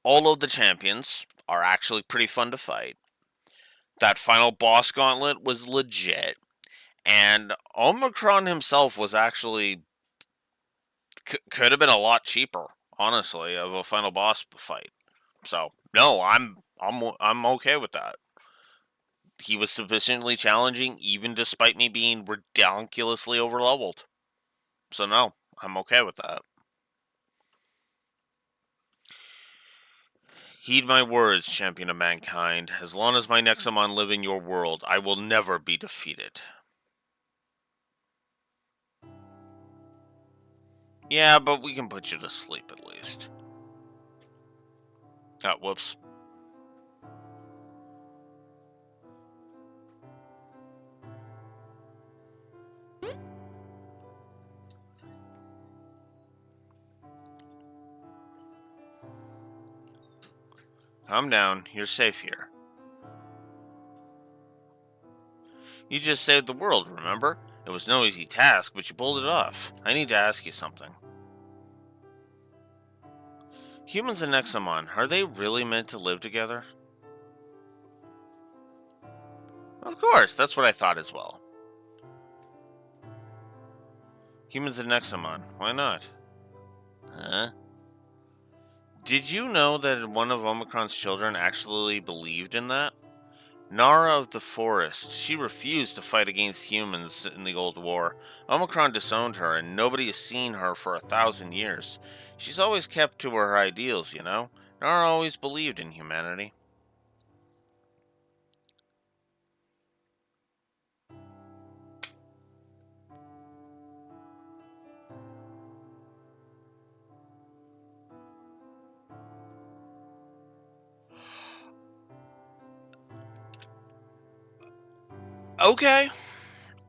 all of the champions are actually pretty fun to fight. That final boss gauntlet was legit. And Omicron himself was actually could have been a lot cheaper, honestly, of a final boss fight. So no, I'm okay with that. He was sufficiently challenging, even despite me being ridiculously overleveled. So no, I'm okay with that. Heed my words, champion of mankind. As long as my Nexomon live in your world, I will never be defeated. Yeah, but we can put you to sleep at least. Oh, whoops. Calm down. You're safe here. You just saved the world, remember? It was no easy task, but you pulled it off. I need to ask you something. Humans and Nexomon, are they really meant to live together? Of course, that's what I thought as well. Humans and Nexomon, why not? Huh? Did you know that one of Omicron's children actually believed in that? Nara of the Forest. She refused to fight against humans in the Old War. Omicron disowned her, and nobody has seen her for 1,000 years. She's always kept to her ideals, you know? Nara always believed in humanity. Okay,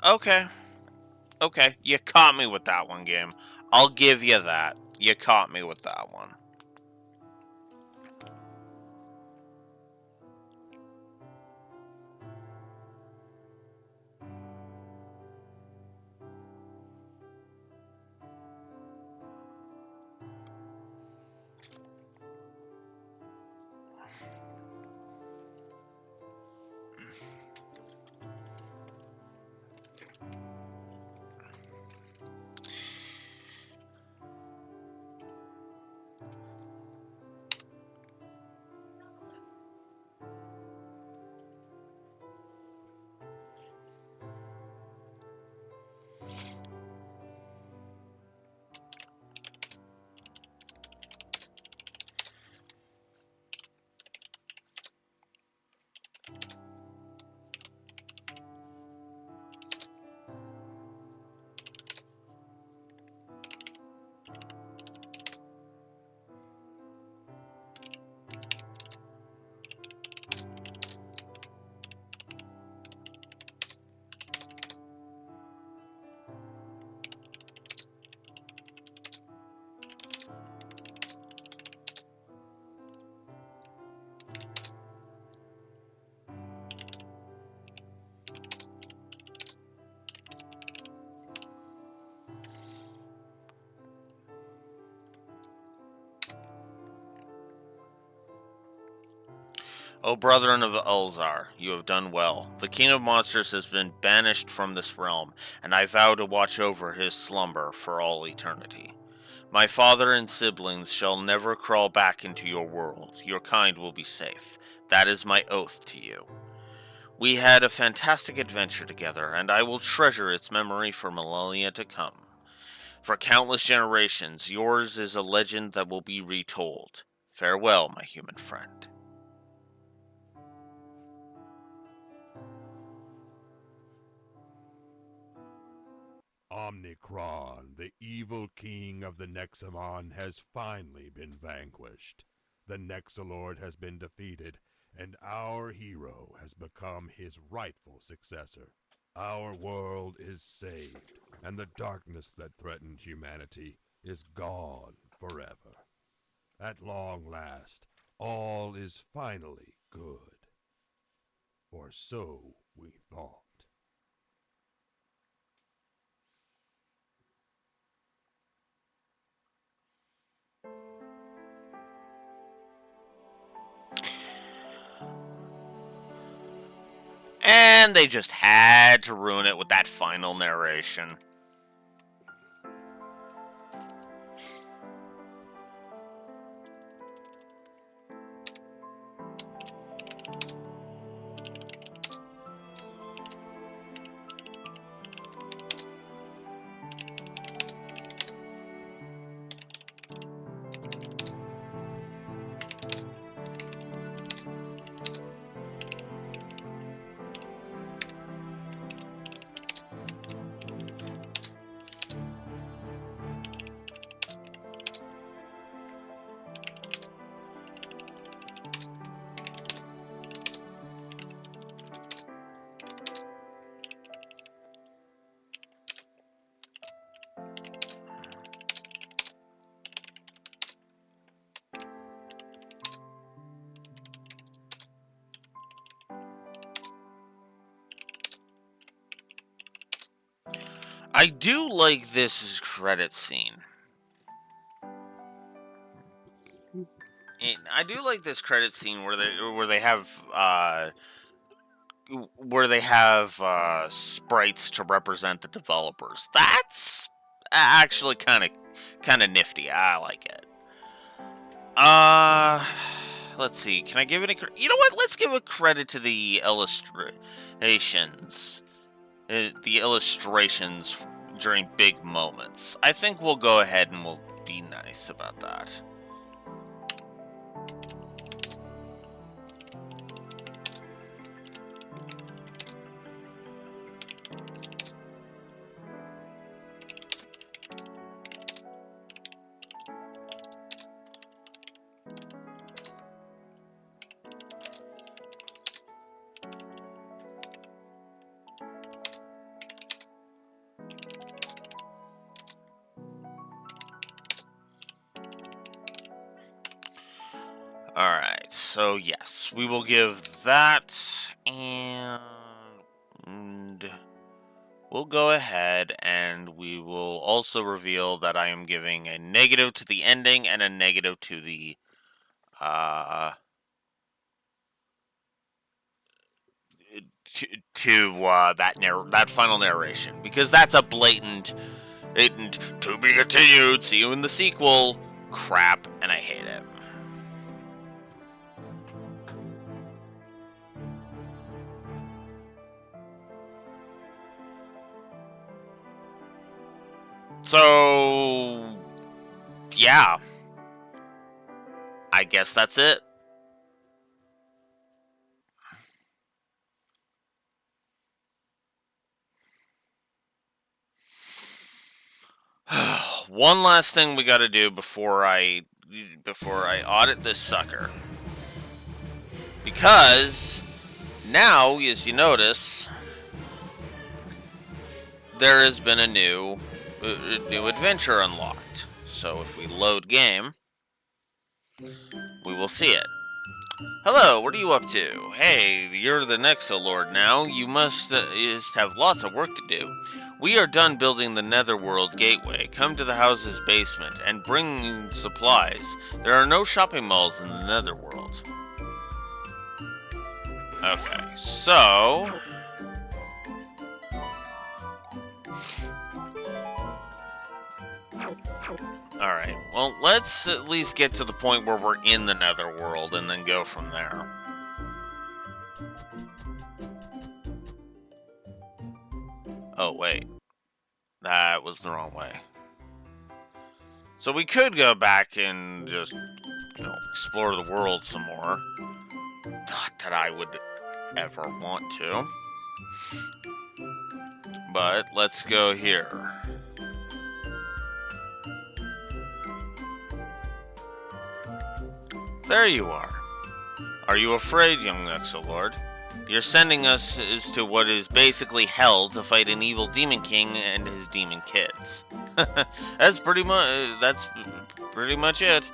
okay, okay. You caught me with that one, game. I'll give you that. You caught me with that one. O brethren of Ulzar, you have done well. The king of monsters has been banished from this realm, and I vow to watch over his slumber for all eternity. My father and siblings shall never crawl back into your world. Your kind will be safe. That is my oath to you. We had a fantastic adventure together, and I will treasure its memory for millennia to come. For countless generations, yours is a legend that will be retold. Farewell, my human friend. Omnicron, the evil king of the Nexomon, has finally been vanquished. The Nexalord has been defeated, and our hero has become his rightful successor. Our world is saved, and the darkness that threatened humanity is gone forever. At long last, all is finally good. Or so we thought. And they just had to ruin it with that final narration. I do like this credit scene. I do like this credit scene where they have sprites to represent the developers. That's actually kind of nifty. I like it. Let's see. Can I give any? You know what? Let's give a credit to the illustrations. The illustrations during big moments. I think we'll go ahead and we'll be nice about that. Alright, so yes, we will give that, and we'll go ahead and we will also reveal that I am giving a negative to the ending and a negative to the, that final narration, because that's a blatant, to be continued, see you in the sequel, crap, and I hate it. So, yeah. I guess that's it. One last thing we gotta do before I audit this sucker. Because now, as you notice, there has been a new adventure unlocked. So if we load game, we will see it. Hello, what are you up to? Hey, you're the Nexolord now. You must have lots of work to do. We are done building the Netherworld gateway. Come to the house's basement and bring supplies. There are no shopping malls in the Netherworld. Okay, so... Alright, well, let's at least get to the point where we're in the Netherworld and then go from there. Oh, wait. That was the wrong way. So we could go back and just, explore the world some more. Not that I would ever want to. But let's go here. There you are. Are you afraid, young Nexolord? You're sending us to what is basically hell to fight an evil demon king and his demon kids. That's pretty much it.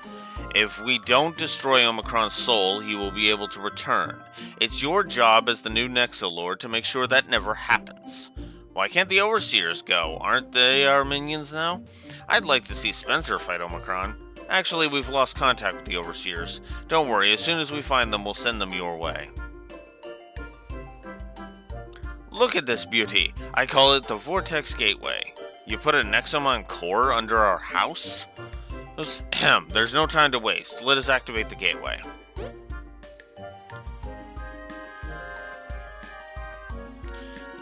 If we don't destroy Omicron's soul, he will be able to return. It's your job as the new Nexolord to make sure that never happens. Why can't the Overseers go? Aren't they our minions now? I'd like to see Spencer fight Omicron. Actually, we've lost contact with the Overseers. Don't worry, as soon as we find them, we'll send them your way. Look at this beauty. I call it the Vortex Gateway. You put a Nexomon core under our house? There's no time to waste. Let us activate the gateway.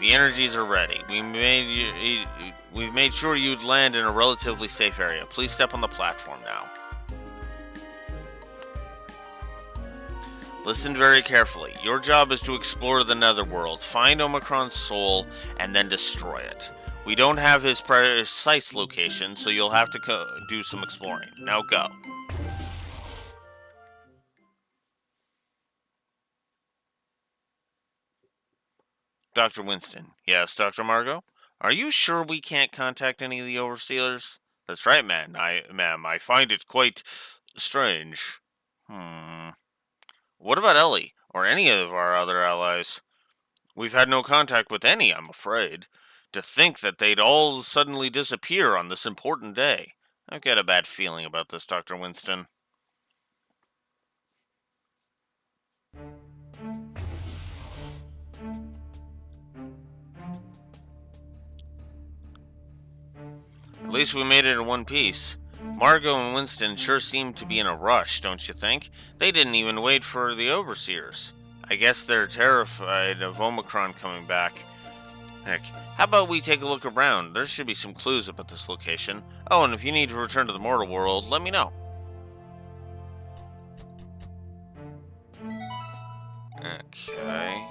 The energies are ready. We've made sure you'd land in a relatively safe area. Please step on the platform now. Listen very carefully. Your job is to explore the Netherworld, find Omicron's soul, and then destroy it. We don't have his precise location, so you'll have to do some exploring. Now go. Dr. Winston. Yes, Dr. Margot? Are you sure we can't contact any of the Overseers? That's right, ma'am. I find it quite strange. What about Ellie, or any of our other allies? We've had no contact with any, I'm afraid. To think that they'd all suddenly disappear on this important day. I've got a bad feeling about this, Dr. Winston. At least we made it in one piece. Margot and Winston sure seem to be in a rush, don't you think? They didn't even wait for the Overseers. I guess they're terrified of Omicron coming back. Heck, how about we take a look around? There should be some clues about this location. Oh, and if you need to return to the mortal world, let me know. Okay.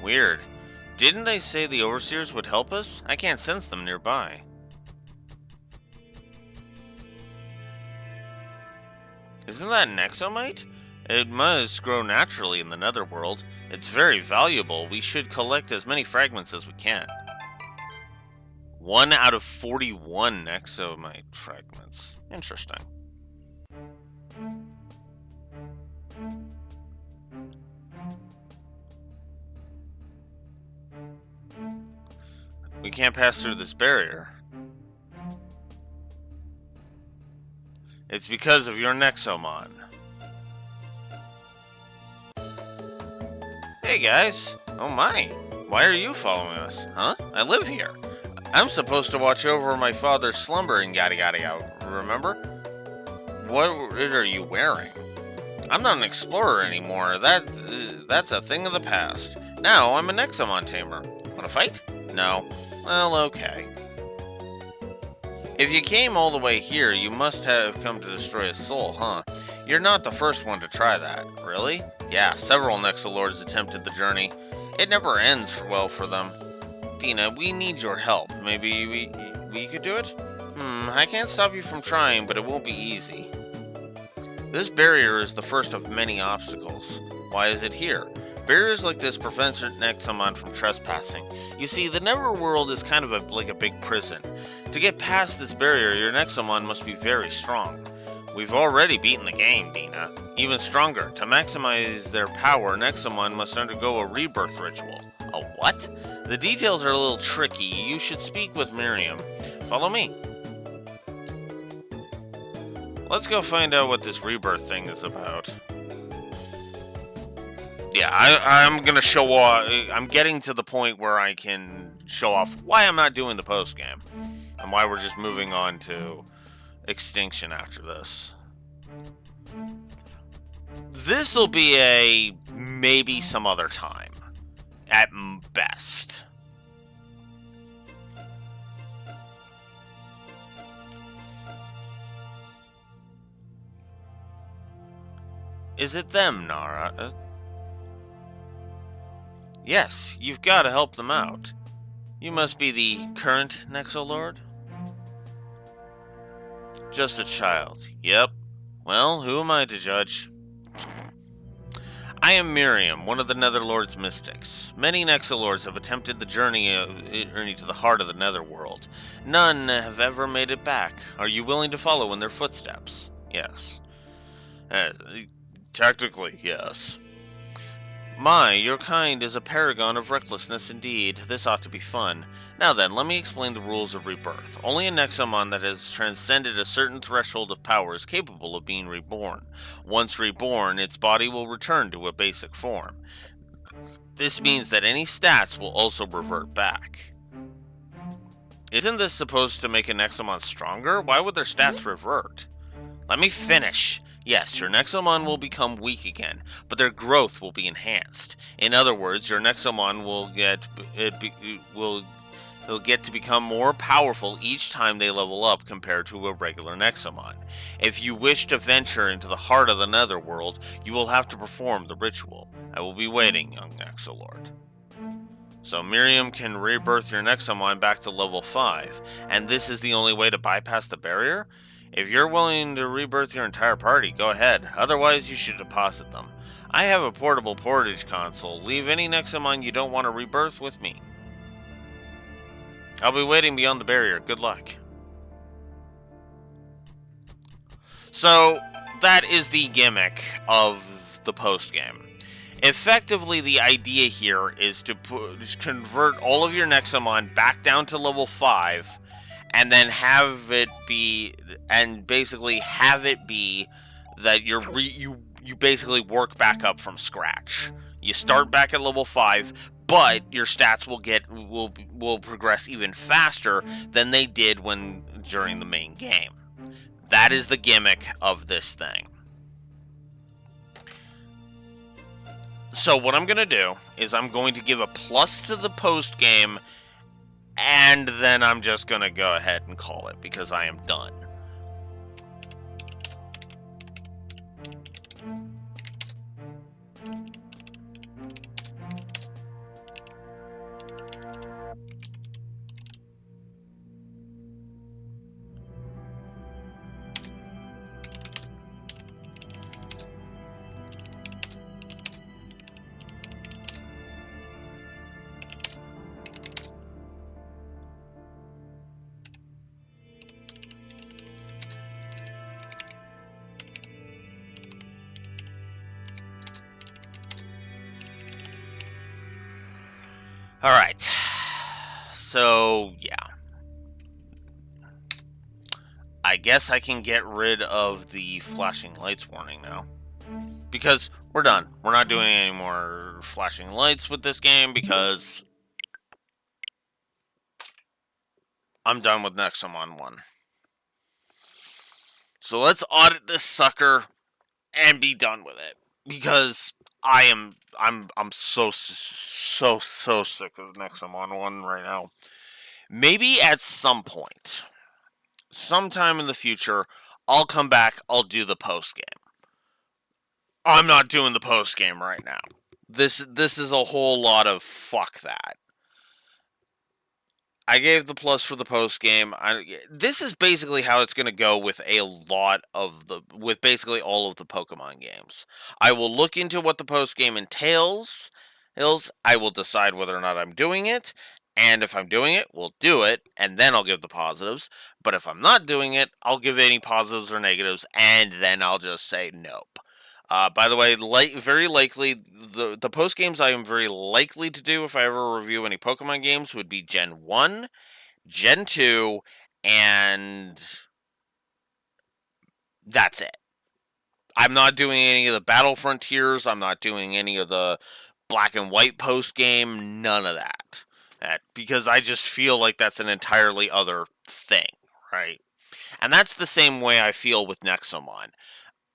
Weird. Didn't they say the Overseers would help us? I can't sense them nearby. Isn't that Nexomite? It must grow naturally in the Netherworld. It's very valuable. We should collect as many fragments as we can. 1 out of 41 Nexomite fragments. Interesting. We can't pass through this barrier. It's because of your Nexomon. Hey guys! Oh my! Why are you following us? Huh? I live here. I'm supposed to watch over my father's slumbering yada yada yada, remember? What are you wearing? I'm not an explorer anymore. That's a thing of the past. Now I'm a Nexomon tamer. Wanna fight? No. Well, okay. If you came all the way here, you must have come to destroy his soul, huh? You're not the first one to try that. Really? Yeah, several Nexolords attempted the journey. It never ends well for them. Dina, we need your help. Maybe we could do it? I can't stop you from trying, but it won't be easy. This barrier is the first of many obstacles. Why is it here? Barriers like this prevent Nexomon from trespassing. You see, the Netherworld is kind of like a big prison. To get past this barrier, your Nexomon must be very strong. We've already beaten the game, Dina. Even stronger. To maximize their power, Nexomon must undergo a rebirth ritual. A what? The details are a little tricky. You should speak with Miriam. Follow me. Let's go find out what this rebirth thing is about. Yeah, I'm gonna show off. I'm getting to the point where I can show off why I'm not doing the post game and why we're just moving on to Extinction after this. This'll be a maybe some other time, at best. Is it them, Nara? Yes, you've got to help them out. You must be the current Nexolord? Just a child. Yep. Well, who am I to judge? I am Miriam, one of the Netherlord's mystics. Many Nexolords have attempted the journey to the heart of the Netherworld. None have ever made it back. Are you willing to follow in their footsteps? Yes. Technically, yes. My, your kind is a paragon of recklessness indeed. This ought to be fun. Now then, let me explain the rules of rebirth. Only a Nexomon that has transcended a certain threshold of power is capable of being reborn. Once reborn, its body will return to a basic form. This means that any stats will also revert back. Isn't this supposed to make a Nexomon stronger? Why would their stats revert? Let me finish. Yes, your Nexomon will become weak again, but their growth will be enhanced. In other words, your Nexomon will get to become more powerful each time they level up compared to a regular Nexomon. If you wish to venture into the heart of the Netherworld, you will have to perform the ritual. I will be waiting, young Nexolord. So Miriam can rebirth your Nexomon back to level 5, and this is the only way to bypass the barrier? If you're willing to rebirth your entire party, go ahead. Otherwise, you should deposit them. I have a portable portage console. Leave any Nexomon you don't want to rebirth with me. I'll be waiting beyond the barrier. Good luck. So, that is the gimmick of the post-game. Effectively, the idea here is to convert all of your Nexomon back down to level 5, and then have it be that you basically work back up from scratch. You start back at level 5, but your stats will progress even faster than they did during the main game. That is the gimmick of this thing. So what I'm going to do is I'm going to give a plus to the post game, and then I'm just going to go ahead and call it because I am done. Alright, so yeah. I guess I can get rid of the flashing lights warning now. Because we're done. We're not doing any more flashing lights with this game because I'm done with Nexomon 1. So let's audit this sucker and be done with it. Because I'm so sick of Nexomon 1 right now. Maybe at some point, sometime in the future, I'll come back, I'll do the post game. I'm not doing the post game right now. This is a whole lot of fuck that. I gave the plus for the post game. This is basically how it's going to go with with basically all of the Pokemon games. I will look into what the post game entails. I will decide whether or not I'm doing it, and if I'm doing it, we'll do it, and then I'll give the positives. But if I'm not doing it, I'll give any positives or negatives, and then I'll just say nope. By the way, very likely, the post games I am very likely to do if I ever review any Pokemon games would be Gen 1, Gen 2, and that's it. I'm not doing any of the Battle Frontiers. I'm not doing any of the Black and White post game. None of that. Because I just feel like that's an entirely other thing, right? And that's the same way I feel with Nexomon.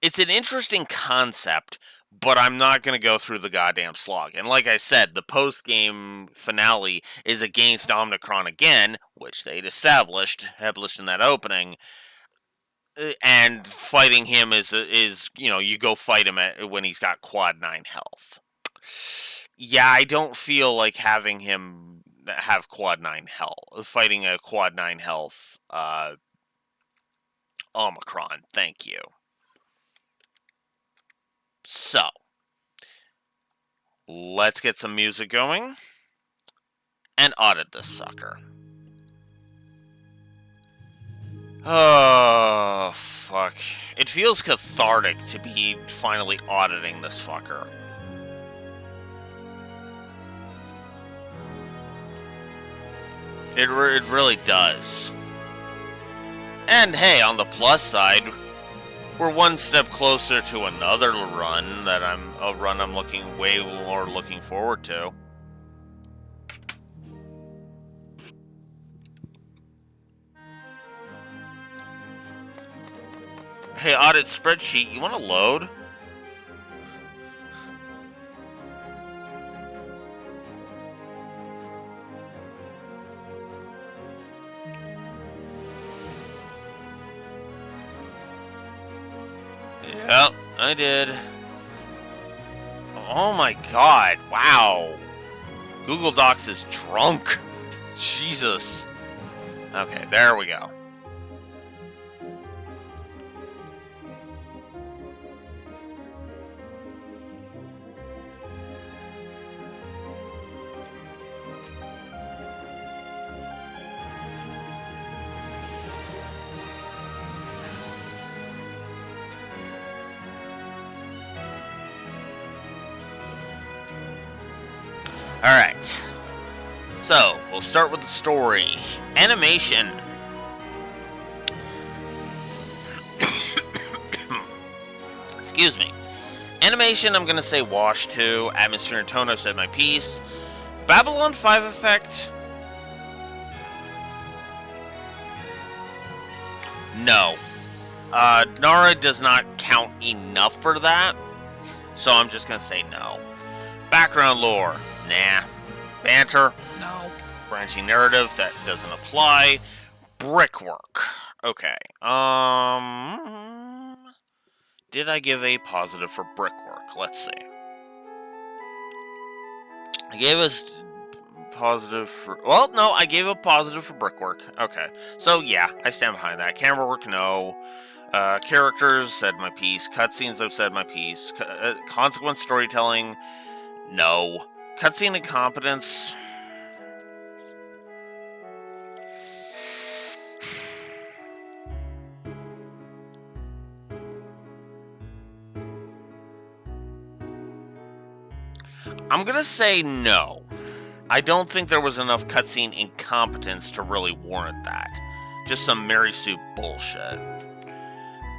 It's an interesting concept, but I'm not going to go through the goddamn slog. And like I said, the post game finale is against Omnicron again, which they'd established in that opening. And fighting him is you go fight him when he's got quad 9 health. Yeah, I don't feel like having him have quad 9 health, fighting a quad 9 health Omicron. Thank you. So, let's get some music going and audit this sucker. Oh, fuck. It feels cathartic to be finally auditing this fucker. It really does. And hey, on the plus side, we're one step closer to another run that I'm way more looking forward to. Hey, audit spreadsheet, you want to load? Yep, I did. Oh my god, wow. Google Docs is drunk. Jesus. Okay, there we go. Alright. So, we'll start with the story. Animation. Excuse me. Animation, I'm gonna say wash 2. Atmosphere and tone, I've said my piece. Babylon 5 effect. No. Nara does not count enough for that. So I'm just gonna say no. Background lore. Nah. Banter? No. Branching narrative? That doesn't apply. Brickwork. Okay. Did I give a positive for brickwork? Let's see. I gave a positive for... Well, no, I gave a positive for brickwork. Okay. So, yeah, I stand behind that. Camera work, no. Characters, said my piece. Cutscenes, I've said my piece. Consequence storytelling, no. Cutscene incompetence. I'm gonna say no. I don't think there was enough cutscene incompetence to really warrant that. Just some Mary Sue bullshit.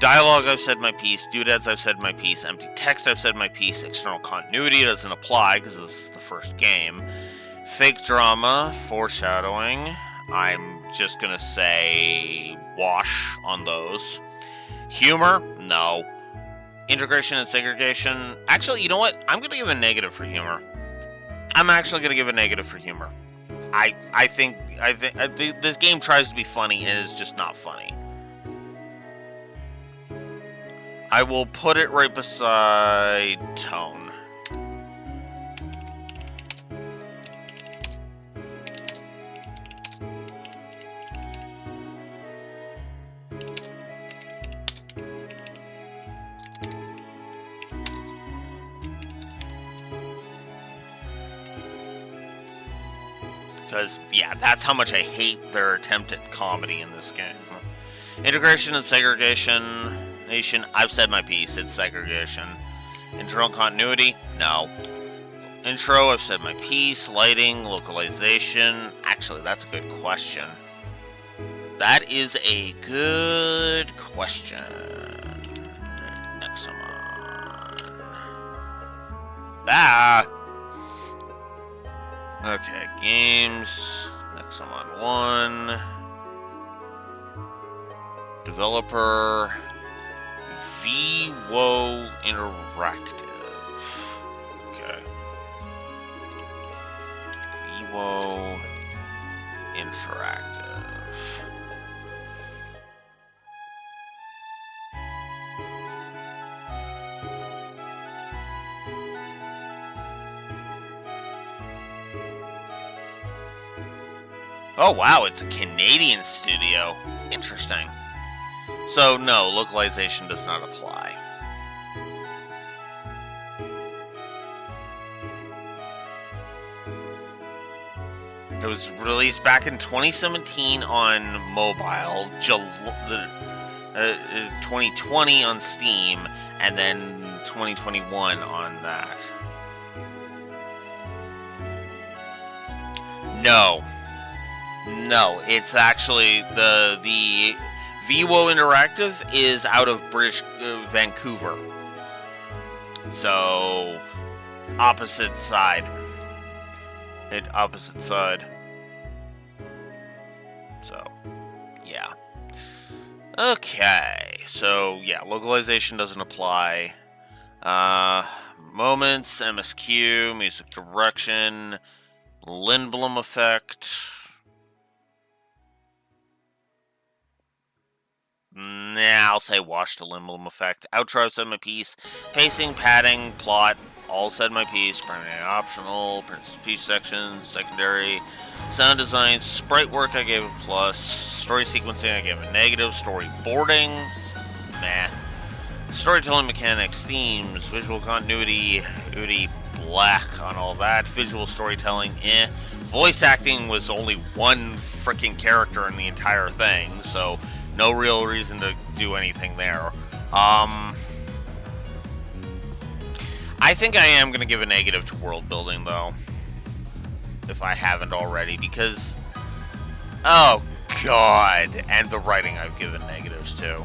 Dialogue, I've said my piece. Doodads, I've said my piece. Empty text, I've said my piece. External continuity doesn't apply because this is the first game. Fake drama, foreshadowing. I'm just gonna say wash on those. Humor, no. Integration and segregation. Actually, you know what? I'm gonna give a negative for humor. I'm actually gonna give a negative for humor. I think this game tries to be funny and is just not funny. I will put it right beside tone. Because, yeah, that's how much I hate their attempt at comedy in this game. Integration and segregation. Nation, I've said my piece, it's segregation. Internal continuity? No. Intro, I've said my piece. Lighting, localization. Actually, that's a good question. That is a good question. Nexomon. Ah! Okay, games. Nexomon 1. Developer. VWO Interactive. Okay. VWO Interactive. Oh wow, it's a Canadian studio. Interesting. So no, localization does not apply. It was released back in 2017 on mobile, 2020 on Steam, and then 2021 on that. No. No, it's actually the VWO Interactive is out of British Vancouver. So opposite side. Opposite side. So, yeah. Okay. So, yeah, localization doesn't apply. Moments, MSQ, music direction, Lindblom effect. Nah, I'll say wash the Lindblom effect. Outro, said my piece. Pacing, padding, plot, all said my piece. Primary optional, speech sections, secondary. Sound design, sprite work, I gave a plus. Story sequencing, I gave a negative. Storyboarding, meh. Storytelling mechanics, themes, visual continuity, black on all that. Visual storytelling, eh. Voice acting was only one freaking character in the entire thing, so no real reason to do anything there. I think I am going to give a negative to world building, though. If I haven't already, because... Oh, God. And the writing I've given negatives to.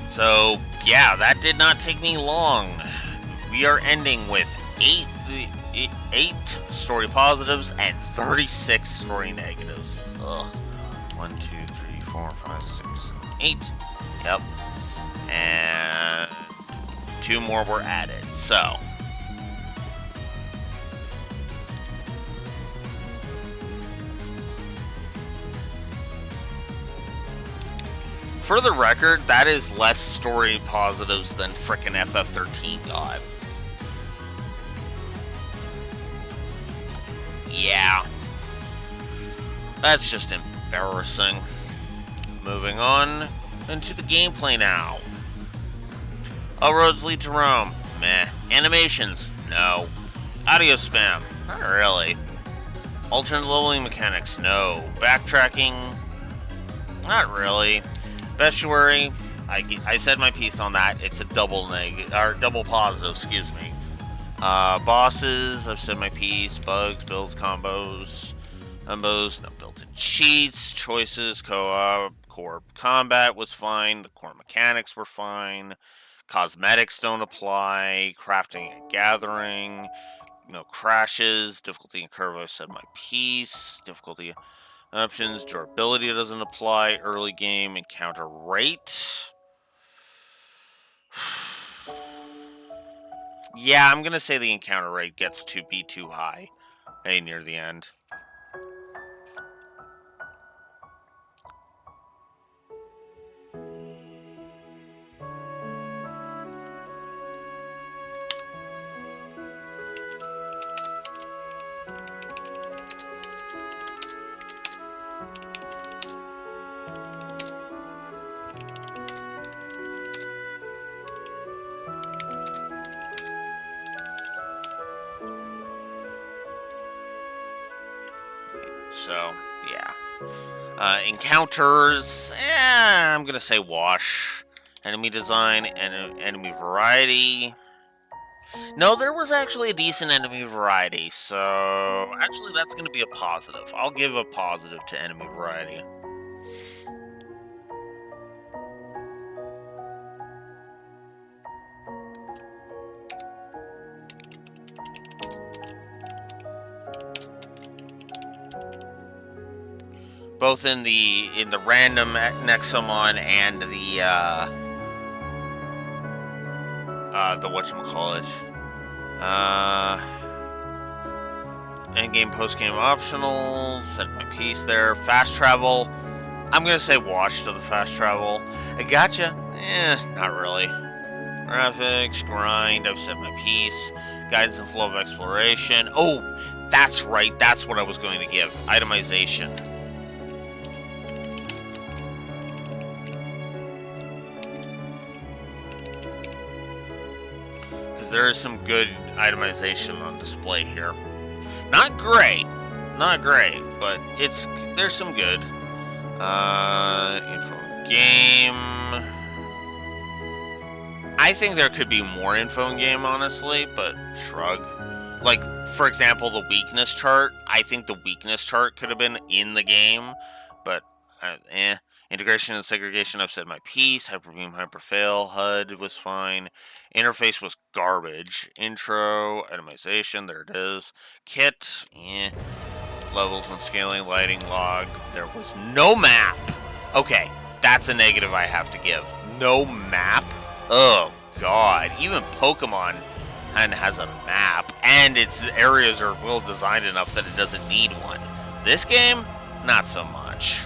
So, yeah, that did not take me long. We are ending with 8 story positives and 36 story negatives. Ugh. 1, 2, 3, 4, 5, 6, 8. Yep. And 2 more were added. So, for the record, that is less story positives than frickin' FF13 got. Yeah. That's just embarrassing. Moving on into the gameplay now. All roads lead to Rome. Meh. Animations? No. Audio spam? Not really. Alternate leveling mechanics? No. Backtracking? Not really. Estuary, I said my piece on that. It's a double positive, excuse me. Bosses, I've said my piece. Bugs, builds, combos, no built-in cheats, choices, co-op, core combat was fine. The core mechanics were fine. Cosmetics don't apply. Crafting and gathering, no crashes. Difficulty and curve, I've said my piece. Difficulty options, durability doesn't apply. Early game encounter rate. Yeah, I'm gonna say the encounter rate gets to be too high near the end. So, yeah. Encounters, I'm gonna say wash. Enemy design and enemy variety. No, there was actually a decent enemy variety, so actually that's gonna be a positive. I'll give a positive to enemy variety. Both in the random Nexomon and the whatchamacallit. Endgame, postgame optional. Set my piece there. Fast travel. I'm gonna say wash to the fast travel. I gotcha. Not really. Graphics, grind. I've set my piece. Guidance and flow of exploration. Oh, that's right. That's what I was going to give. Itemization. There is some good itemization on display here. Not great, but there's some good. Info game. I think there could be more info in game, honestly, but shrug. Like, for example, the weakness chart. I think the weakness chart could have been in the game, but Integration and segregation, I've said my piece. Hyperbeam, hyperfail. HUD was fine. Interface was garbage. Intro, itemization, there it is. Kit, Levels when scaling, lighting, log. There was no map. Okay, that's a negative I have to give. No map? Oh, God. Even Pokemon has a map, and its areas are well designed enough that it doesn't need one. This game, not so much.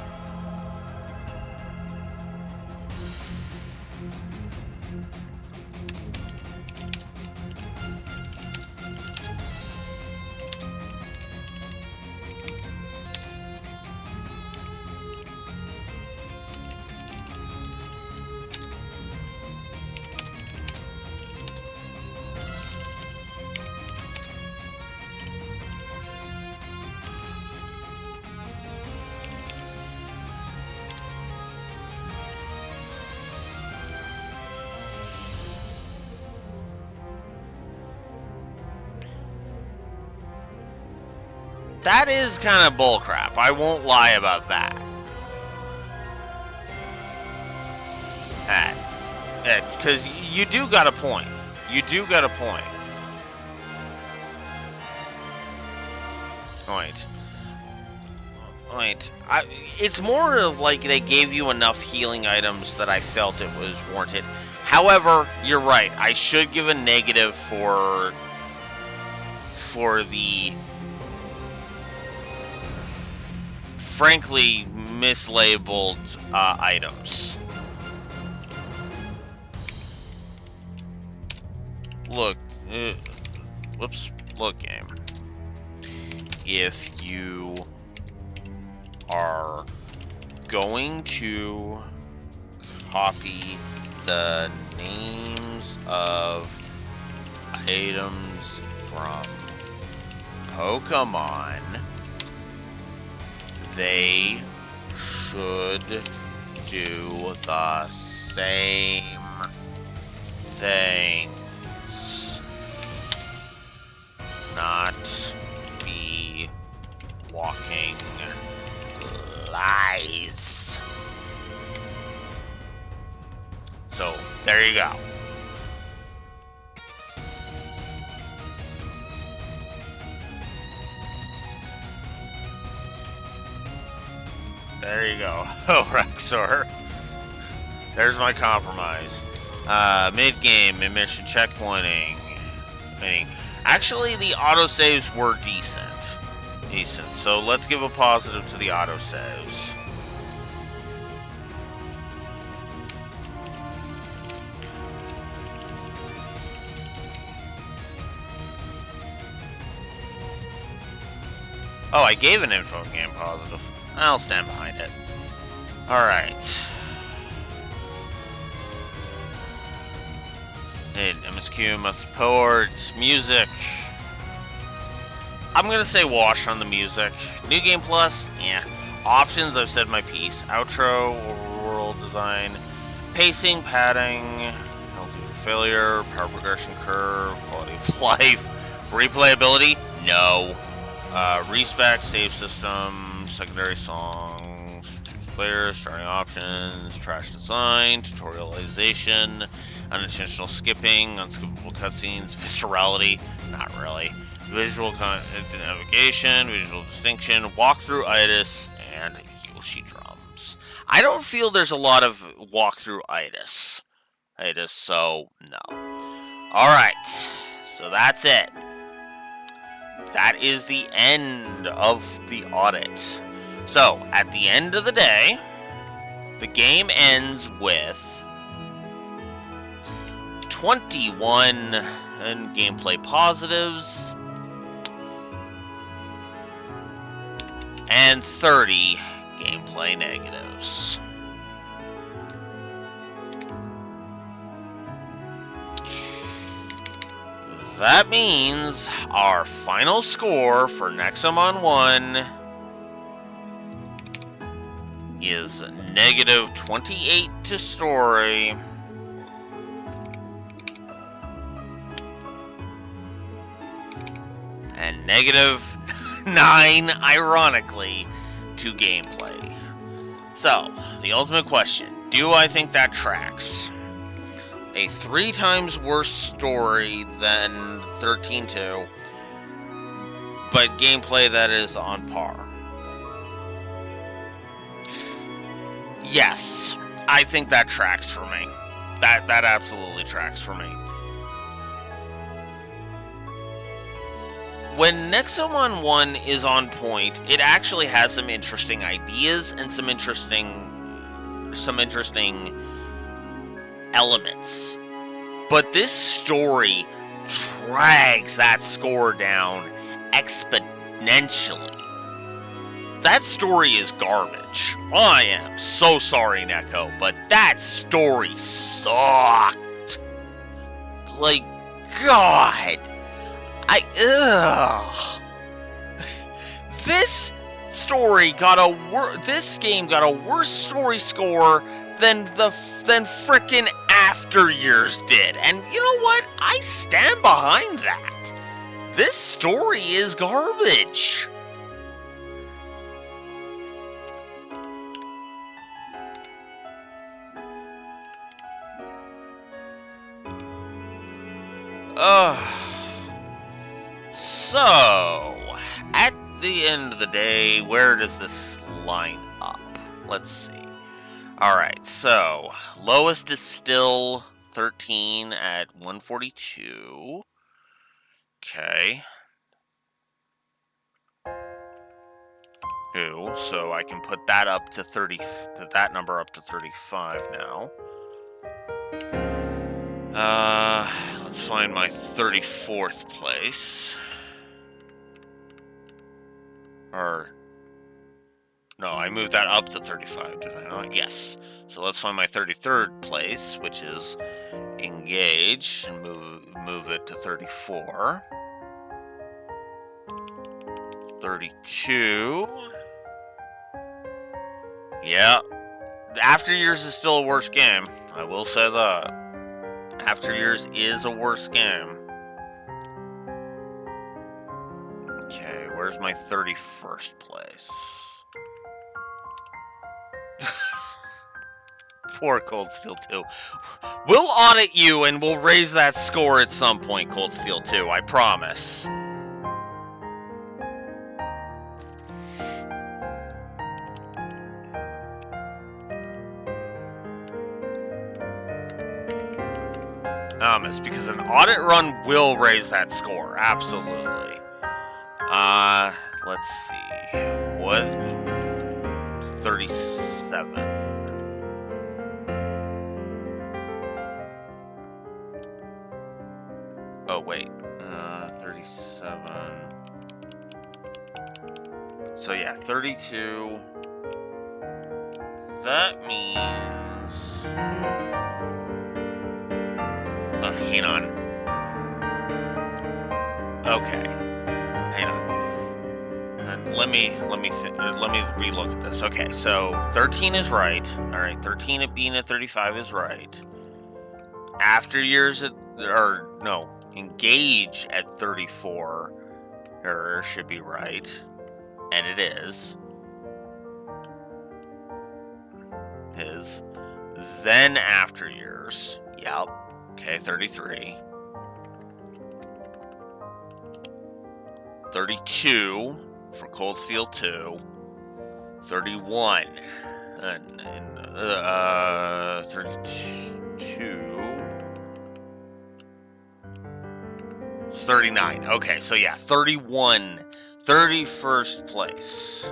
That is kind of bullcrap. I won't lie about that. Because you do got a point. You do got a point. Wait. It's more of like they gave you enough healing items that I felt it was warranted. However, you're right. I should give a negative for the frankly mislabeled items. Look, look, game. If you are going to copy the names of items from Pokemon, they should do the same things. Not be walking lies. So, there you go. There you go. Oh, Rexor. There's my compromise. Mid-game, mid-mission checkpointing. Actually, the autosaves were decent. So let's give a positive to the autosaves. Oh, I gave an info game positive. I'll stand behind it. Alright. MSQ, must ports, music. I'm gonna say wash on the music. New Game Plus, yeah. Options, I've said my piece. Outro, overworld design, pacing, padding, penalty for failure, power progression curve, quality of life, replayability, no. Respec, save system, secondary songs, choose players, starting options, trash design, tutorialization, unintentional skipping, unskippable cutscenes, viscerality, not really. Visual navigation, visual distinction, walkthrough-itis, and Yoshi drums. I don't feel there's a lot of walkthrough-itis. So no. Alright, so that's it. That is the end of the audit. So, at the end of the day, the game ends with 21 gameplay positives and 30 gameplay negatives. That means our final score for Nexomon 1 is negative 28 to story and negative 9, ironically, to gameplay. So, the ultimate question, do I think that tracks? A 3 times worse story than 13-2, but gameplay that is on par. Yes, I think that tracks for me. That absolutely tracks for me. When Nexomon 1 is on point, it actually has some interesting ideas and some interesting elements. But this story drags that score down exponentially. That story is garbage. I am so sorry, Neko, but that story sucked. Like, God. This game got a worse story score than frickin' After Years did. And you know what? I stand behind that. This story is garbage. So, at the end of the day, where does this line up? Let's see. Alright, so, lowest is still 13 at 142. Okay. So I can put that up to 30, that number up to 35 now. Let's find my 34th place. No, I moved that up to 35, did I not? Yes. So let's find my 33rd place, which is Engage, and move it to 34. 32. Yeah. After Years is still a worse game. I will say that. After Years is a worse game. Okay, where's my 31st place? Poor Cold Steel 2. We'll audit you and we'll raise that score at some point, Cold Steel 2, I promise. Because an audit run will raise that score, absolutely. Let's see. What? 37. Oh, wait. 37. So, yeah, 32. That means... hang on. Okay. Hang on. let me relook at this. Okay, so 13 is right. All right, 13 at being at 35 is right. After years engage at 34 should be right, and it is. Then after years, yep. Okay, 33. 32 for Cold Steel 2. 31. 32. It's 39. Okay, so yeah, 31. 31st place.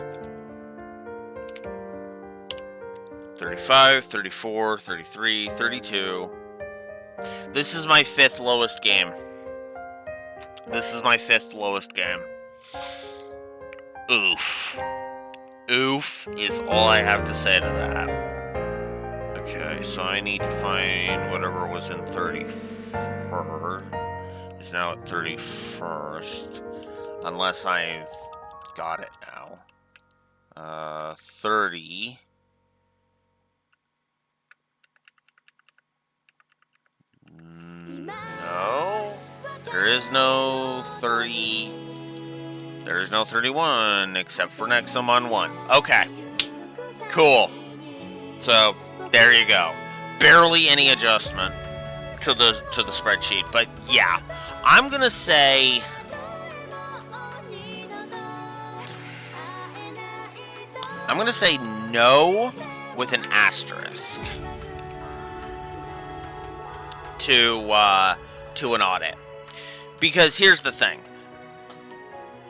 35, 34, 33, 32. This is my 5th lowest game. This is my 5th lowest game. Oof. Oof is all I have to say to that. Okay, so I need to find whatever was in 31st. It's now at 31st. Unless I've got it now. 30. No. There is no 30. There is no 31 except for Nexomon 1. Okay. Cool. So, there you go. Barely any adjustment to the spreadsheet, but yeah. I'm going to say no with an asterisk to an audit. Because here's the thing.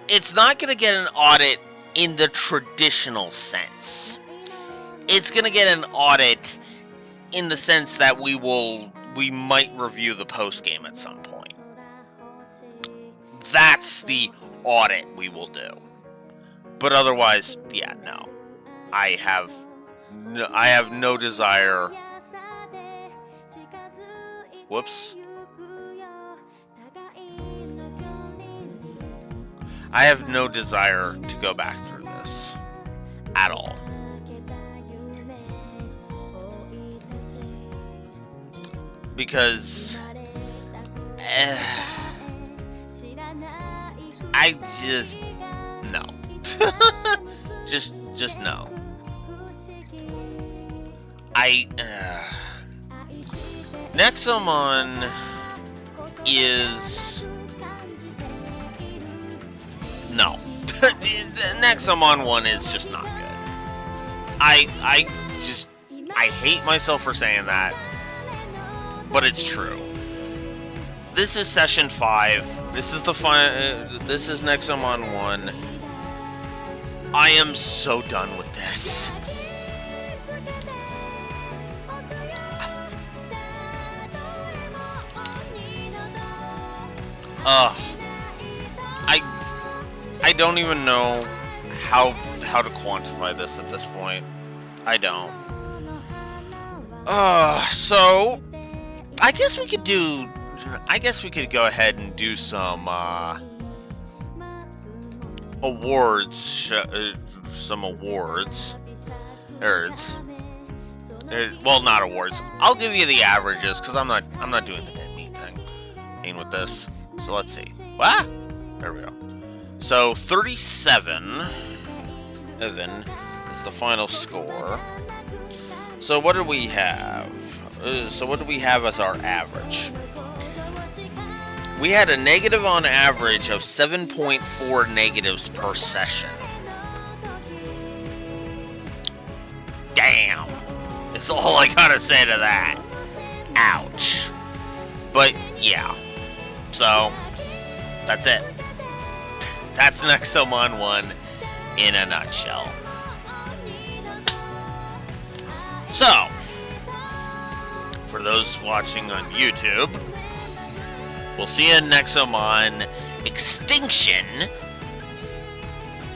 It's not going to get an audit in the traditional sense. It's going to get an audit in the sense that we might review the post game at some point. That's the audit we will do. But otherwise, yeah, no. I have no desire. Whoops. I have no desire to go back through this at all. Because I just no. just no. Nexomon is no. Nexomon 1 is just not good. I hate myself for saying that, but it's true. This is session 5. This is this is Nexomon 1. I am so done with this. I don't even know how to quantify this at this point. I don't. So I guess we could go ahead and do some awards. Some awards. Well, not awards. I'll give you the averages because I'm not doing the dead meat thing with this. So let's see. Ah, there we go. So 37 is the final score. So what do we have? As our average? We had a negative on average of 7.4 negatives per session. Damn. That's all I gotta say to that. Ouch. But yeah. So that's it. That's Nexomon 1 in a nutshell. So, for those watching on YouTube, we'll see you in Nexomon Extinction,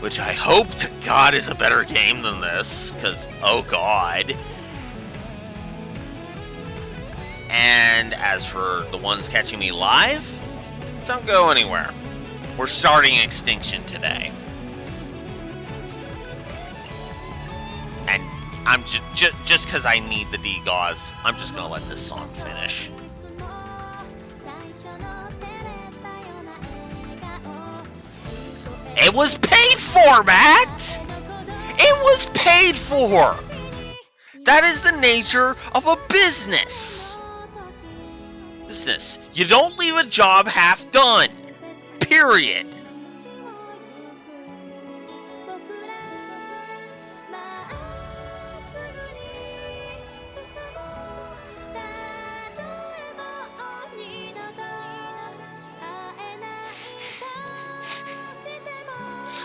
which I hope to God is a better game than this, because, oh God. And as for the ones catching me live, don't go anywhere. We're starting Extinction today. I'm just because I need the D-Gauze, I'm just gonna let this song finish. It was paid for, Matt! It was paid for! That is the nature of a business. You don't leave a job half done. Period.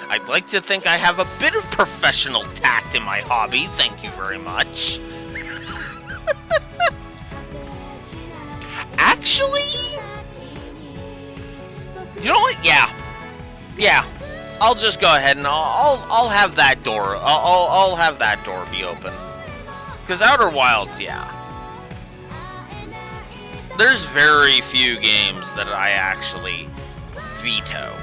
I'd like to think I have a bit of professional tact in my hobby. Thank you very much. Actually, you know what? Yeah. I'll just go ahead and I'll have that door. I'll have that door be open. Because Outer Wilds, yeah. There's very few games that I actually veto.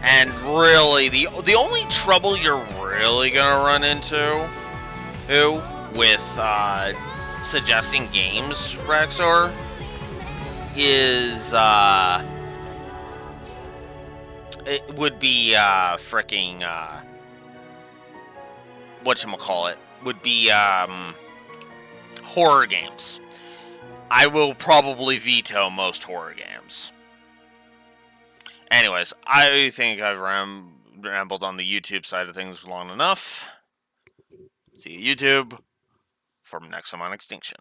And really, the only trouble you're really gonna run into with suggesting games, Rexor, is it would be fricking whatchamacallit, would be horror games. I will probably veto most horror games. Anyways, I think I've rambled on the YouTube side of things long enough. See you, YouTube, from Nexomon Extinction.